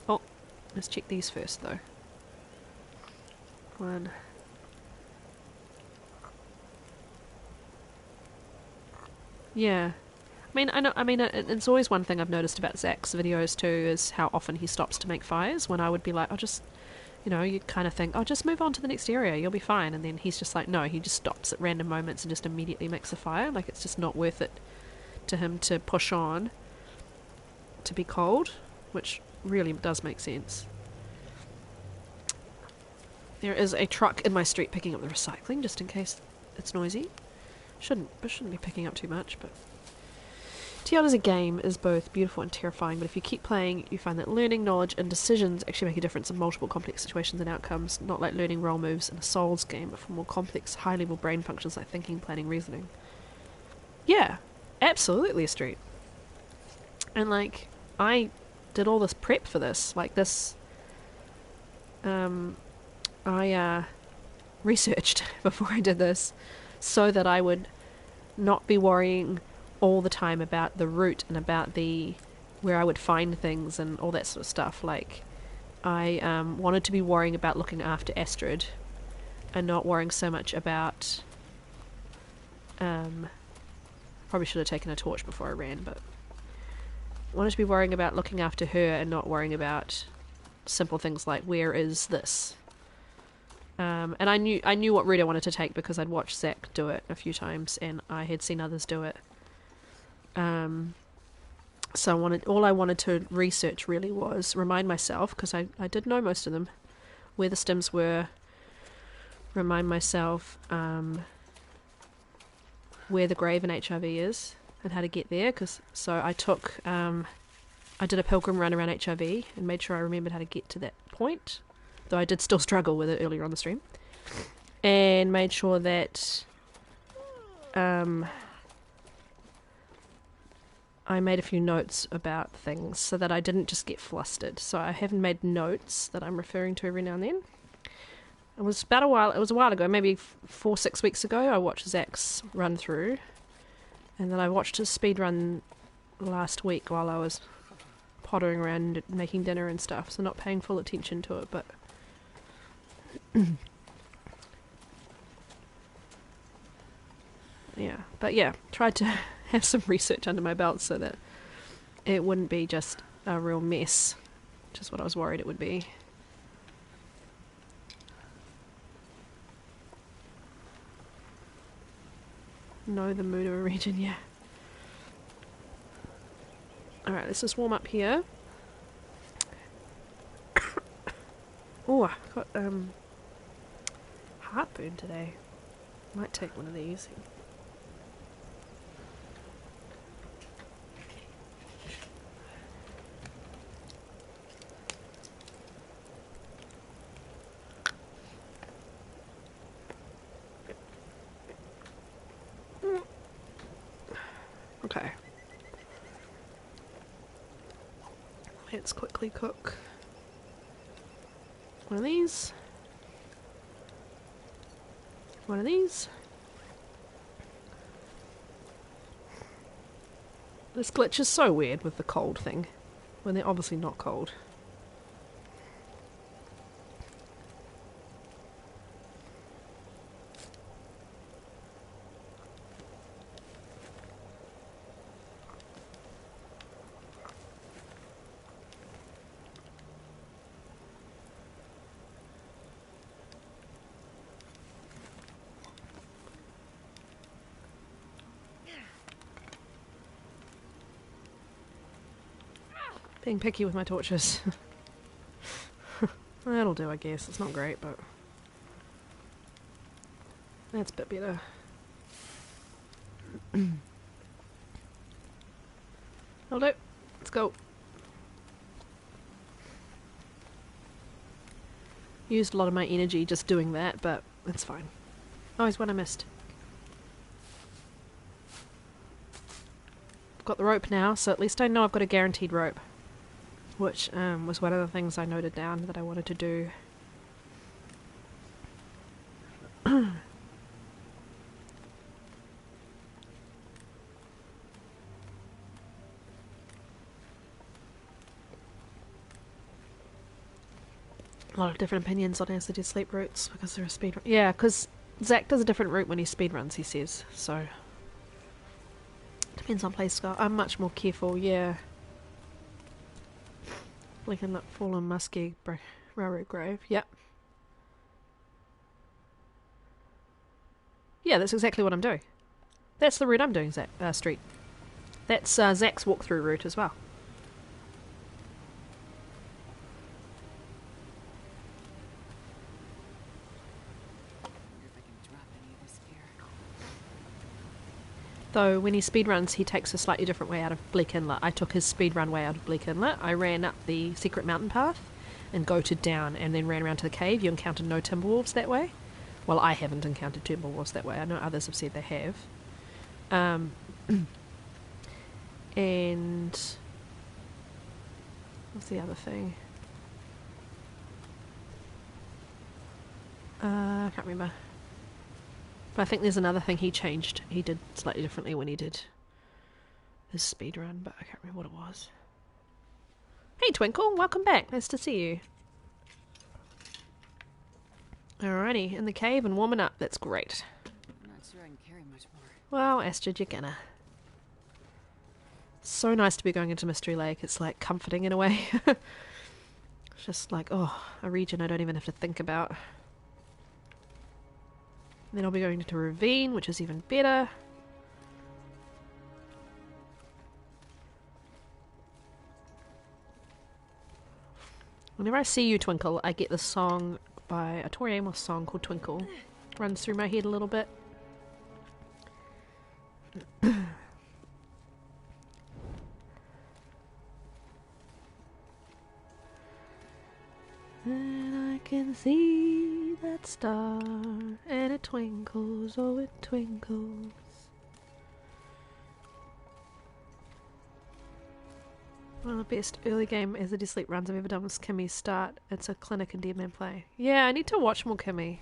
Oh, let's check these first though. One. Yeah. I mean, it's always one thing I've noticed about Zach's videos too, is how often he stops to make fires, when I would be like, I'll just, you kind of think, oh, just move on to the next area, you'll be fine, and then he's just like, no, he just stops at random moments and just immediately makes a fire, like it's just not worth it to him to push on to be cold, which really does make sense. There is a truck in my street picking up the recycling, just in case it's noisy. Shouldn't be picking up too much, but TR as a game is both beautiful and terrifying, but if you keep playing, you find that learning, knowledge, and decisions actually make a difference in multiple complex situations and outcomes, not like learning role moves in a Souls game, but for more complex, high-level brain functions like thinking, planning, reasoning. Yeah, absolutely, Street. And, like, I did all this prep for this, like this, I researched before I did this, so that I would not be worrying all the time about the route and about where I would find things and all that sort of stuff. Like, I wanted to be worrying about looking after Astrid and not worrying so much about probably should have taken a torch before I ran, but wanted to be worrying about looking after her and not worrying about simple things like where is this. And I knew what route I wanted to take because I'd watched Zach do it a few times and I had seen others do it. So all I wanted to research really was remind myself, because I did know most of them, where the stims were, remind myself where the grave in HRV is and how to get there. So I took, I did a pilgrim run around HRV and made sure I remembered how to get to that point, though I did still struggle with it earlier on the stream, and made sure that I made a few notes about things so that I didn't just get flustered. So I have made notes that I'm referring to every now and then. It was a while ago, maybe 4-6 weeks ago, I watched Zach's run through. And then I watched his speed run last week while I was pottering around making dinner and stuff, so not paying full attention to it, but yeah, tried to have some research under my belt so that it wouldn't be just a real mess, which is what I was worried it would be. Know the mood of a region, yeah. Alright, let's just warm up here. Oh, I got heartburn today. Might take one of these. Okay. Let's quickly cook one of these. One of these. This glitch is so weird with the cold thing, when they're obviously not cold. Being picky with my torches. That'll do, I guess. It's not great, but that's a bit better. That'll do. Let's go. Used a lot of my energy just doing that, but it's fine. Oh, there's one I missed. I've got the rope now, so at least I know I've got a guaranteed rope. Which was one of the things I noted down that I wanted to do. A lot of different opinions on how to do sleep routes because they're a speed run. Yeah, because Zach does a different route when he speed runs, he says. So depends on play style. I'm much more careful, yeah. Lincoln that fallen musky railroad grave. Yep. Yeah, that's exactly what I'm doing. That's the route I'm doing, Zach. Street. That's Zach's walkthrough route as well. Though when he speedruns, he takes a slightly different way out of Bleak Inlet. I took his speedrun way out of Bleak Inlet. I ran up the secret mountain path and goated down and then ran around to the cave. You encountered no Timberwolves that way. Well, I haven't encountered Timberwolves that way. I know others have said they have. And what's the other thing? I can't remember. But I think there's another thing he changed. He did slightly differently when he did his speed run, but I can't remember what it was. Hey Twinkle, welcome back. Nice to see you. Alrighty, in the cave and warming up. That's great. I'm not sure I can carry much more. Well, Astrid, you're gonna. So nice to be going into Mystery Lake. It's like comforting in a way. It's just like, oh, a region I don't even have to think about. Then I'll be going to Ravine, which is even better. Whenever I see you, Twinkle, I get this song by a Tori Amos song called Twinkle. Runs through my head a little bit. And I can see that star, and it twinkles, oh it twinkles. One of the best early game as a Desolate runs I've ever done was Kimmy's start. It's a clinic and Deadman play. Yeah, I need to watch more Kimmy.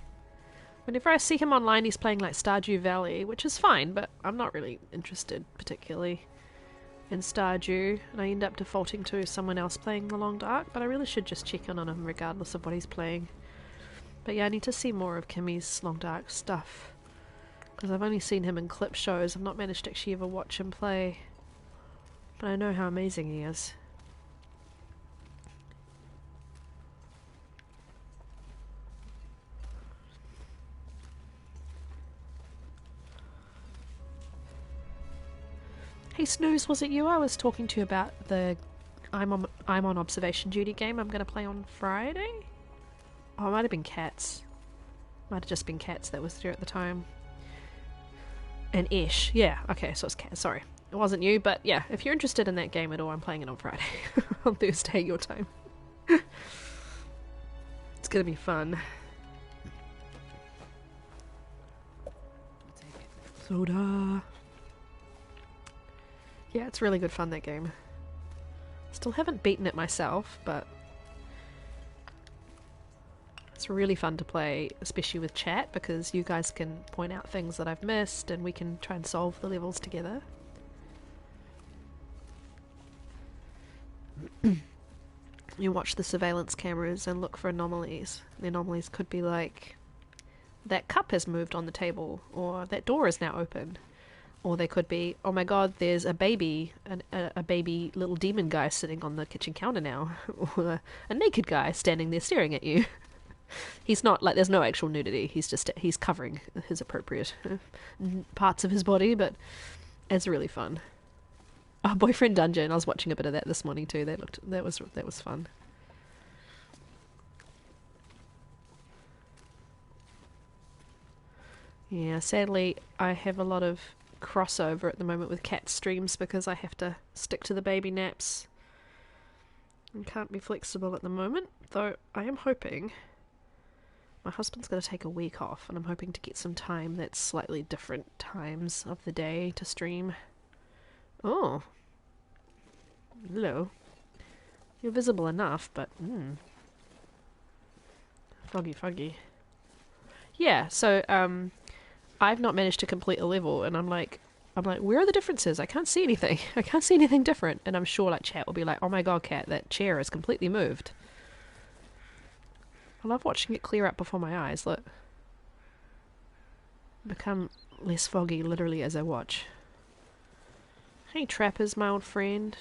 Whenever I see him online, he's playing like Stardew Valley, which is fine, but I'm not really interested particularly in Stardew, and I end up defaulting to someone else playing The Long Dark, but I really should just check in on him regardless of what he's playing. But yeah, I need to see more of Kimmy's Long Dark stuff, because I've only seen him in clip shows. I've not managed to actually ever watch him play, but I know how amazing he is. Hey Snooze, was it you I was talking to about the I'm on observation duty game I'm going to play on Friday? Oh, it might have been Cats. Might have just been Cats that was there at the time. And Ish. Yeah, okay, so it's Cats. Sorry. It wasn't you, but yeah, if you're interested in that game at all, I'm playing it on Friday. On Thursday, your time. It's going to be fun. I'll take it. Soda. Yeah, it's really good fun, that game. Still haven't beaten it myself, but it's really fun to play, especially with chat, because you guys can point out things that I've missed and we can try and solve the levels together. You watch the surveillance cameras and look for anomalies. The anomalies could be like, that cup has moved on the table, or that door is now open. Or they could be, oh my god, there's a baby, a baby little demon guy sitting on the kitchen counter now. Or a naked guy standing there staring at you. He's not, like, there's no actual nudity. He's covering his appropriate parts of his body, but it's really fun. Oh, Boyfriend Dungeon, I was watching a bit of that this morning too. That was fun. Yeah, sadly, I have a lot of crossover at the moment with cat streams because I have to stick to the baby naps and can't be flexible at the moment, though I am hoping my husband's going to take a week off and I'm hoping to get some time that's slightly different times of the day to stream. Oh, hello. You're visible enough, but foggy. Yeah, so I've not managed to complete a level, and I'm like, where are the differences? I can't see anything. I can't see anything different. And I'm sure, like, chat will be like, oh my god, Cat, that chair is completely moved. I love watching it clear up before my eyes. Look, become less foggy literally as I watch. Hey, Trappers, my old friend.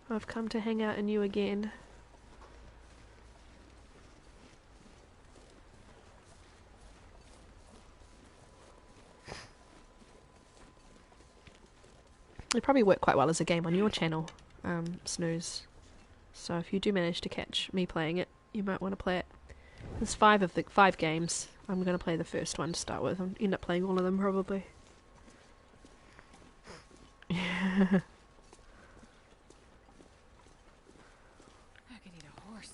I've come to hang out in you again. It probably worked quite well as a game on your channel, Snooze. So if you do manage to catch me playing it, you might want to play it. There's 5 games. I'm going to play the first one to start with. I'll end up playing all of them probably. I could eat a horse.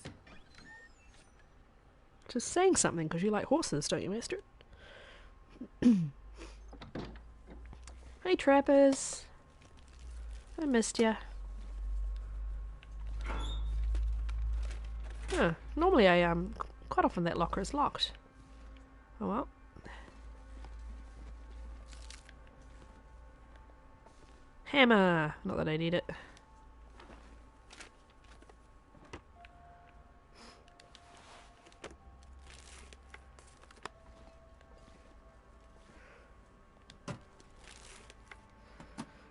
Just saying something because you like horses, don't you, Master? Hey, Trappers. I missed ya. Huh. Normally quite often that locker is locked. Oh well. Hammer! Not that I need it.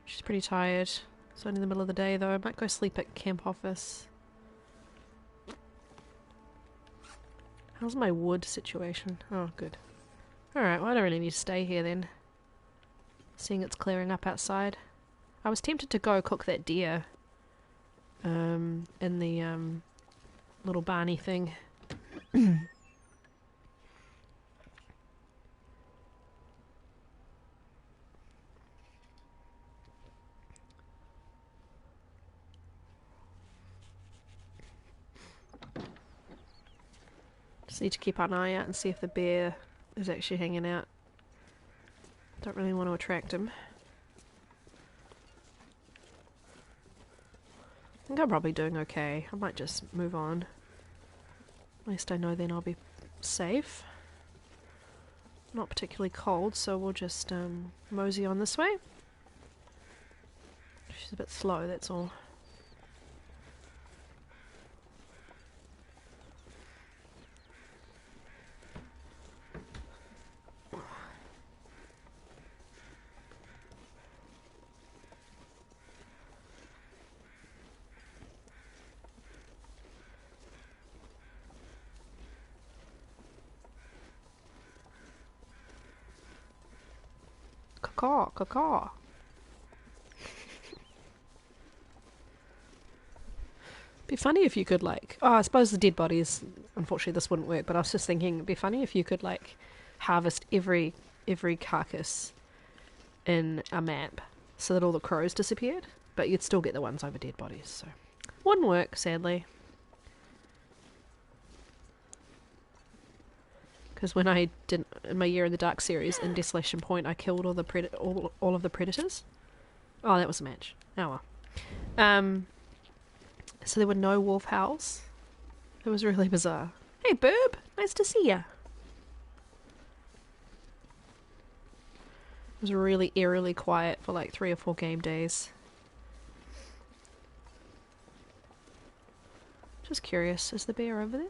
She's pretty tired. It's only the middle of the day though. I might go sleep at camp office. How's my wood situation? Oh, good. Alright, well I don't really need to stay here then. Seeing it's clearing up outside. I was tempted to go cook that deer. In the, little barny thing. Just need to keep an eye out and see if the bear is actually hanging out. Don't really want to attract him. think I'm probably doing okay. I might just move on. At least I know then I'll be safe. Not particularly cold, so we'll just mosey on this way. She's a bit slow, that's all. Caw, caw, caw. Be funny if you could, like... Oh, I suppose the dead bodies... Unfortunately, this wouldn't work, but I was just thinking it'd be funny if you could, like, harvest every carcass in a map so that all the crows disappeared, but you'd still get the ones over dead bodies, so... Wouldn't work, sadly. Because when I did... In my Year in the Dark series, in Desolation Point, I killed all of the predators. Oh, that was a match. Oh well. So there were no wolf howls. It was really bizarre. Hey, Burb! Nice to see ya! It was really eerily quiet for like 3 or 4 game days. Just curious, is the bear over there?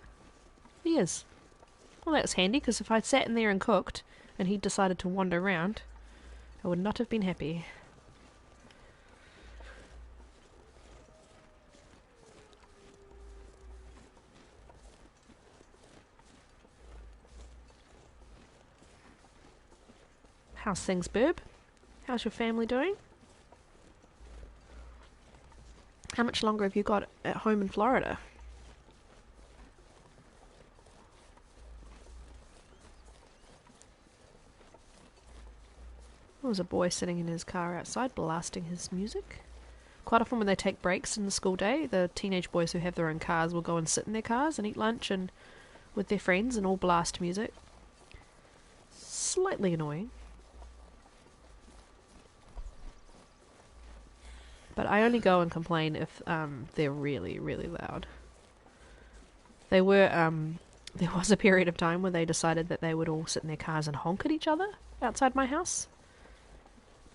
He is. Well, that was handy, because if I'd sat in there and cooked, and he'd decided to wander around, I would not have been happy. How's things, Burb? How's your family doing? How much longer have you got at home in Florida? There was a boy sitting in his car outside blasting his music. Quite often when they take breaks in the school day, the teenage boys who have their own cars will go and sit in their cars and eat lunch and with their friends and all blast music. Slightly annoying. But I only go and complain if they're really, really loud. They were, there was a period of time where they decided that they would all sit in their cars and honk at each other outside my house.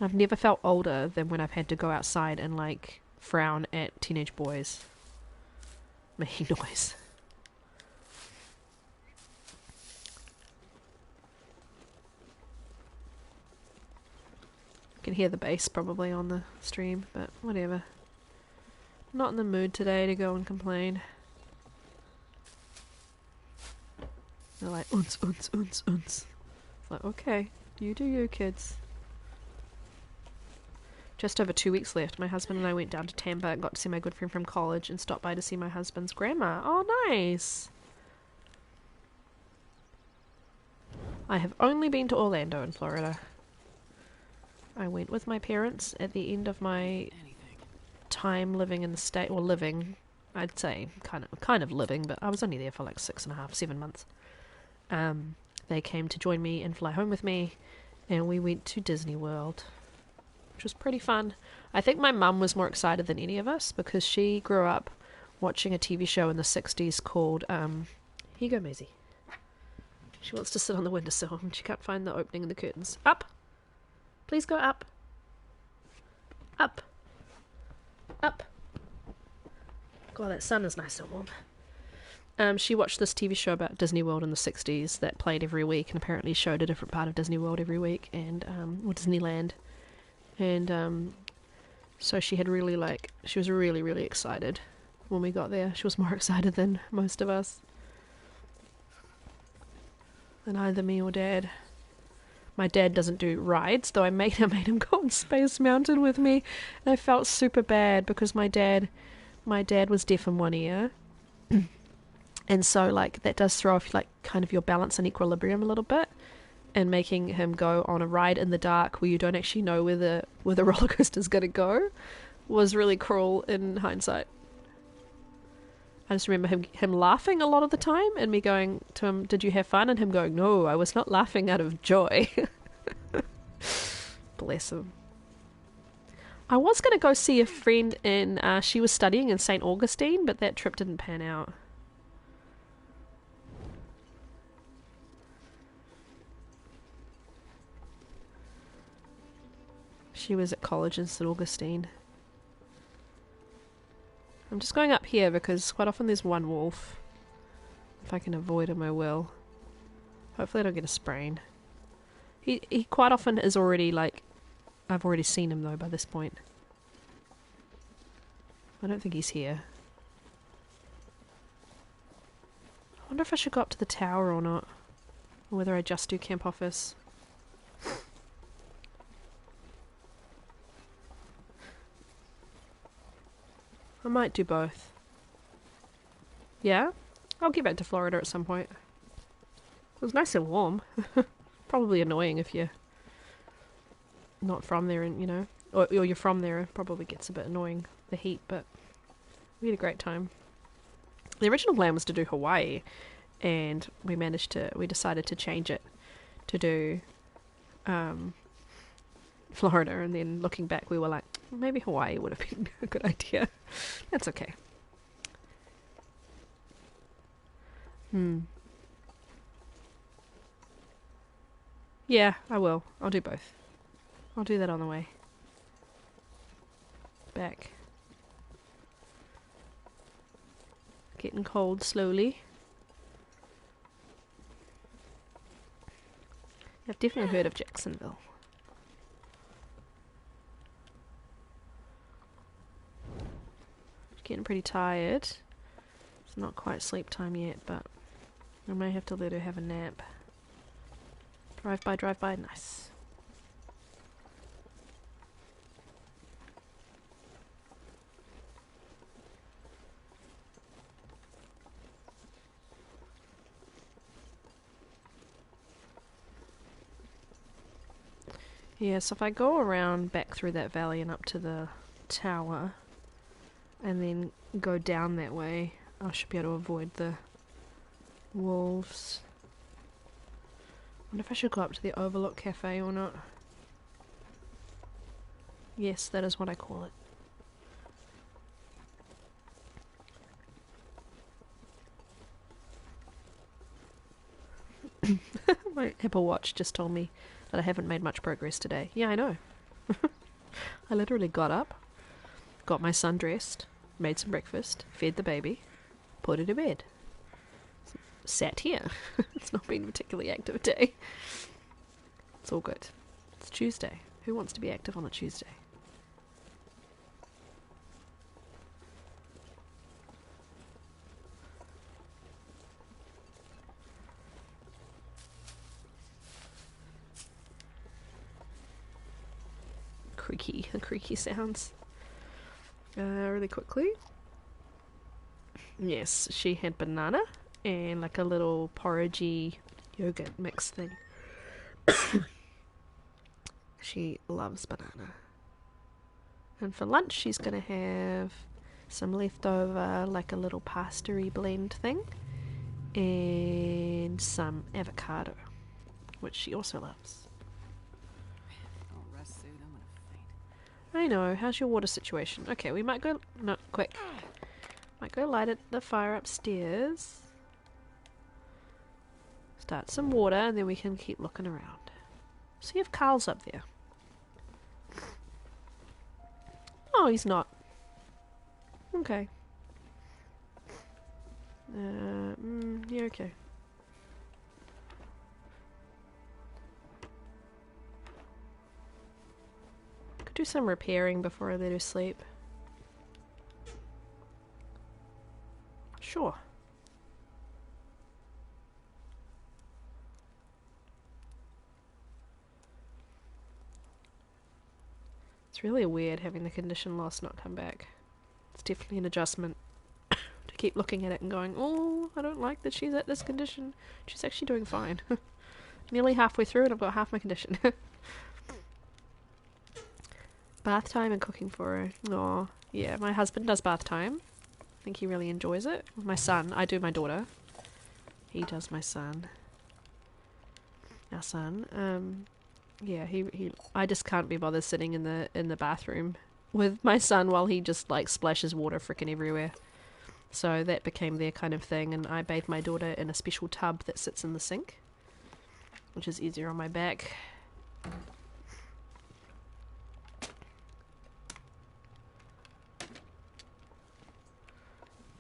I've never felt older than when I've had to go outside and, like, frown at teenage boys making noise. You can hear the bass probably on the stream, but whatever. Not in the mood today to go and complain. They're like, uns, uns, uns, uns. It's like, okay, you do you, kids. Just over 2 weeks left. My husband and I went down to Tampa and got to see my good friend from college and stopped by to see my husband's grandma. Oh, nice! I have only been to Orlando in Florida. I went with my parents at the end of my time living in the state, or living, I'd say, kind of living, but I was only there for like 6.5, 7 months. They came to join me and fly home with me, and we went to Disney World, which was pretty fun. I think my mum was more excited than any of us, because she grew up watching a TV show in the 60s called, here you go, Maisie. She wants to sit on the windowsill, and she can't find the opening in the curtains. Up! Please go up. Up. Up. God, that sun is nice and warm. She watched this TV show about Disney World in the 60s that played every week and apparently showed a different part of Disney World every week, and or Disneyland. And so she had really, like, she was really, really excited when we got there. She was more excited than most of us. Than either me or Dad. My dad doesn't do rides, though I made him go on Space Mountain with me, and I felt super bad because my dad was deaf in one ear, and so like that does throw off like kind of your balance and equilibrium a little bit, and making him go on a ride in the dark where you don't actually know where the roller coaster's gonna go was really cruel in hindsight. I just remember him laughing a lot of the time and me going to him, "Did you have fun?" And him going, "No, I was not laughing out of joy." Bless him. I was going to go see a friend in, she was studying in St. Augustine, but that trip didn't pan out. She was at college in St. Augustine. I'm just going up here because quite often there's one wolf. If I can avoid him, I will. Hopefully I don't get a sprain. He quite often is already, like... I've already seen him, though, by this point. I don't think he's here. I wonder if I should go up to the tower or not. Or whether I just do camp office. I might do both. Yeah? I'll get back to Florida at some point. It was nice and warm. Probably annoying if you're not from there and, you know, or you're from there, it probably gets a bit annoying, the heat, but we had a great time. The original plan was to do Hawaii, and we decided to change it to do Florida, and then looking back we were like, maybe Hawaii would have been a good idea. That's okay. Yeah, I will. I'll do both. I'll do that on the way back. Getting cold slowly. I've definitely heard of Jacksonville. Getting pretty tired. It's not quite sleep time yet, but I may have to let her have a nap. Drive by, nice. Yeah, so if I go around back through that valley and up to the tower, and then go down that way, I should be able to avoid the wolves. I wonder if I should go up to the Overlook Cafe or not. Yes, that is what I call it. My Apple Watch just told me that I haven't made much progress today. Yeah, I know. I literally got up, got my son dressed, made some breakfast, fed the baby, put her to bed. Sat here. It's not been a particularly active day. It's all good. It's Tuesday. Who wants to be active on a Tuesday? Creaky sounds. Really quickly. Yes, she had banana and like a little porridgey yogurt mix thing. She loves banana. And for lunch she's gonna have some leftover, like a little pasta-y blend thing, and some avocado, which she also loves. Oh, rest suit, I'm gonna faint. I know. How's your water situation? Okay, we might go... No, quick. Might go light the fire upstairs. Start some water, and then we can keep looking around. See if Carl's up there. Oh, he's not. Okay. Yeah, okay. Could do some repairing before I let her sleep. Sure. It's really weird having the condition loss not come back. It's definitely an adjustment to keep looking at it and going, oh, I don't like that she's at this condition. She's actually doing fine. Nearly halfway through and I've got half my condition. Bath time and cooking for her. Aw, yeah, my husband does bath time. I think he really enjoys it. With my son, I do my daughter. He does my son. Our son. Yeah, he I just can't be bothered sitting in the bathroom with my son while he just like splashes water frickin' everywhere. So that became their kind of thing, and I bathe my daughter in a special tub that sits in the sink, which is easier on my back.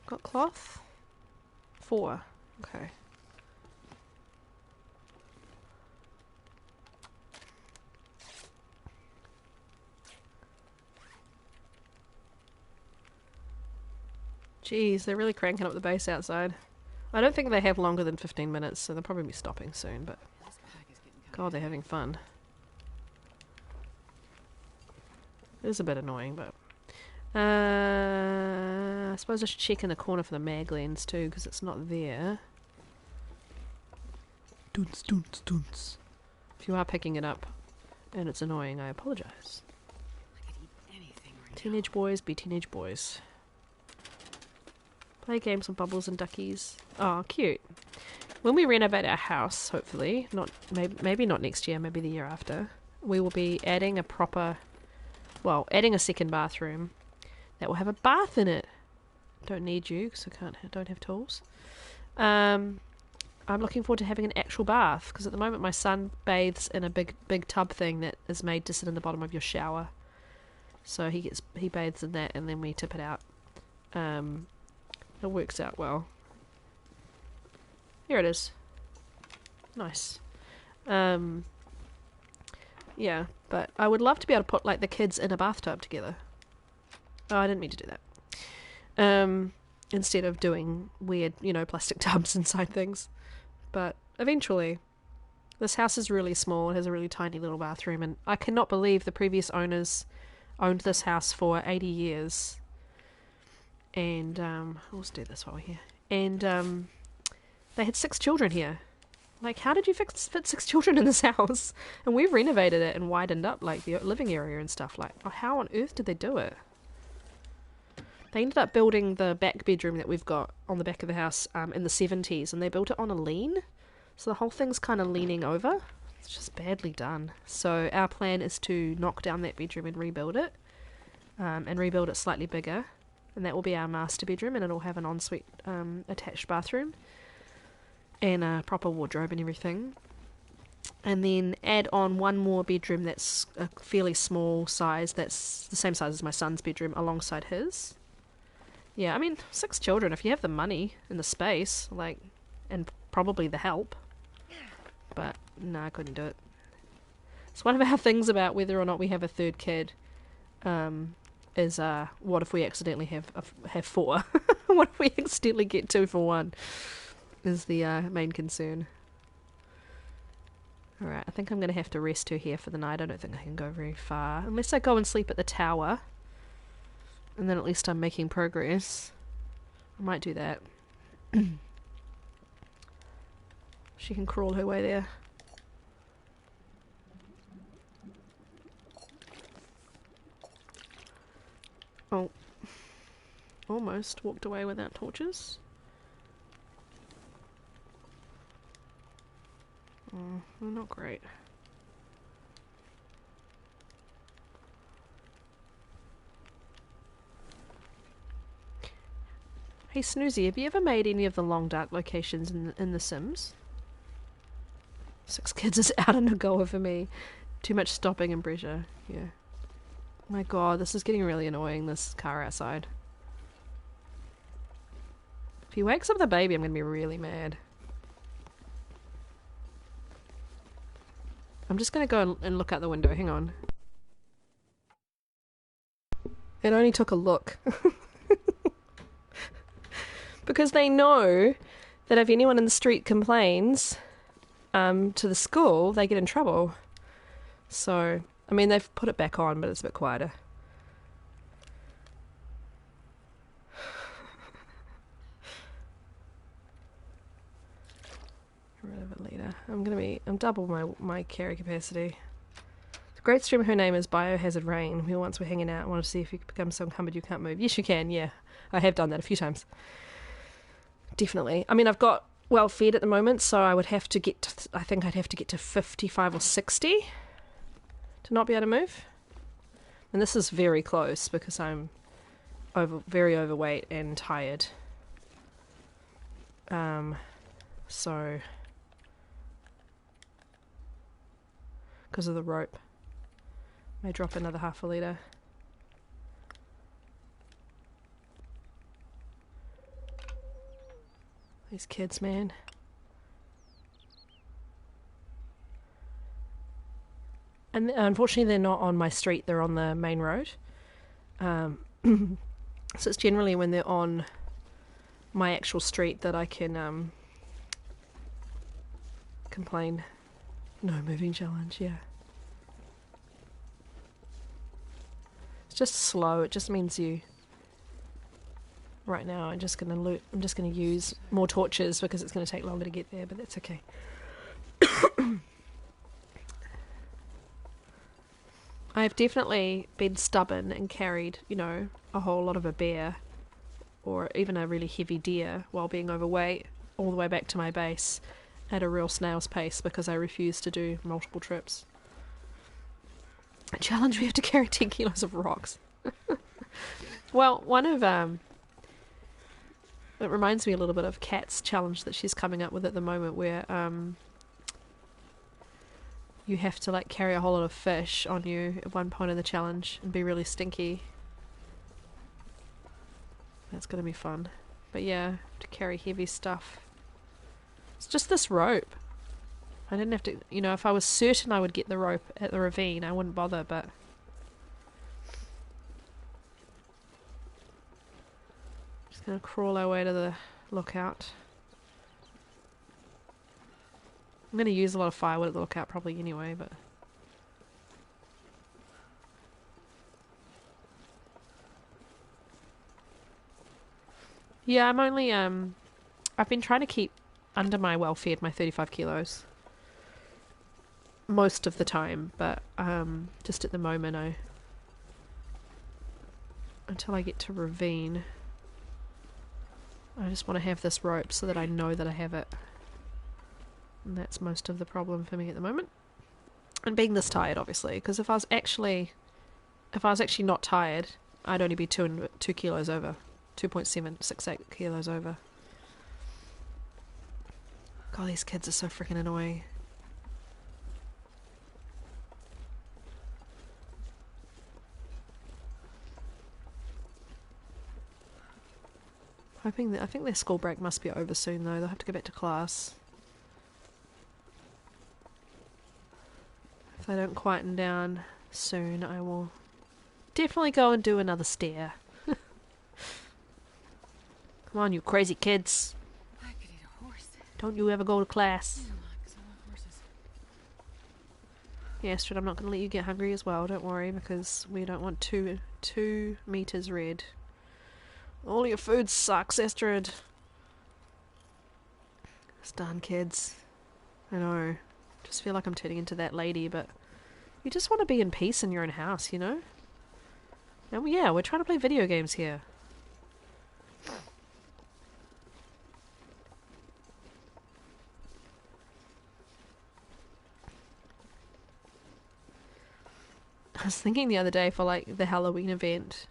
Got cloth? 4. Okay. Jeez, they're really cranking up the bass outside. I don't think they have longer than 15 minutes, so they'll probably be stopping soon, but This pack is getting kinda God, they're having fun. It is a bit annoying, but... I suppose I should check in the corner for the mag lens too, because it's not there. Dunce, dunce, dunce. If you are picking it up and it's annoying, I apologise. I could eat anything right Teenage boys be teenage boys. Play games with bubbles and duckies. Oh, cute. When we renovate our house, hopefully, maybe not next year, maybe the year after, we will be adding a proper, well, adding a second bathroom that will have a bath in it. Don't need you because I don't have tools. I'm looking forward to having an actual bath because at the moment my son bathes in a big tub thing that is made to sit in the bottom of your shower. So he bathes in that and then we tip it out. It works out well. Here it is. Nice. Yeah, but I would love to be able to put like the kids in a bathtub together. Oh, I didn't mean to do that. Instead of doing weird, plastic tubs inside things. But eventually, this house is really small. It has a really tiny little bathroom, and I cannot believe the previous owners owned this house for 80 years. And let's do this while we're here. And they had 6 children here. Like, how did you fit 6 children in this house? And we've renovated it and widened up like the living area and stuff. Like, how on earth did they do it? They ended up building the back bedroom that we've got on the back of the house in the 70s, and they built it on a lean. So the whole thing's kind of leaning over. It's just badly done. So our plan is to knock down that bedroom and rebuild it. And rebuild it slightly bigger. And that will be our master bedroom, and it'll have an ensuite attached bathroom. And a proper wardrobe and everything. And then add on one more bedroom that's a fairly small size, that's the same size as my son's bedroom, alongside his. Yeah, I mean, 6 children, if you have the money and the space, like, and probably the help. But, no, I couldn't do it. It's one of our things about whether or not we have a third kid, is, what if we accidentally have 4? What if we accidentally get 2 for 1? Is the, main concern. Alright, I think I'm going to have to rest her here for the night. I don't think I can go very far. Unless I go and sleep at the tower. And then at least I'm making progress. I might do that. She can crawl her way there. Oh. Almost walked away without torches. Oh, not great. Hey Snoozy, have you ever made any of the long dark locations in the Sims? 6 kids is out and a goer for me. Too much stopping and pressure. Yeah. My god, this is getting really annoying, this car outside. If he wakes up the baby, I'm gonna be really mad. I'm just gonna go and look out the window, hang on. It only took a look. Because they know that if anyone in the street complains to the school, they get in trouble. So, I mean, they've put it back on, but it's a bit quieter. Rid of it later. I'm double my carry capacity. The great streamer, her name is Biohazard Rain. We once were hanging out and wanted to see if you could become so encumbered you can't move. Yes, you can, yeah. I have done that a few times. Definitely. I mean, I've got well fed at the moment, so I would have to get to, I think I'd have to get to 55 or 60 to not be able to move. And this is very close because I'm very overweight and tired. So because of the rope, may drop another half a litre. These kids, man. And unfortunately they're not on my street, they're on the main road. So it's generally when they're on my actual street that I can complain. No moving challenge, yeah. It's just slow, it just means you... Right now I'm just gonna use more torches because it's gonna take longer to get there, but that's okay. I've definitely been stubborn and carried, you know, a whole lot of a bear or even a really heavy deer while being overweight all the way back to my base at a real snail's pace because I refuse to do multiple trips. A challenge, we have to carry 10 kilos of rocks. Well, one of it reminds me a little bit of Kat's challenge that she's coming up with at the moment where you have to like carry a whole lot of fish on you at one point in the challenge and be really stinky. That's gonna be fun. But yeah, to carry heavy stuff. It's just this rope. I didn't have to, you know, if I was certain I would get the rope at the ravine, I wouldn't bother, but... Just gonna crawl our way to the lookout. I'm gonna use a lot of firewood at the lookout probably anyway, but... Yeah, I'm only, I've been trying to keep under my well-fed, my 35 kilos. Most of the time, but, just at the moment until I get to Ravine, I just want to have this rope so that I know that I have it. And that's most of the problem for me at the moment. And being this tired, obviously, because if I was actually not tired, I'd only be 2 kilos over. 2.768 kilos over. God, these kids are so freaking annoying. I think their school break must be over soon though. They'll have to go back to class. If they don't quieten down soon, I will definitely go and do another stare. Come on, you crazy kids. I could eat a horse. Don't you ever go to class. I don't know, 'cause I love horses. Yeah, Astrid, I'm not going to let you get hungry as well, don't worry, because we don't want two meters red. All your food sucks, Astrid. It's done, kids. I know. Just feel like I'm turning into that lady, but you just want to be in peace in your own house, you know? And yeah, we're trying to play video games here. I was thinking the other day for like the Halloween event,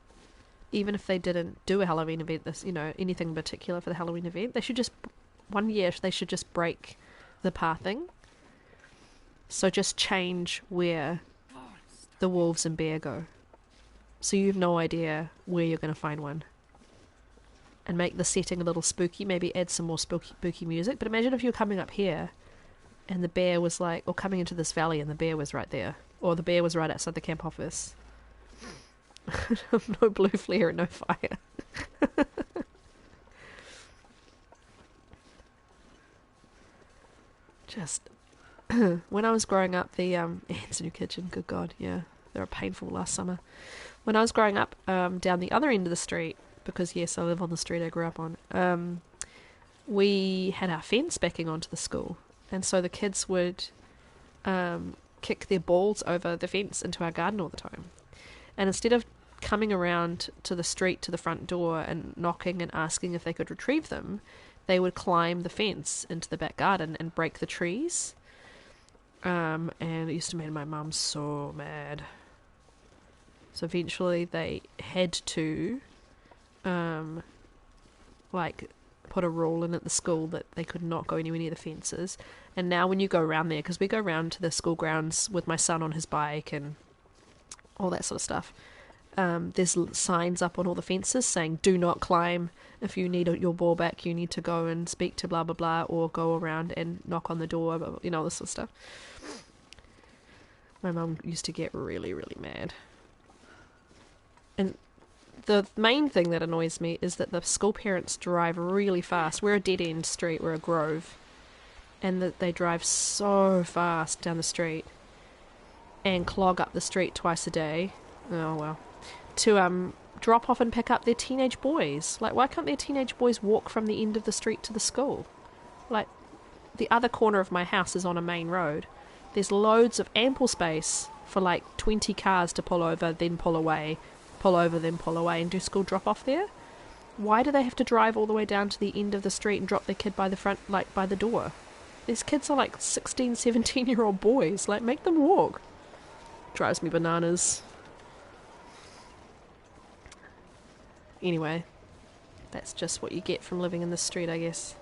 even if they didn't do a Halloween event, this, you know, anything in particular for the Halloween event, they should just, one year they should just break the pathing. So just change where the wolves and bear go. So you have no idea where you're going to find one. And make the setting a little spooky, maybe add some more spooky music. But imagine if you're coming up here and the bear was like, or coming into this valley and the bear was right there. Or the bear was right outside the camp office. No blue flare and no fire. Just when I was growing up, the ants in your kitchen, good God, yeah, they were painful last summer. When I was growing up, down the other end of the street, because yes, I live on the street I grew up on, we had our fence backing onto the school, and so the kids would kick their balls over the fence into our garden all the time. And instead of coming around to the street to the front door and knocking and asking if they could retrieve them, they would climb the fence into the back garden and break the trees. And it used to make my mum so mad. So eventually they had to, like, put a rule in at the school that they could not go anywhere near the fences. And now when you go around there, because we go around to the school grounds with my son on his bike and all that sort of stuff, there's signs up on all the fences saying, do not climb. If you need your ball back, you need to go and speak to blah blah blah, or go around and knock on the door, blah, blah, you know, this sort of stuff. My mum used to get really, really mad. And the main thing that annoys me is that the school parents drive really fast. We're a dead-end street, we're a grove, and that they drive so fast down the street and clog up the street twice a day. Oh well. To drop off and pick up their teenage boys. Like, why can't their teenage boys walk from the end of the street to the school? Like, the other corner of my house is on a main road. There's loads of ample space for like 20 cars to pull over, then pull away, pull over, then pull away, and do school drop off there. Why do they have to drive all the way down to the end of the street and drop their kid by the front, like by the door? These kids are like 16, 17-year-old boys. Like, make them walk. Drives me bananas. Anyway, that's just what you get from living in the street, I guess.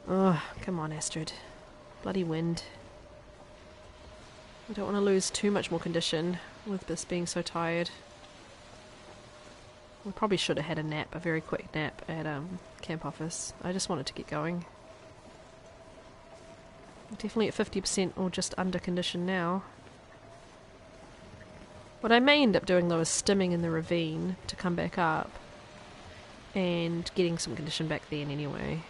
Oh, come on, Astrid. Bloody wind. I don't want to lose too much more condition with this being so tired. We probably should have had a nap, a very quick nap at camp office. I just wanted to get going. Definitely at 50% or just under condition now. What I may end up doing though is stimming in the ravine to come back up and getting some condition back then anyway.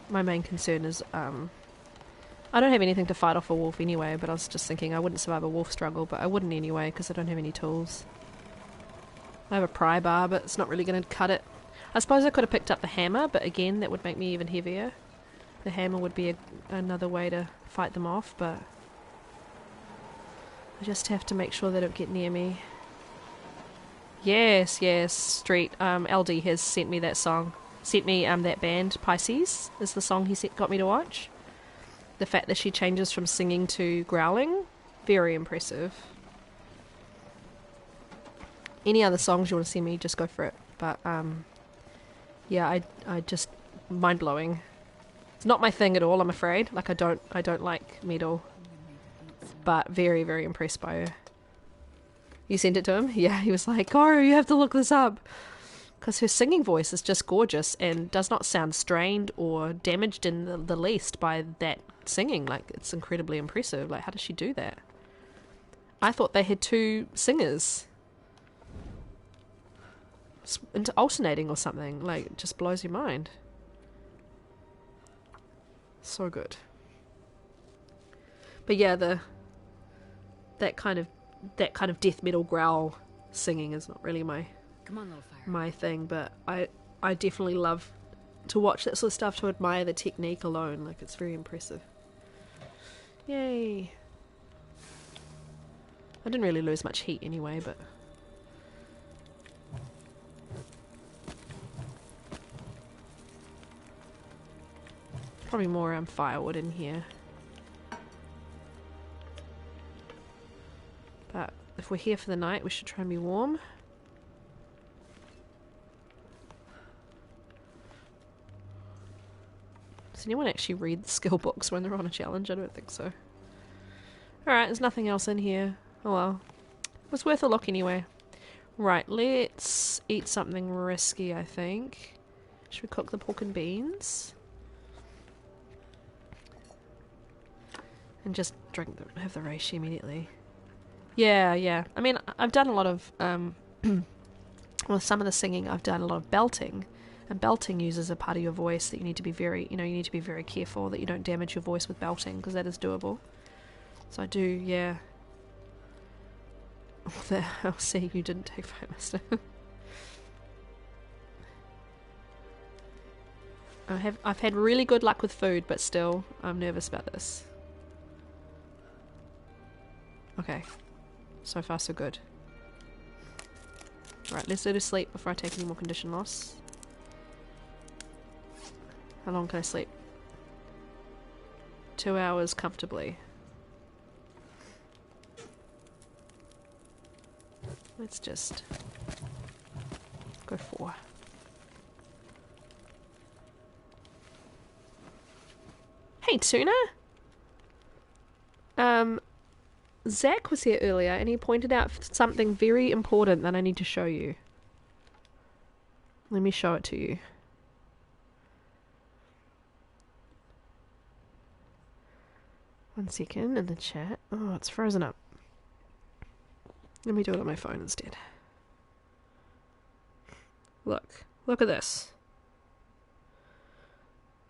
My main concern is I don't have anything to fight off a wolf anyway, but I was just thinking I wouldn't survive a wolf struggle, but I wouldn't anyway because I don't have any tools. I have a pry bar, but it's not really going to cut it. I suppose I could have picked up the hammer, but again that would make me even heavier. The hammer would be another way to fight them off, but I just have to make sure they don't get near me. Yes, Street. LD has sent me that song. Sent me that band, Pisces, is the song he got me to watch. The fact that she changes from singing to growling, very impressive. Any other songs you want to send me, just go for it. But, yeah, I just, mind-blowing. It's not my thing at all, I'm afraid. Like, I don't like metal. But very, very impressed by her. You sent it to him? Yeah, he was like, Cora, you have to look this up. Because her singing voice is just gorgeous and does not sound strained or damaged in the least by that singing. Like, it's incredibly impressive. Like, how does she do that? I thought they had two singers. Into alternating or something. Like, it just blows your mind. So good. But yeah, that kind of death metal growl singing is not really my Come on, little fire. my thing, but I definitely love to watch that sort of stuff, to admire the technique alone. Like, it's very impressive. Yay. I didn't really lose much heat anyway, but probably more firewood in here. But if we're here for the night, we should try and be warm. Does anyone actually read the skill books when they're on a challenge? I don't think so. Alright, there's nothing else in here. Oh well. It was worth a look anyway. Right, let's eat something risky, I think. Should we cook the pork and beans? And just have the reishi immediately. Yeah. I mean, I've done a lot of, well, some of the singing, I've done a lot of belting. And belting uses a part of your voice that you need to be very, you need to be very careful that you don't damage your voice with belting, because that is doable. So I do, yeah. I'll see, you didn't take Fire Master. I've had really good luck with food, but still, I'm nervous about this. Okay. So far, so good. Right, let's go to sleep before I take any more condition loss. How long can I sleep? 2 hours comfortably. Let's just go 4. Hey, Tuna! Zach was here earlier and he pointed out something very important that I need to show you. Let me show it to you. One second in the chat. Oh, it's frozen up. Let me do it on my phone instead. Look. Look at this.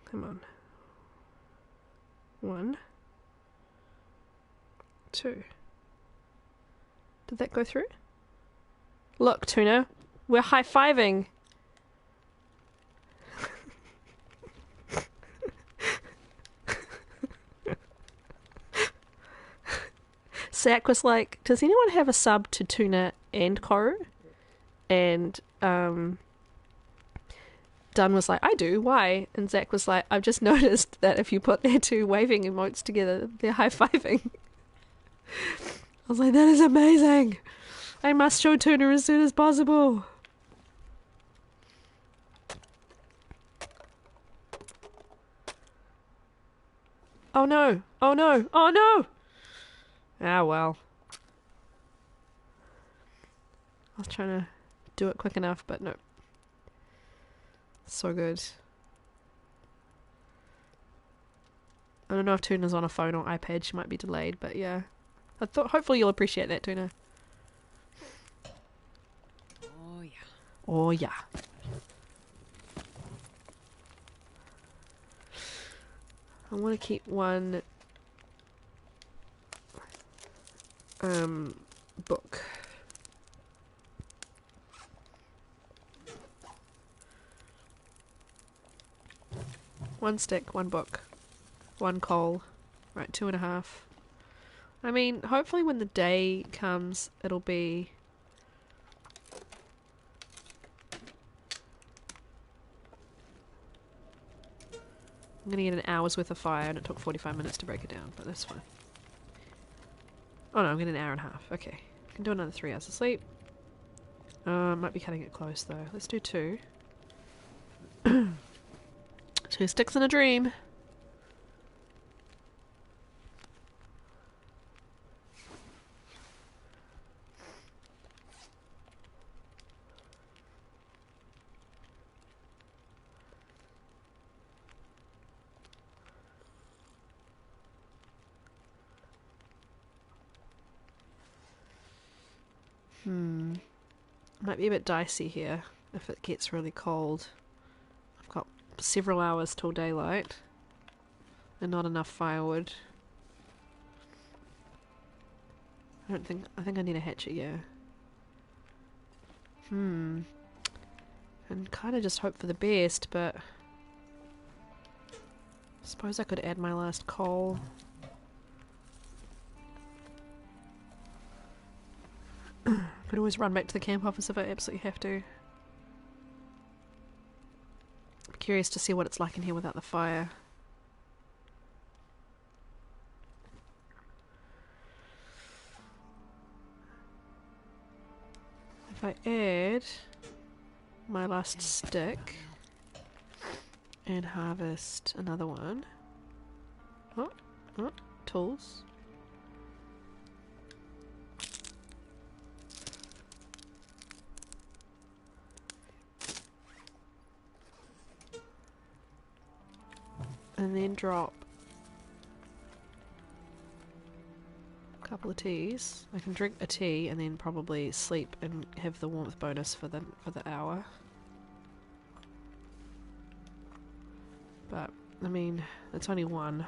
Come on. 1, 2. Did that go through? Look, Tuna. We're high-fiving. Zach was like, does anyone have a sub to Tuna and Koru? And Dunn was like, I do, why? And Zach was like, I've just noticed that if you put their 2 waving emotes together, they're high-fiving. I was like, that is amazing! I must show Tuna as soon as possible. Oh no! Oh no! Oh no! Ah, well. I was trying to do it quick enough, but no. So good. I don't know if Tuna's on a phone or iPad. She might be delayed, but yeah. I thought hopefully you'll appreciate that, Tuna. Oh, yeah. Oh, yeah. I want to keep one book. One stick, one book, one coal. Right, 2.5. I mean, hopefully when the day comes, it'll be... I'm gonna get an hour's worth of fire, and it took 45 minutes to break it down, but that's fine. Oh no, I'm getting an hour and a half. Okay. I can do another 3 hours of sleep. Might be cutting it close though. Let's do 2. 2 sticks in a dream. Might be a bit dicey here if it gets really cold. I've got several hours till daylight and not enough firewood. I think I need a hatchet, yeah. And kind of just hope for the best, but I suppose I could add my last coal. Could always run back to the camp office if I absolutely have to. I'm curious to see what it's like in here without the fire. If I add my last stick and harvest another one. Oh, tools. And then drop a couple of teas. I can drink a tea and then probably sleep and have the warmth bonus for the hour. But I mean, it's only 1.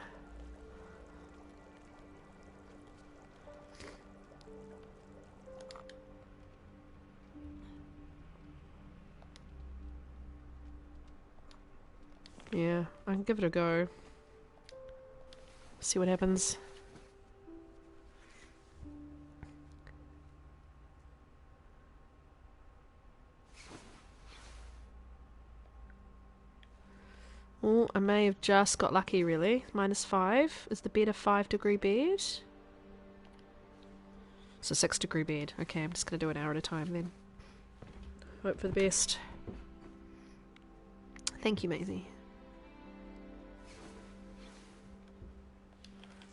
Yeah, I can give it a go. See what happens. Oh, I may have just got lucky, really. -5. Is the bed a 5-degree bed? It's a 6-degree bed. Okay, I'm just gonna do an hour at a time then. Hope for the best. Thank you, Maisie.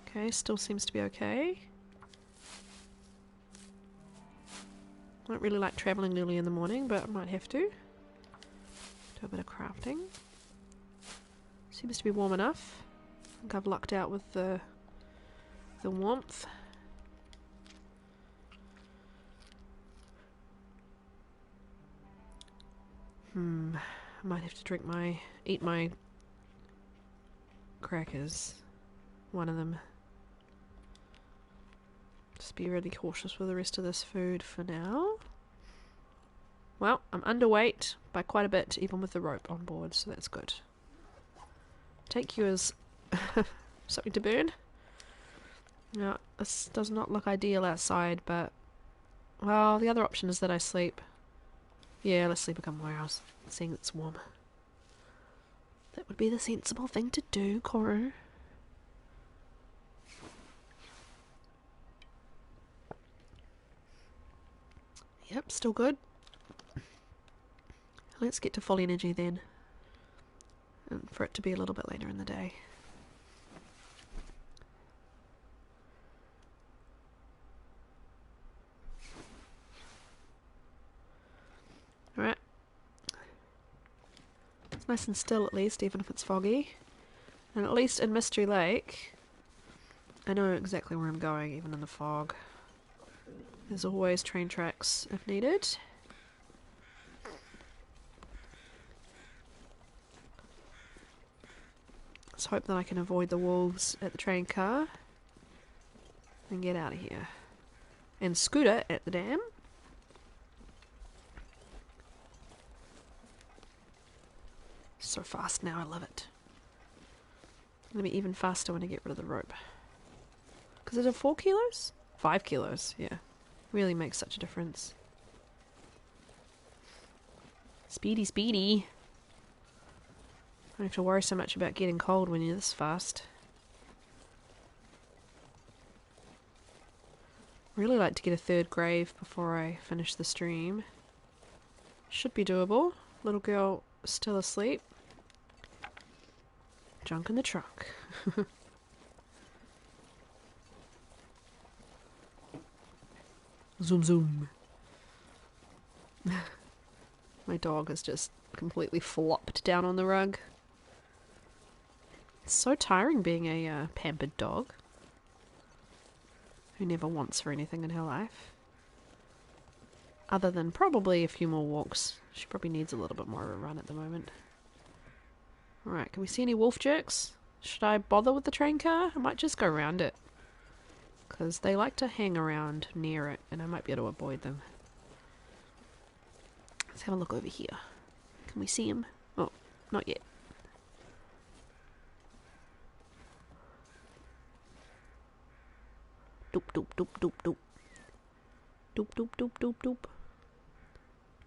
Okay, still seems to be okay. I don't really like travelling early in the morning, but I might have to. Do a bit of crafting. Seems to be warm enough. I think I've lucked out with the warmth. I might have to eat my crackers. One of them. Just be really cautious with the rest of this food for now. Well, I'm underweight by quite a bit, even with the rope on board, so that's good. Take you as something to burn. No, this does not look ideal outside, but... Well, the other option is that I sleep. Yeah, let's sleep a couple more hours, seeing it's warm. That would be the sensible thing to do, Koru. Yep, still good. Let's get to full energy then. And for it to be a little bit later in the day. Alright. It's nice and still at least, even if it's foggy. And at least in Mystery Lake, I know exactly where I'm going, even in the fog. There's always train tracks if needed. Let's hope that I can avoid the wolves at the train car and get out of here. And Scooter at the dam. So fast now, I love it. Gonna be even faster when I get rid of the rope. Because is it 4 kilos? 5 kilos, yeah. Really makes such a difference. Speedy, speedy. Don't have to worry so much about getting cold when you're this fast. Really like to get a 3rd grave before I finish the stream. Should be doable. Little girl still asleep. Junk in the truck. Zoom zoom. My dog has just completely flopped down on the rug. It's so tiring being a pampered dog who never wants for anything in her life. Other than probably a few more walks. She probably needs a little bit more of a run at the moment. Alright, can we see any wolf jerks? Should I bother with the train car? I might just go around it. Because they like to hang around near it, and I might be able to avoid them. Let's have a look over here. Can we see him? Oh, not yet. Doop doop doop doop doop. Doop doop doop doop doop.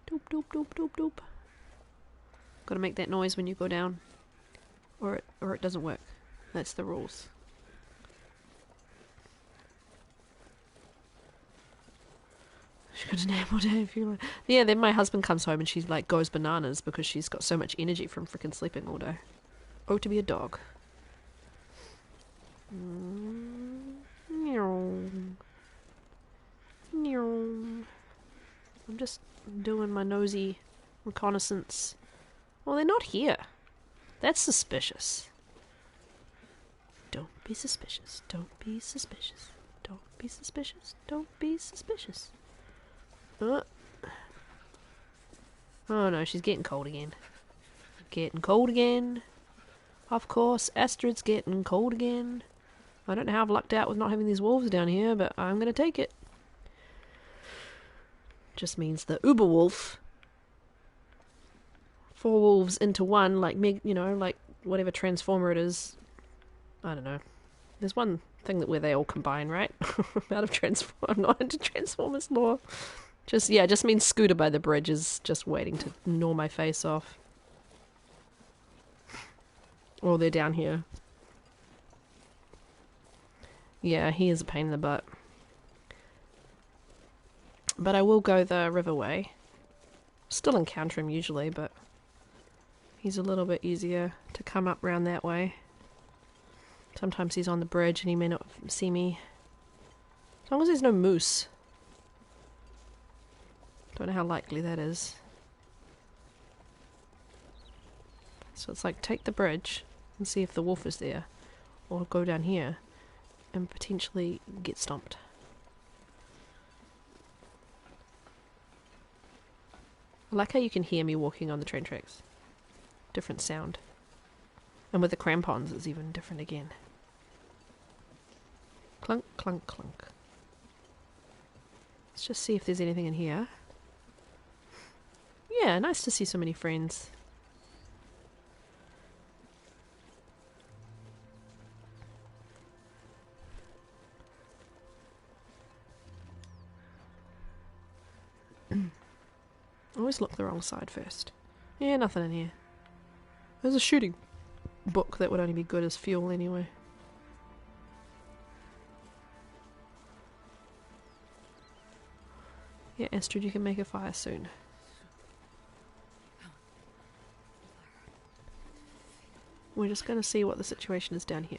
Doop doop doop doop doop. Gotta make that noise when you go down. Or it doesn't work. That's the rules. She got a nap all day if you like. Yeah, then my husband comes home and she like goes bananas because she's got so much energy from freaking sleeping all day. Oh, to be a dog. Meow. Meow. I'm just doing my nosy reconnaissance. Well, they're not here. That's suspicious. Don't be suspicious. Don't be suspicious. Don't be suspicious. Don't be suspicious. Oh no, she's getting cold again. Getting cold again. Of course, Astrid's getting cold again. I don't know how I've lucked out with not having these wolves down here, but I'm gonna take it. Just means the Uber wolf. 4 wolves into one, like like whatever transformer it is. I don't know. There's one thing where they all combine, right? Out of I'm not into Transformers lore. Just means Scooter by the bridge is just waiting to gnaw my face off. Oh, they're down here. Yeah, he is a pain in the butt. But I will go the river way. Still encounter him usually, but he's a little bit easier to come up round that way. Sometimes he's on the bridge and he may not see me. As long as there's no moose. Don't know how likely that is. So it's like take the bridge and see if the wolf is there. Or go down here and potentially get stomped. I like how you can hear me walking on the train tracks. Different sound. And with the crampons it's even different again. Clunk, clunk, clunk. Let's just see if there's anything in here. Yeah, nice to see so many friends. Always look the wrong side first. Yeah, nothing in here. There's a shooting book that would only be good as fuel anyway. Yeah, Astrid, you can make a fire soon. We're just gonna see what the situation is down here.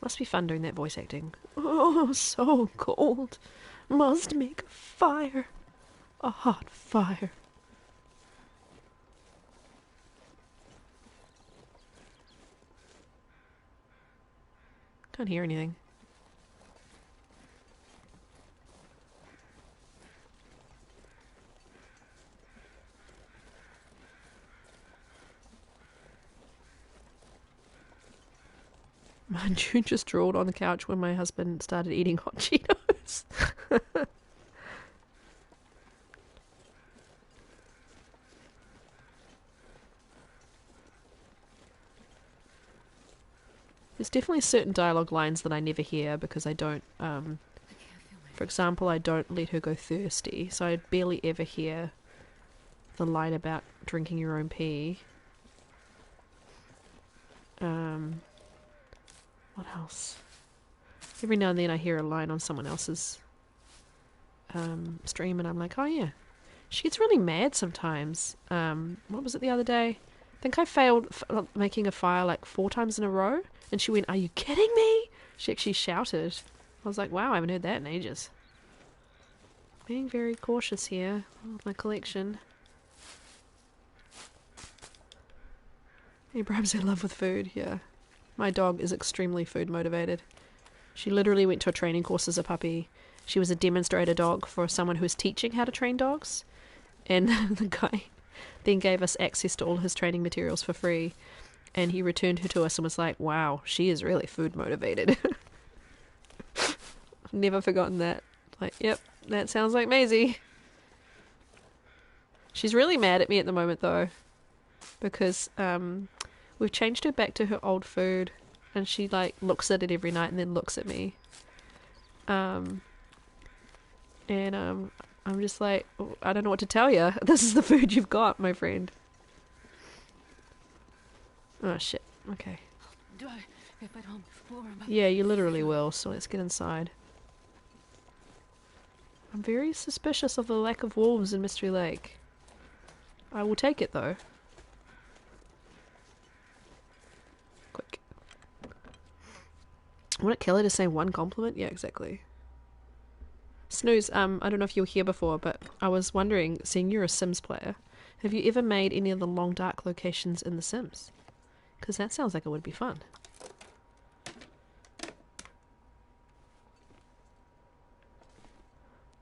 Must be fun doing that voice acting. Oh, so cold. Must make a fire. A hot fire. Can't hear anything. Mind you, just drooled on the couch when my husband started eating hot Cheetos. There's definitely certain dialogue lines that I never hear because I don't, for example, I don't let her go thirsty, so I barely ever hear the line about drinking your own pee. What else? Every now and then I hear a line on someone else's stream and I'm like, oh yeah. She gets really mad sometimes. What was it the other day? I think I failed making a fire like 4 times in a row and she went, are you kidding me? She actually shouted. I was like, wow, I haven't heard that in ages. Being very cautious here with my collection. Abraham's in love with food, yeah. My dog is extremely food motivated. She literally went to a training course as a puppy. She was a demonstrator dog for someone who was teaching how to train dogs. And the guy then gave us access to all his training materials for free. And he returned her to us and was like, wow, she is really food motivated. Never forgotten that. Like, yep, that sounds like Maisie. She's really mad at me at the moment though. Because, we've changed her back to her old food and she like looks at it every night and then looks at me. I'm just like, oh, I don't know what to tell you. This is the food you've got, my friend. Oh shit. Okay. Do I get home before I'm about Yeah, you literally will, so let's get inside. I'm very suspicious of the lack of wolves in Mystery Lake. I will take it though. Quick. Wouldn't it kill her to say one compliment? Yeah, exactly. Snooze, I don't know if you were here before, but I was wondering, seeing you're a Sims player, have you ever made any of the long dark locations in The Sims? Because that sounds like it would be fun.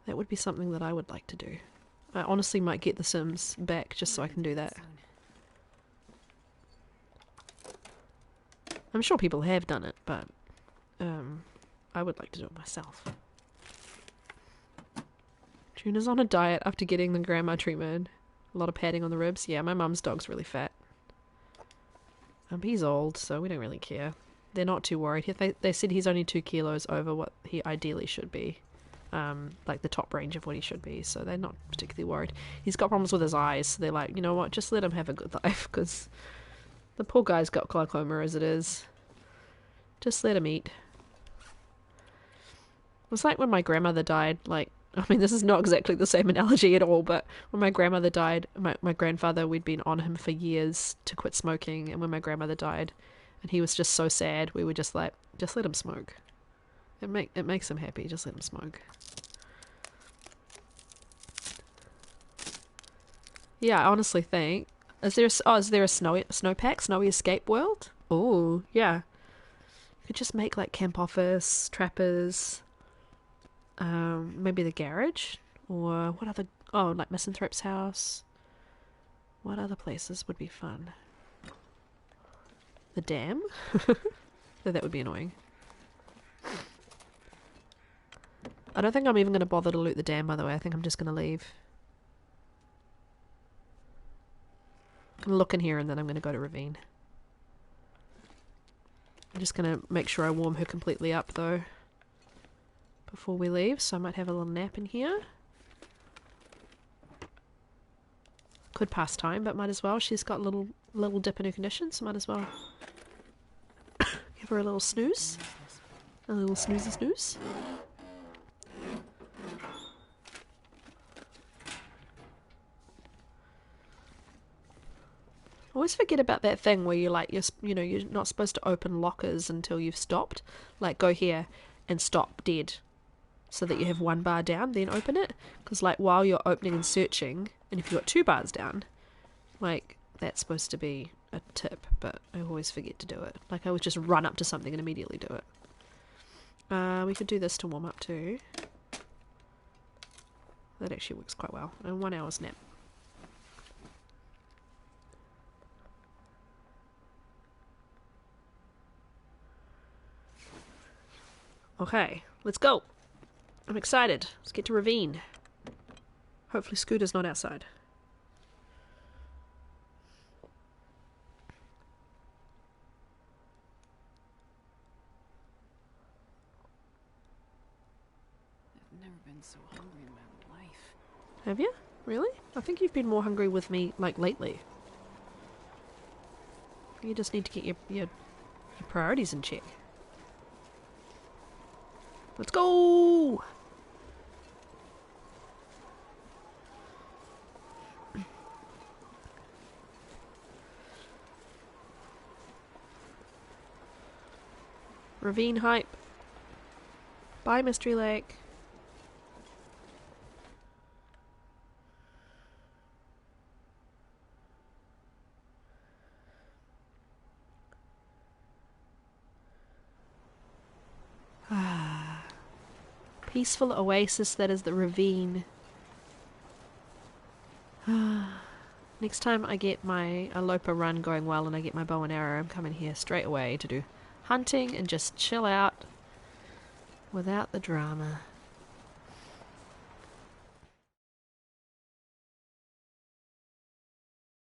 That would be something that I would like to do. I honestly might get The Sims back just so I can do that. I'm sure people have done it, but I would like to do it myself. Tuna's on a diet after getting the grandma treatment. A lot of padding on the ribs. Yeah, my mum's dog's really fat. He's old, so we don't really care. They're not too worried. They said he's only 2 kilos over what he ideally should be. Like the top range of what he should be, so they're not particularly worried. He's got problems with his eyes, so they're like, you know what, just let him have a good life, because the poor guy's got glaucoma as it is. Just let him eat. was like when my grandmother died, like, I mean, this is not exactly the same analogy at all, but when my grandmother died, my grandfather, we'd been on him for years to quit smoking, and when my grandmother died, and he was just so sad, we were just like, just let him smoke. It makes him happy, just let him smoke. Yeah, I honestly think, is there a snowy escape world? Oh, yeah. You could just make like camp office, trappers, maybe the garage, or what other, oh, like Misanthrope's house. What other places would be fun? The dam? Though that would be annoying. I don't think I'm even going to bother to loot the dam, by the way. I think I'm just going to leave. I'm going to look in here and then I'm going to go to Ravine. I'm just going to make sure I warm her completely up, though, before we leave. So I might have a little nap in here. Could pass time, but might as well. She's got a little dip in her condition, so might as well give her a little snooze. A little snoozy snooze. I always forget about that thing where you're like, you're not supposed to open lockers until you've stopped. Like, go here and stop dead, so that you have 1 bar down, then open it. Because like while you're opening and searching, and if you've got 2 bars down, like that's supposed to be a tip, but I always forget to do it. Like I would just run up to something and immediately do it. We could do this to warm up too. That actually works quite well. And 1 hour's nap. Okay, let's go. I'm excited. Let's get to Ravine. Hopefully Scooter's not outside. I've never been so hungry in my life. Have you? Really? I think you've been more hungry with me, like, lately. You just need to get your priorities in check. Let's go! Ravine hype. Bye, Mystery Lake. Peaceful oasis that is the Ravine. Next time I get my Interloper run going well and I get my bow and arrow, I'm coming here straight away to do hunting and just chill out without the drama.